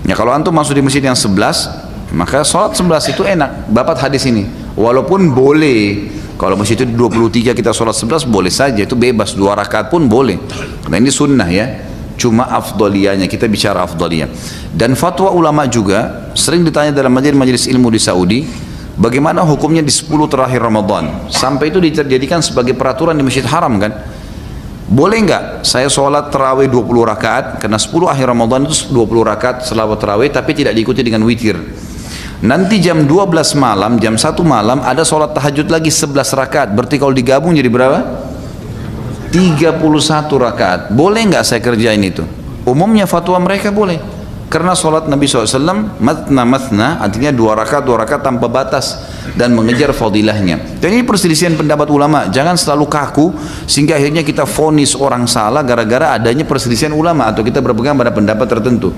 Ya kalau antum masuk di masjid yang 11, maka sholat 11 itu enak. Dapat hadis ini. Walaupun boleh, kalau masjid itu 23 kita sholat 11 boleh saja, itu bebas, 2 rakaat pun boleh. Karena ini sunnah ya. Cuma afdaliyahnya, kita bicara afdaliyah. Dan fatwa ulama juga sering ditanya dalam majelis ilmu di Saudi, bagaimana hukumnya di 10 terakhir Ramadan, sampai itu dijadikan sebagai peraturan di Masjid Haram kan. Boleh nggak saya sholat tarawih 20 rakaat, karena 10 akhir Ramadan itu 20 rakaat selawat tarawih, tapi tidak diikuti dengan witir. Nanti jam 12 malam, jam 1 malam ada sholat tahajud lagi 11 rakaat, berarti kalau digabung jadi berapa? 31 rakaat. Boleh nggak saya kerjain itu? Umumnya fatwa mereka boleh, karena sholat Nabi SAW mathna, artinya 2 rakaat tanpa batas dan mengejar fadilahnya. Dan ini perselisihan pendapat ulama, jangan selalu kaku sehingga akhirnya kita vonis orang salah gara-gara adanya perselisihan ulama atau kita berpegang pada pendapat tertentu.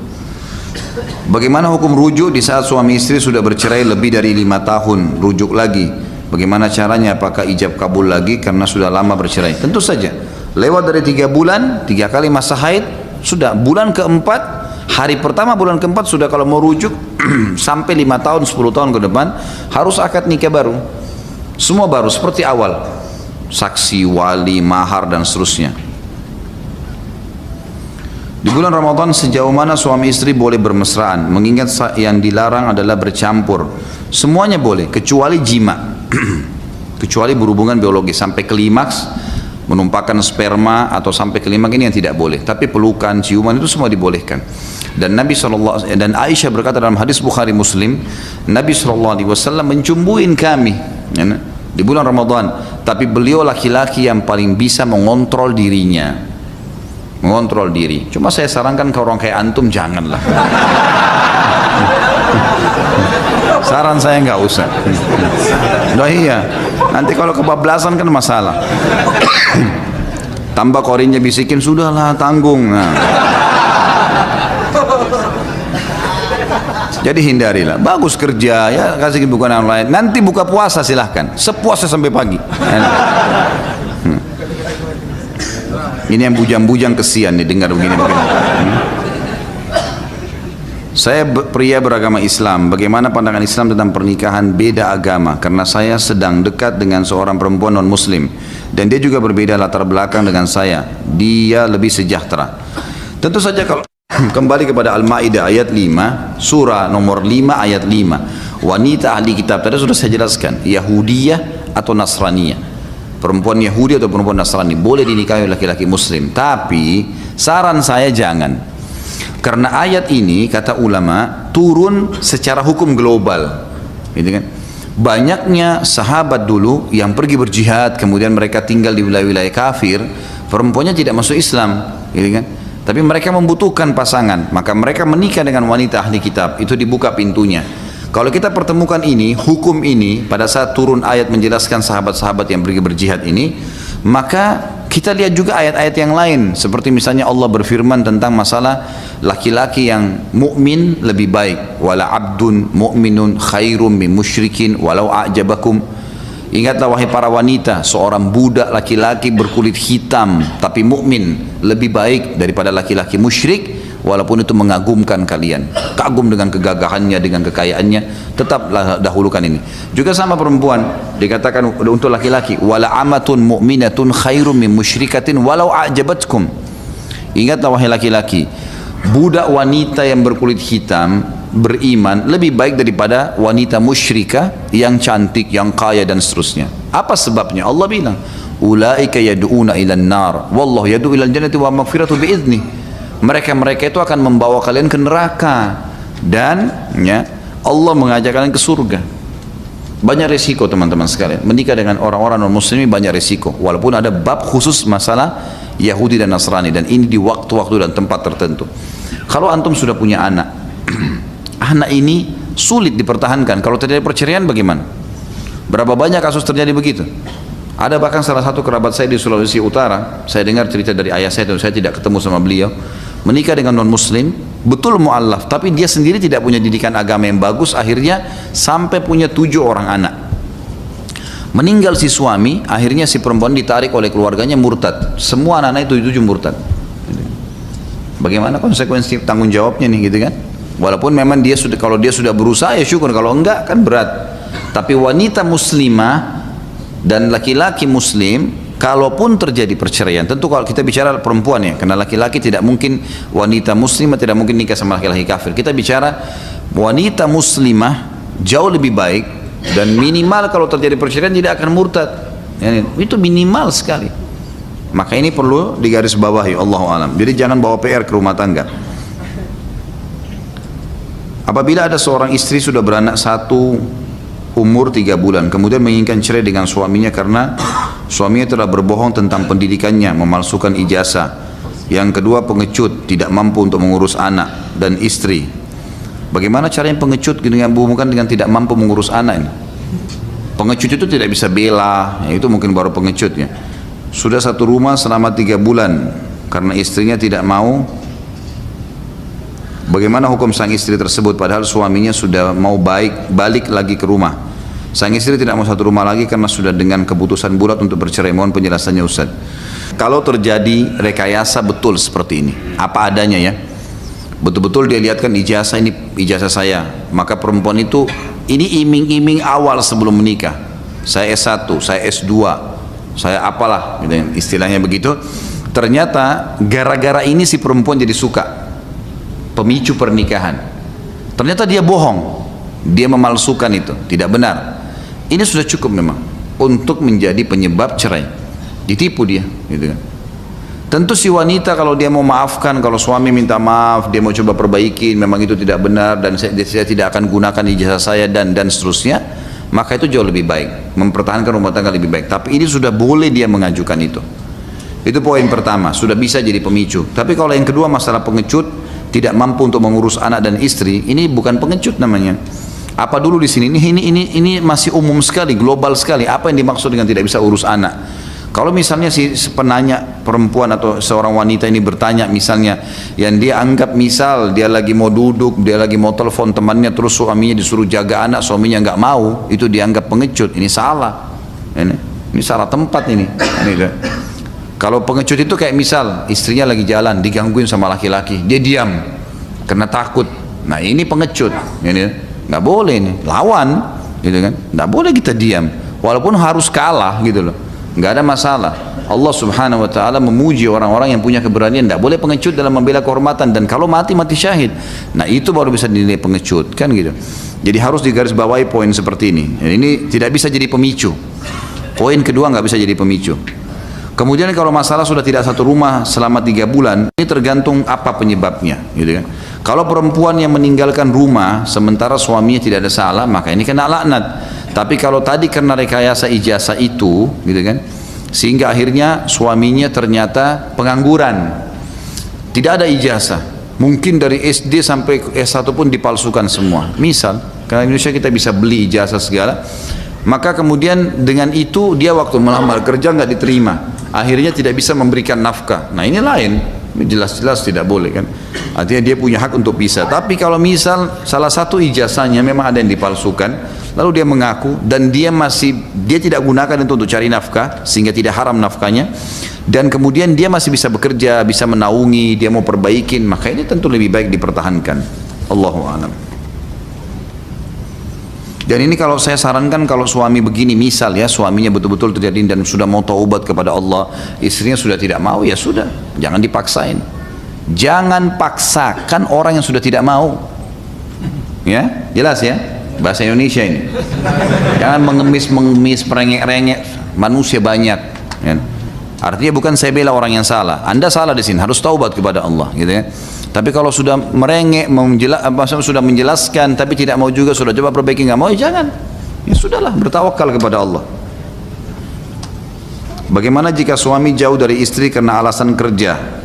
Bagaimana hukum rujuk di saat suami istri sudah bercerai lebih dari 5 tahun, rujuk lagi? Bagaimana caranya? Apakah ijab kabul lagi karena sudah lama bercerai? Tentu saja, lewat dari 3 bulan, 3 kali masa haid, sudah bulan keempat, hari pertama bulan keempat sudah kalau mau rujuk sampai 5 tahun, 10 tahun ke depan harus akad nikah baru. Semua baru seperti awal, saksi, wali, mahar dan seterusnya. Di bulan Ramadan sejauh mana suami istri boleh bermesraan? Mengingat yang dilarang adalah bercampur. Semuanya boleh kecuali jima. Kecuali berhubungan biologis sampai klimaks, menumpahkan sperma atau sampai klimaks, ini yang tidak boleh. Tapi pelukan, ciuman itu semua dibolehkan. Dan Nabi SAW dan Aisyah berkata dalam hadis Bukhari Muslim, Nabi SAW mencumbuin kami di bulan Ramadan, tapi beliau laki-laki yang paling bisa mengontrol dirinya. Mengontrol diri. Cuma saya sarankan ke orang kayak antum janganlah. Saran saya nggak usah. Nah iya, nanti kalau kebablasan kan masalah. Tambah korinnya bisikin, sudahlah tanggung. Nah. Jadi hindarilah. Bagus kerja ya, kasih bukan online. Nanti buka puasa silahkan. Sepuasnya sampai pagi. Ini yang bujang-bujang kesian nih dengar begini-begini. Saya pria beragama Islam. Bagaimana pandangan Islam tentang pernikahan beda agama? Karena saya sedang dekat dengan seorang perempuan non-muslim. Dan dia juga berbeda latar belakang dengan saya. Dia lebih sejahtera. Tentu saja kalau kembali kepada Al-Ma'idah ayat 5, surah nomor 5 ayat 5. Wanita ahli kitab, tadi sudah saya jelaskan. Yahudiyah atau Nasraniyah. Perempuan Yahudi atau perempuan Nasrani boleh dinikahi oleh laki-laki muslim. Tapi saran saya jangan. Karena ayat ini kata ulama turun secara hukum global, gitu kan? Banyaknya sahabat dulu yang pergi berjihad, kemudian mereka tinggal di wilayah-wilayah kafir, perempuannya tidak masuk Islam, gitu kan? Tapi mereka membutuhkan pasangan, maka mereka menikah dengan wanita ahli kitab, itu dibuka pintunya. Kalau kita pertemukan ini, hukum ini pada saat turun ayat menjelaskan sahabat-sahabat yang pergi berjihad ini, maka kita lihat juga ayat-ayat yang lain, seperti misalnya Allah berfirman tentang masalah laki-laki yang mukmin lebih baik, wala abdun mu'minun khairum min musyrikin walau a'jabakum. Ingatlah wahai para wanita, seorang budak laki-laki berkulit hitam tapi mukmin lebih baik daripada laki-laki musyrik, walaupun itu mengagumkan kalian. Kagum dengan kegagahannya, dengan kekayaannya, tetaplah dahulukan ini. Juga sama perempuan, dikatakan untuk laki-laki, wala amatun mu'minatun khairum min musyrikatin walau a'jabatkum. Ingatlah wahai laki-laki, budak wanita yang berkulit hitam beriman lebih baik daripada wanita musyrikah yang cantik, yang kaya dan seterusnya. Apa sebabnya? Allah bilang, ulaika yad'una ilan nar wallahu yad'u ilal jannati wa maghfiratu bi'idznih. Mereka itu akan membawa kalian ke neraka dan ya, Allah mengajak kalian ke surga. Banyak resiko teman-teman sekalian. Menikah dengan orang-orang non-muslim banyak resiko. Walaupun ada bab khusus masalah Yahudi dan Nasrani, dan ini di waktu-waktu dan tempat tertentu. Kalau antum sudah punya anak, anak ini sulit dipertahankan. Kalau terjadi perceraian bagaimana? Berapa banyak kasus terjadi begitu? Ada bahkan salah satu kerabat saya di Sulawesi Utara, saya dengar cerita dari ayah saya, dan saya tidak ketemu sama beliau, menikah dengan non-muslim, betul mu'allaf, tapi dia sendiri tidak punya didikan agama yang bagus, akhirnya sampai punya 7 orang anak. Meninggal si suami, akhirnya si perempuan ditarik oleh keluarganya murtad. Semua anak-anak itu 7 murtad. Bagaimana konsekuensi tanggung jawabnya nih, gitu kan? Walaupun memang dia sudah, kalau dia sudah berusaha ya syukur, kalau enggak kan berat. Tapi wanita muslimah dan laki-laki muslim, kalaupun terjadi perceraian, tentu kalau kita bicara perempuan ya, karena laki-laki tidak mungkin, wanita muslimah tidak mungkin nikah sama laki-laki kafir. Kita bicara wanita muslimah jauh lebih baik, dan minimal kalau terjadi perceraian tidak akan murtad. Itu minimal sekali. Maka ini perlu digarisbawahi, Allahu alam. Jadi jangan bawa PR ke rumah tangga. Apabila ada seorang istri sudah beranak satu umur 3 bulan, kemudian menginginkan cerai dengan suaminya karena suaminya telah berbohong tentang pendidikannya, memalsukan ijazah. Yang kedua pengecut, tidak mampu untuk mengurus anak dan istri. Bagaimana caranya pengecut dengan bukan dengan tidak mampu mengurus anak ini? Pengecut itu tidak bisa bela, ya itu mungkin baru pengecut ya. Sudah satu rumah selama 3 bulan karena istrinya tidak mau. Bagaimana hukum sang istri tersebut padahal suaminya sudah mau balik lagi ke rumah? Sang istri tidak mau satu rumah lagi karena sudah dengan keputusan bulat untuk bercerai. Mohon penjelasannya Ustaz. Kalau terjadi rekayasa betul seperti ini, apa adanya ya, betul-betul dia lihatkan ijazah, ini ijazah saya, maka perempuan itu, ini iming-iming awal sebelum menikah, saya S1, saya S2, saya apalah istilahnya begitu. Ternyata gara-gara ini si perempuan jadi suka, pemicu pernikahan. Ternyata dia bohong, dia memalsukan, itu tidak benar. Ini sudah cukup memang untuk menjadi penyebab cerai, ditipu dia, gitu kan. Tentu si wanita kalau dia mau maafkan, kalau suami minta maaf, dia mau coba perbaiki, memang itu tidak benar dan saya tidak akan gunakan ijazah saya dan seterusnya, maka itu jauh lebih baik, mempertahankan rumah tangga lebih baik. Tapi ini sudah boleh dia mengajukan itu. Itu poin pertama, sudah bisa jadi pemicu. Tapi kalau yang kedua masalah pengecut, tidak mampu untuk mengurus anak dan istri, ini bukan pengecut namanya. Apa dulu di sini? Ini masih umum sekali, global sekali. Apa yang dimaksud dengan tidak bisa urus anak? Kalau misalnya si penanya perempuan atau seorang wanita ini bertanya misalnya, yang dia anggap misal dia lagi mau duduk, dia lagi mau telepon temannya, terus suaminya disuruh jaga anak, suaminya nggak mau, itu dianggap pengecut. Ini salah, ini salah tempat ini. Kalau pengecut itu kayak misal istrinya lagi jalan digangguin sama laki-laki, dia diam karena takut. Nah ini pengecut, ini nggak boleh, ini lawan, gitu kan? Nggak boleh kita diam, walaupun harus kalah gitu loh, nggak ada masalah. Allah Subhanahu Wa Taala memuji orang-orang yang punya keberanian. Tidak boleh pengecut dalam membela kehormatan, dan kalau mati syahid. Nah itu baru bisa dinilai pengecut, kan gitu. Jadi harus digarisbawahi poin seperti ini. Ini tidak bisa jadi pemicu. Poin kedua nggak bisa jadi pemicu. Kemudian kalau masalah sudah tidak satu rumah selama 3 bulan, ini tergantung apa penyebabnya, gitu kan. Kalau perempuan yang meninggalkan rumah sementara suaminya tidak ada salah, maka ini kena laknat. Tapi kalau tadi karena rekayasa ijazah itu, gitu kan, sehingga akhirnya suaminya ternyata pengangguran, tidak ada ijazah, mungkin dari SD sampai S1 pun dipalsukan semua. Misal, karena Indonesia kita bisa beli ijazah segala, maka kemudian dengan itu dia waktu melamar kerja nggak diterima, akhirnya tidak bisa memberikan nafkah. Nah ini lain, jelas-jelas tidak boleh kan. Artinya dia punya hak untuk bisa. Tapi kalau misal salah satu ijazahnya memang ada yang dipalsukan, lalu dia mengaku dan dia tidak gunakan itu untuk cari nafkah sehingga tidak haram nafkahnya, dan kemudian dia masih bisa bekerja, bisa menaungi, dia mau perbaikin, maka ini tentu lebih baik dipertahankan. Allahu a'lam. Dan ini kalau saya sarankan, kalau suami begini misal ya, suaminya betul-betul terjadi dan sudah mau taubat kepada Allah, istrinya sudah tidak mau, ya sudah, jangan dipaksain. Jangan paksakan orang yang sudah tidak mau. Ya, jelas ya, bahasa Indonesia ini. Jangan mengemis, merengek-rengek, manusia banyak ya. Artinya bukan saya bela orang yang salah, Anda salah di sini, harus taubat kepada Allah, gitu ya. Tapi kalau sudah merengek, sudah menjelaskan tapi tidak mau juga, sudah coba perbaiki nggak mau, ya jangan. Ya sudahlah, bertawakal kepada Allah. Bagaimana jika suami jauh dari istri karena alasan kerja?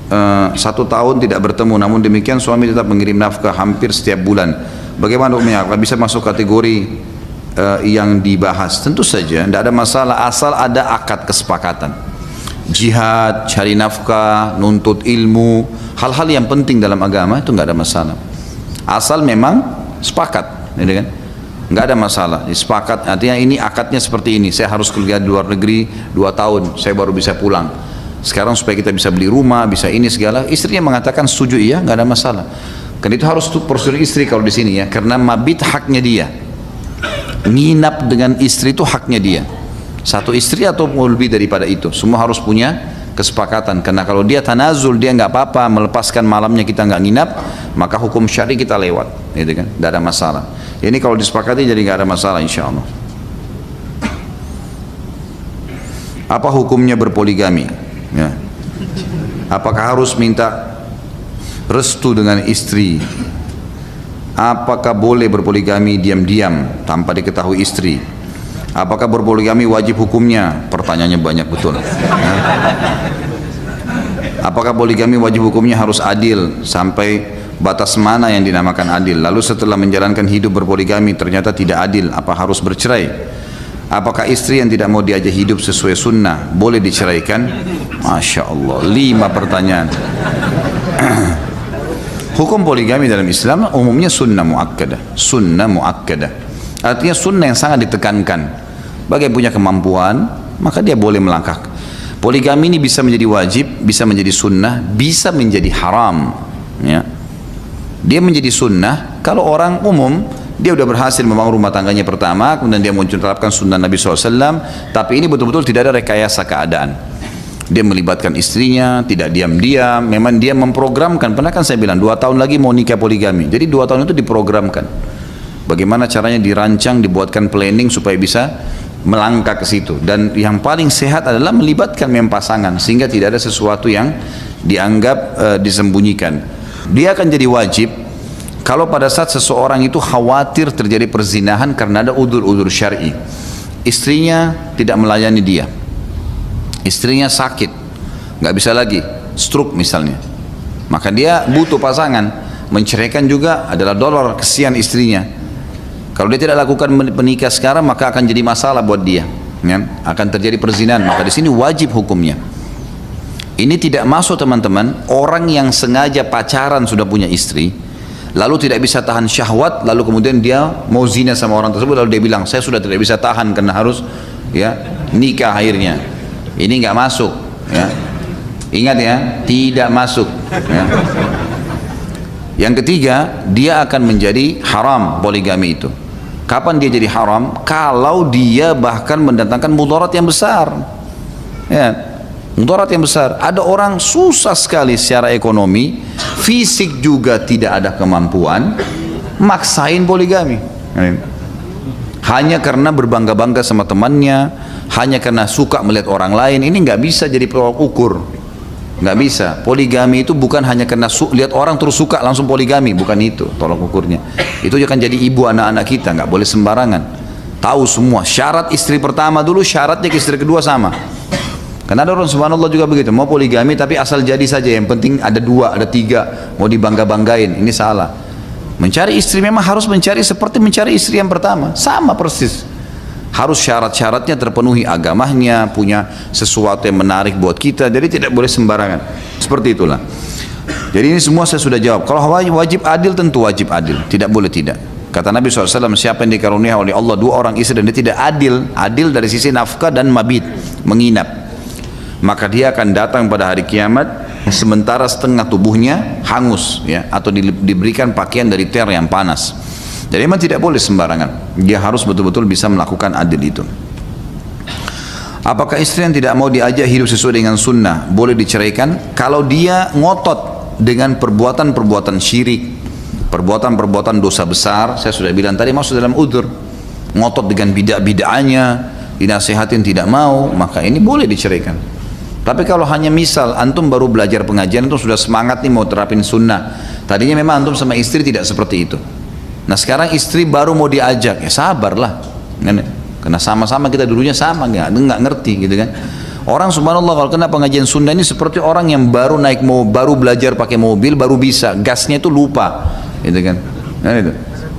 1 tahun tidak bertemu, namun demikian suami tetap mengirim nafkah hampir setiap bulan. Bagaimana hukumnya? Apakah bisa masuk kategori yang dibahas? Tentu saja, tidak ada masalah asal ada akad kesepakatan. Jihad, cari nafkah, nuntut ilmu, hal-hal yang penting dalam agama itu nggak ada masalah. Asal memang sepakat, gitu kan? Nggak ada masalah. Sepakat, artinya ini akadnya seperti ini. Saya harus kerja di luar negeri 2 tahun, saya baru bisa pulang. Sekarang supaya kita bisa beli rumah, bisa ini segala. Istrinya mengatakan setuju, iya, nggak ada masalah. Kan itu harus prosedur istri kalau di sini ya, karena mabit haknya dia. Nginap dengan istri itu haknya dia. 1 istri atau lebih daripada itu, semua harus punya kesepakatan. Karena kalau dia tanazul, dia nggak apa-apa melepaskan malamnya kita nggak nginap, maka hukum syari kita lewat, gitu kan? Tidak ada masalah. Ini kalau disepakati jadi nggak ada masalah, insya Allah. Apa hukumnya berpoligami? Ya. Apakah harus minta restu dengan istri? Apakah boleh berpoligami diam-diam tanpa diketahui istri? Apakah berpoligami wajib hukumnya? Pertanyaannya banyak betul. Apakah poligami wajib hukumnya harus adil? Sampai batas mana yang dinamakan adil? Lalu setelah menjalankan hidup berpoligami ternyata tidak adil, apa harus bercerai? Apakah istri yang tidak mau diajak hidup sesuai sunnah boleh diceraikan? Masya Allah, 5 pertanyaan. Hukum poligami dalam Islam umumnya sunnah muakkadah. Sunnah muakkadah artinya sunnah yang sangat ditekankan. Bagi yang punya kemampuan, maka dia boleh melangkah. Poligami ini bisa menjadi wajib, bisa menjadi sunnah, bisa menjadi haram, ya. Dia menjadi sunnah kalau orang umum dia sudah berhasil membangun rumah tangganya pertama, kemudian dia mau menerapkan sunnah Nabi SAW, tapi ini betul-betul tidak ada rekayasa keadaan. Dia melibatkan istrinya, tidak diam-diam, memang dia memprogramkan. Pernah kan saya bilang 2 tahun lagi mau nikah poligami, jadi 2 tahun itu diprogramkan. Bagaimana caranya dirancang, dibuatkan planning supaya bisa melangkah ke situ. Dan yang paling sehat adalah melibatkan memang pasangan sehingga tidak ada sesuatu yang dianggap disembunyikan. Dia akan jadi wajib kalau pada saat seseorang itu khawatir terjadi perzinahan karena ada udzur-udzur syar'i. Istrinya tidak melayani dia, istrinya sakit, nggak bisa lagi, stroke misalnya, maka dia butuh pasangan. Menceraikan juga adalah dolor, kesian istrinya. Kalau dia tidak lakukan menikah sekarang, maka akan jadi masalah buat dia. ya, akan terjadi perzinahan, maka di sini wajib hukumnya. Ini tidak masuk teman-teman orang yang sengaja pacaran sudah punya istri, lalu tidak bisa tahan syahwat, lalu kemudian dia mau zina sama orang tersebut, lalu dia bilang saya sudah tidak bisa tahan karena harus ya nikah akhirnya. Ini nggak masuk, ya. Ingat ya, tidak masuk. Ya. Yang ketiga, dia akan menjadi haram poligami itu. Kapan dia jadi haram? Kalau dia bahkan mendatangkan mudarat yang besar. Ya, mudarat yang besar. Ada orang susah sekali secara ekonomi, fisik juga tidak ada kemampuan, maksain poligami. Hanya karena berbangga-bangga sama temannya, hanya karena suka melihat orang lain. Ini nggak bisa jadi tolak ukur. Nggak bisa. Poligami itu bukan hanya karena lihat orang terus suka langsung poligami, bukan itu tolak ukurnya. Itu akan jadi ibu anak-anak kita, nggak boleh sembarangan. Tahu semua syarat istri pertama dulu, syaratnya ke istri kedua sama. Karena ada orang subhanallah juga begitu, mau poligami tapi asal jadi saja, yang penting ada 2, ada 3, mau dibangga-banggain. Ini salah. Mencari istri memang harus mencari seperti mencari istri yang pertama, sama persis. Harus syarat-syaratnya terpenuhi, agamanya, punya sesuatu yang menarik buat kita, jadi tidak boleh sembarangan. Seperti itulah. Jadi ini semua saya sudah jawab. Kalau wajib adil, tentu wajib adil, tidak boleh tidak. Kata Nabi SAW, siapa yang dikaruniai oleh Allah 2 orang istri dan dia tidak adil, adil dari sisi nafkah dan mabit, menginap, maka dia akan datang pada hari kiamat sementara setengah tubuhnya hangus, ya, atau diberikan pakaian dari ter yang panas. Jadi memang tidak boleh sembarangan. Dia harus betul-betul bisa melakukan adil itu. Apakah istri yang tidak mau diajak hidup sesuai dengan sunnah boleh diceraikan? Kalau dia ngotot dengan perbuatan-perbuatan syirik, perbuatan-perbuatan dosa besar, saya sudah bilang tadi masuk dalam udzur. Ngotot dengan bid'ah-bid'ahnya, dinasihatin tidak mau, maka ini boleh diceraikan. Tapi kalau hanya misal antum baru belajar pengajian itu sudah semangat nih mau terapin sunnah, tadinya memang antum sama istri tidak seperti itu. Nah sekarang istri baru mau diajak, ya sabarlah, karena sama-sama kita dulunya sama, nggak ngerti gitu kan. Orang subhanallah kalau kena pengajian sunnah ini seperti orang yang baru naik baru belajar pakai mobil, baru bisa, gasnya itu lupa, gitu kan. Nah, itu.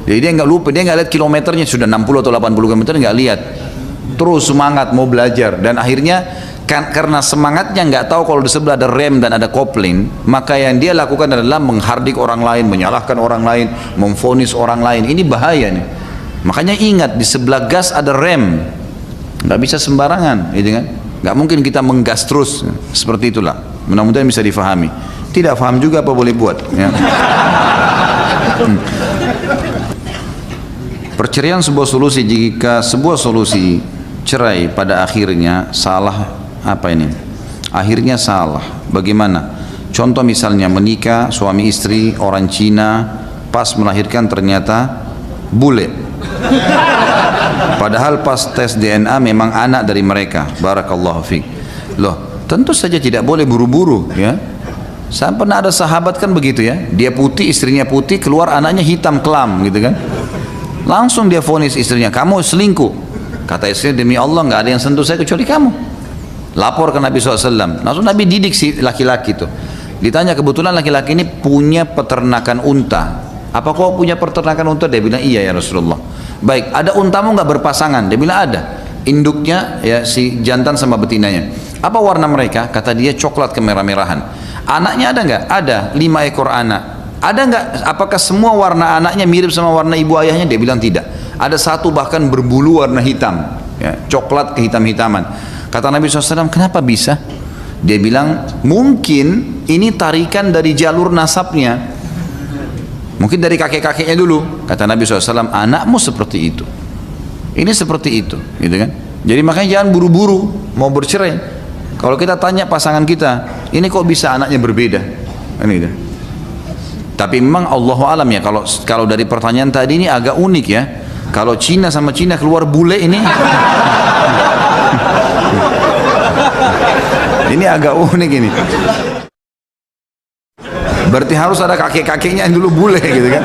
Jadi dia nggak lupa, dia nggak lihat kilometernya sudah 60 atau 80 km, nggak lihat. Terus semangat mau belajar dan akhirnya karena semangatnya nggak tahu kalau di sebelah ada rem dan ada kopling, maka yang dia lakukan adalah menghardik orang lain, menyalahkan orang lain, memvonis orang lain. Ini bahaya nih. Makanya ingat, di sebelah gas ada rem, nggak bisa sembarangan, gitu kan? Nggak mungkin kita menggas terus. Seperti itulah. Mudah-mudahan bisa difahami. Tidak paham juga apa boleh buat. Ya. Perceraian sebuah solusi. Jika sebuah solusi cerai pada akhirnya salah, apa ini? Akhirnya salah. Bagaimana? Contoh misalnya menikah suami istri orang Cina, pas melahirkan ternyata bule. Padahal pas tes DNA memang anak dari mereka. Barakallahu fiik. Loh, tentu saja tidak boleh buru-buru, ya. Saya pernah ada sahabat kan begitu ya. Dia putih, istrinya putih, keluar anaknya hitam kelam gitu kan. Langsung dia vonis istrinya, kamu selingkuh. Kata istrinya, demi Allah nggak ada yang sentuh saya kecuali kamu. Lapor ke Nabi SAW. Langsung Nabi didik si laki-laki itu. Ditanya, kebetulan laki-laki ini punya peternakan unta. Apa kau punya peternakan unta? Dia bilang, iya ya Rasulullah. Baik, ada untamu nggak berpasangan? Dia bilang ada. Induknya ya si jantan sama betinanya. Apa warna mereka? Kata dia coklat kemerah-merahan. Anaknya ada nggak? Ada, 5 ekor anak. Ada nggak? Apakah semua warna anaknya mirip sama warna ibu ayahnya? Dia bilang tidak. Ada satu bahkan berbulu warna hitam, ya, coklat kehitam-hitaman. Kata Nabi SAW, kenapa bisa? Dia bilang, mungkin ini tarikan dari jalur nasabnya. Mungkin dari kakek-kakeknya dulu. Kata Nabi SAW, anakmu seperti itu. Ini seperti itu, gitu kan? Jadi makanya jangan buru-buru mau bercerai. Kalau kita tanya pasangan kita, ini kok bisa anaknya berbeda? Ini gitu. Tapi memang Allahu alam ya, kalau dari pertanyaan tadi ini agak unik ya. Kalau Cina sama Cina keluar bule ini ini agak unik ini. Berarti harus ada kakek-kakeknya yang dulu bule gitu kan.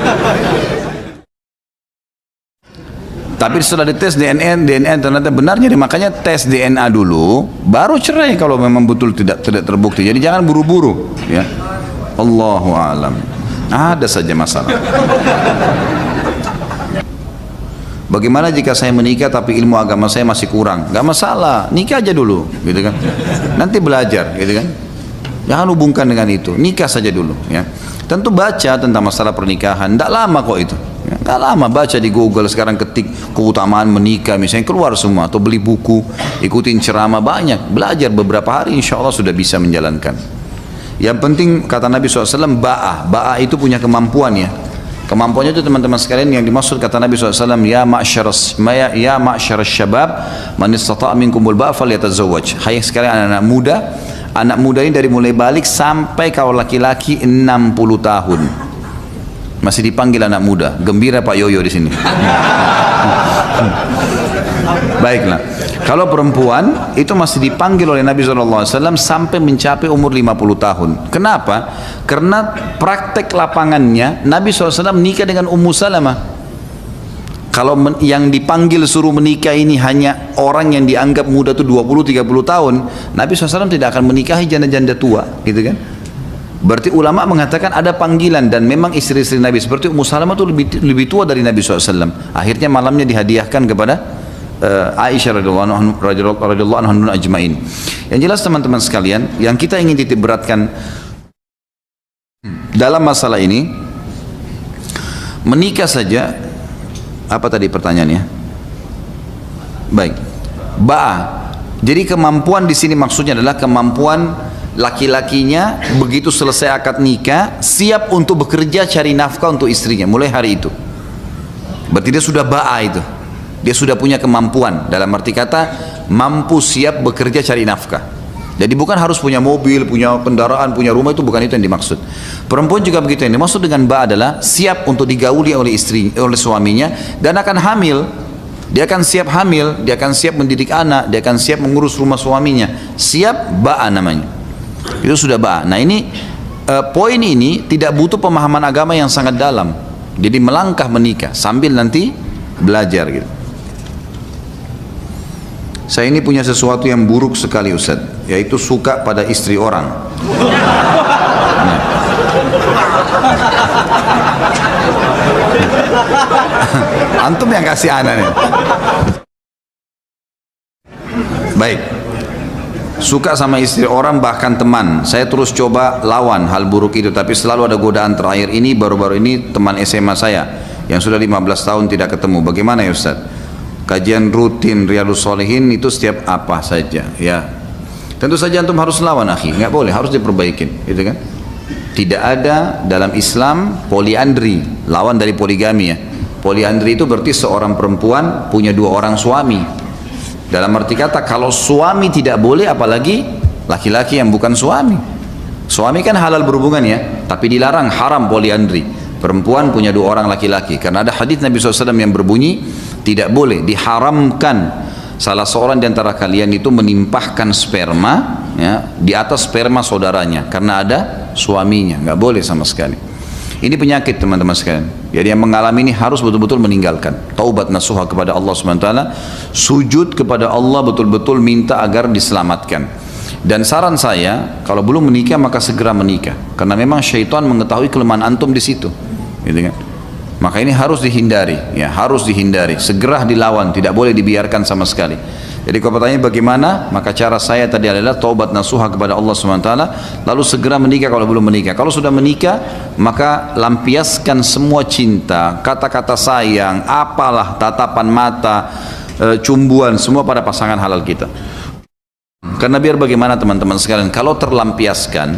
Tapi setelah dites DNA ternyata benar, jadi makanya tes DNA dulu baru cerai kalau memang betul tidak terbukti. Jadi jangan buru-buru ya. Allahu alam. Ada saja masalah. Bagaimana jika saya menikah tapi ilmu agama saya masih kurang? Gak masalah, nikah aja dulu, gitu kan? Nanti belajar, gitu kan? Jangan hubungkan dengan itu, nikah saja dulu, ya. Tentu baca tentang masalah pernikahan, tidak lama kok itu. Tidak lama, baca di Google sekarang, ketik keutamaan menikah, misalnya keluar semua, atau beli buku, ikutin ceramah banyak, belajar beberapa hari, insya Allah sudah bisa menjalankan. Yang penting kata Nabi SAW, ba'ah itu punya kemampuan ya. Kemampuannya itu teman-teman sekalian yang dimaksud kata Nabi SAW, ya ma'syaras syabab, man istata'a minkumul ba'a falyatazawwaj. Hai sekalian anak muda ini dari mulai balik sampai kalau laki-laki 60 tahun. Masih dipanggil anak muda, gembira Pak Yoyo di sini. Baiklah, kalau perempuan itu masih dipanggil oleh Nabi SAW sampai mencapai umur 50 tahun. Kenapa? Karena praktek lapangannya Nabi SAW nikah dengan Ummu Salamah. Kalau yang dipanggil suruh menikah ini hanya orang yang dianggap muda itu 20-30 tahun, Nabi SAW tidak akan menikahi janda-janda tua, gitu kan? Berarti ulama mengatakan ada panggilan, dan memang istri-istri Nabi seperti Ummu Salamah itu lebih tua dari Nabi SAW. Akhirnya malamnya dihadiahkan kepada Aisyah radhiyallahu anha ajmain. Yang jelas teman-teman sekalian, yang kita ingin titik beratkan dalam masalah ini, menikah saja. Apa tadi pertanyaannya? Baik, jadi kemampuan di sini maksudnya adalah kemampuan laki-lakinya begitu selesai akad nikah siap untuk bekerja cari nafkah untuk istrinya mulai hari itu. Berarti dia sudah itu. Dia sudah punya kemampuan, dalam arti kata mampu siap bekerja cari nafkah. Jadi bukan harus punya mobil, punya kendaraan, punya rumah, itu bukan itu yang dimaksud. Perempuan juga begitu, yang dimaksud dengan adalah siap untuk digauli oleh oleh suaminya dan akan hamil. Dia akan siap hamil, dia akan siap mendidik anak, dia akan siap mengurus rumah suaminya. Siap namanya. Itu sudah Nah ini poin ini tidak butuh pemahaman agama yang sangat dalam. Jadi melangkah menikah sambil nanti belajar gitu. Saya ini punya sesuatu yang buruk sekali Ustaz, yaitu suka pada istri orang. Antum yang kasih anak nih. Baik. Suka sama istri orang, bahkan teman. Saya terus coba lawan hal buruk itu, tapi selalu ada godaan. Terakhir ini, baru-baru ini teman SMA saya yang sudah 15 tahun tidak ketemu. Bagaimana ya Ustaz? Kajian rutin Riyadhus Shalihin itu setiap apa saja, ya. Tentu saja antum harus lawan, akhi. Nggak boleh, harus diperbaikin, gitu kan? Tidak ada dalam Islam poliandri, lawan dari poligami ya. Poliandri itu berarti seorang perempuan punya 2 orang suami. Dalam arti kata kalau suami tidak boleh, apalagi laki-laki yang bukan suami. Suami kan halal berhubungan ya, tapi dilarang, haram poliandri. Perempuan punya 2 orang laki-laki, karena ada hadis Nabi SAW yang berbunyi tidak boleh, diharamkan salah seorang di antara kalian itu menimpahkan sperma ya, di atas sperma saudaranya karena ada suaminya. Nggak boleh sama sekali. Ini penyakit teman-teman sekalian. Jadi yang mengalami ini harus betul-betul meninggalkan. Taubat nasuha kepada Allah SWT, sujud kepada Allah, betul-betul minta agar diselamatkan. Dan saran saya, kalau belum menikah maka segera menikah, karena memang syaitan mengetahui kelemahan antum di situ, gitu kan? Maka ini harus dihindari, ya, harus dihindari, segera dilawan, tidak boleh dibiarkan sama sekali. Jadi kalau pertanyaan bagaimana, maka cara saya tadi adalah taubat nasuha kepada Allah SWT, lalu segera menikah kalau belum menikah. Kalau sudah menikah, maka lampiaskan semua cinta, kata-kata sayang, apalah, tatapan mata, cumbuan, semua pada pasangan halal kita. Karena biar bagaimana teman-teman sekalian, kalau terlampiaskan,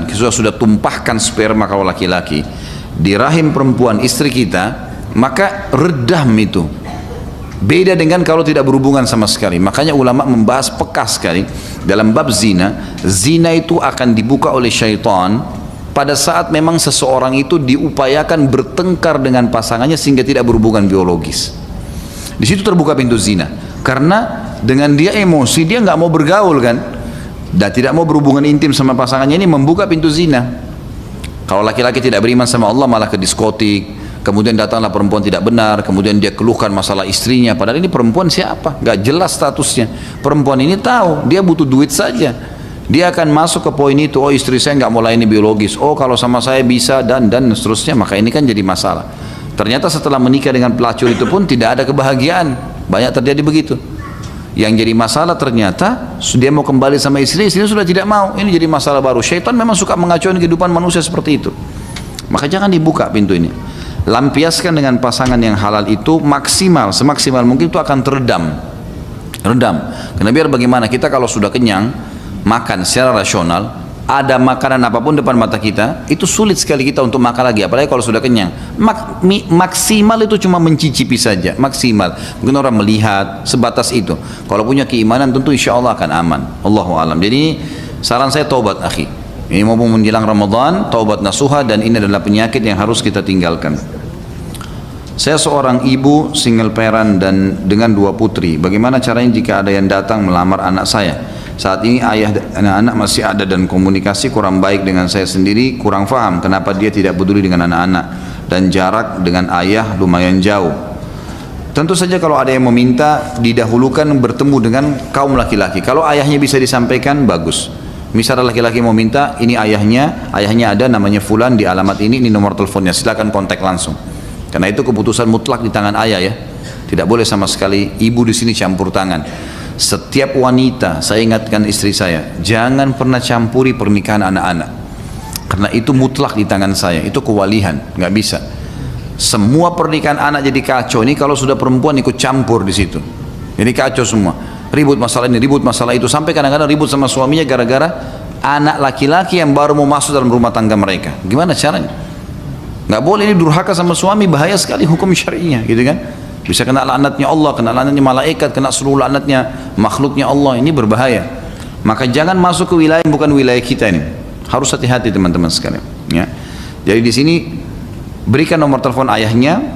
sudah tumpahkan sperma kalau laki-laki di rahim perempuan istri kita, maka redam itu. Beda dengan kalau tidak berhubungan sama sekali. Makanya ulama membahas peka sekali dalam bab zina. Zina itu akan dibuka oleh syaitan pada saat memang seseorang itu diupayakan bertengkar dengan pasangannya sehingga tidak berhubungan biologis. Di situ terbuka pintu zina. Karena dengan dia emosi, dia nggak mau bergaul kan, dan tidak mau berhubungan intim sama pasangannya, ini membuka pintu zina. Kalau laki-laki tidak beriman sama Allah malah ke diskotik, kemudian datanglah perempuan tidak benar, kemudian dia keluhkan masalah istrinya, padahal ini perempuan siapa? Gak jelas statusnya. Perempuan ini tahu, dia butuh duit saja. Dia akan masuk ke poin itu, oh istri saya gak mau layani biologis, oh kalau sama saya bisa, dan seterusnya, maka ini kan jadi masalah. Ternyata setelah menikah dengan pelacur itu pun tidak ada kebahagiaan. Banyak terjadi begitu. Yang jadi masalah ternyata dia mau kembali sama istri, istrinya sudah tidak mau. Ini jadi masalah baru. Syaitan memang suka mengacaukan kehidupan manusia seperti itu. Maka jangan dibuka pintu ini. Lampiaskan dengan pasangan yang halal itu maksimal, semaksimal mungkin itu akan teredam. Redam. Karena biar bagaimana kita kalau sudah kenyang, makan secara rasional, ada makanan apapun depan mata kita, itu sulit sekali kita untuk makan lagi, apalagi kalau sudah kenyang. Maksimal itu cuma mencicipi saja, maksimal. Mungkin orang melihat, sebatas itu. Kalau punya keimanan tentu insya Allah akan aman. Allahu alam. Jadi saran saya taubat akhi. Ini mau menjelang Ramadan, taubat nasuha, dan ini adalah penyakit yang harus kita tinggalkan. Saya seorang ibu single parent dan dengan 2 putri. Bagaimana caranya jika ada yang datang melamar anak saya? Saat ini ayah dan anak-anak masih ada dan komunikasi kurang baik dengan saya sendiri, kurang paham kenapa dia tidak peduli dengan anak-anak dan jarak dengan ayah lumayan jauh. Tentu saja kalau ada yang meminta didahulukan bertemu dengan kaum laki-laki. Kalau ayahnya bisa disampaikan bagus. Misalnya laki-laki mau minta, ini ayahnya ada namanya fulan di alamat ini nomor teleponnya, silakan kontak langsung. Karena itu keputusan mutlak di tangan ayah ya. Tidak boleh sama sekali ibu di sini campur tangan. Setiap wanita, saya ingatkan istri saya, jangan pernah campuri pernikahan anak-anak. Karena itu mutlak di tangan saya, itu kewalihan, nggak bisa. Semua pernikahan anak jadi kacau. Ini kalau sudah perempuan ikut campur di situ, jadi kacau semua. Ribut masalah ini, ribut masalah itu, sampai kadang-kadang ribut sama suaminya gara-gara anak laki-laki yang baru mau masuk dalam rumah tangga mereka. Gimana caranya? Nggak boleh, ini durhaka sama suami, bahaya sekali hukum syar'inya, gitu kan? Bisa kena laknatnya Allah, kena laknatnya malaikat, kena seluruh laknatnya makhluknya Allah. Ini berbahaya. Maka jangan masuk ke wilayah yang bukan wilayah kita ini. Harus hati-hati teman-teman sekalian. Ya. Jadi di sini berikan nomor telepon ayahnya,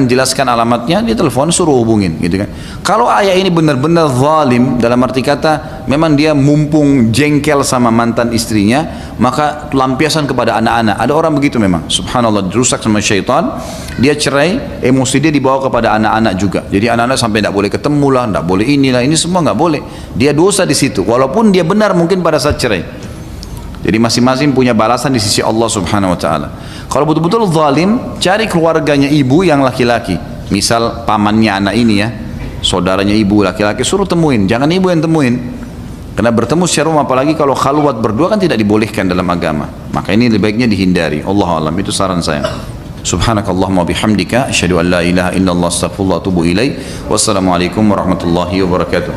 jelaskan alamatnya, dia telepon, suruh hubungin, gitu kan. Kalau ayah ini benar-benar zalim, dalam arti kata memang dia mumpung jengkel sama mantan istrinya, maka lampiasan kepada anak-anak. Ada orang begitu memang, subhanallah, dirusak sama syaitan, dia cerai, emosi dia dibawa kepada anak-anak juga. Jadi anak-anak sampai tidak boleh ketemu lah, tidak boleh inilah, ini semua nggak boleh. Dia dosa di situ, walaupun dia benar mungkin pada saat cerai. Jadi masing-masing punya balasan di sisi Allah subhanahu wa ta'ala. Kalau betul-betul zalim, cari keluarganya ibu yang laki-laki. Misal pamannya anak ini ya, saudaranya ibu laki-laki, suruh temuin. Jangan ibu yang temuin. Karena bertemu secara umum, apalagi kalau khalwat berdua kan tidak dibolehkan dalam agama. Maka ini lebih baiknya dihindari. Allahu a'lam, itu saran saya. Subhanakallahumma bihamdika, asyhadu an la ilaha illallah, astaghfirullah wa atubu ilaih. Wassalamualaikum warahmatullahi wabarakatuh.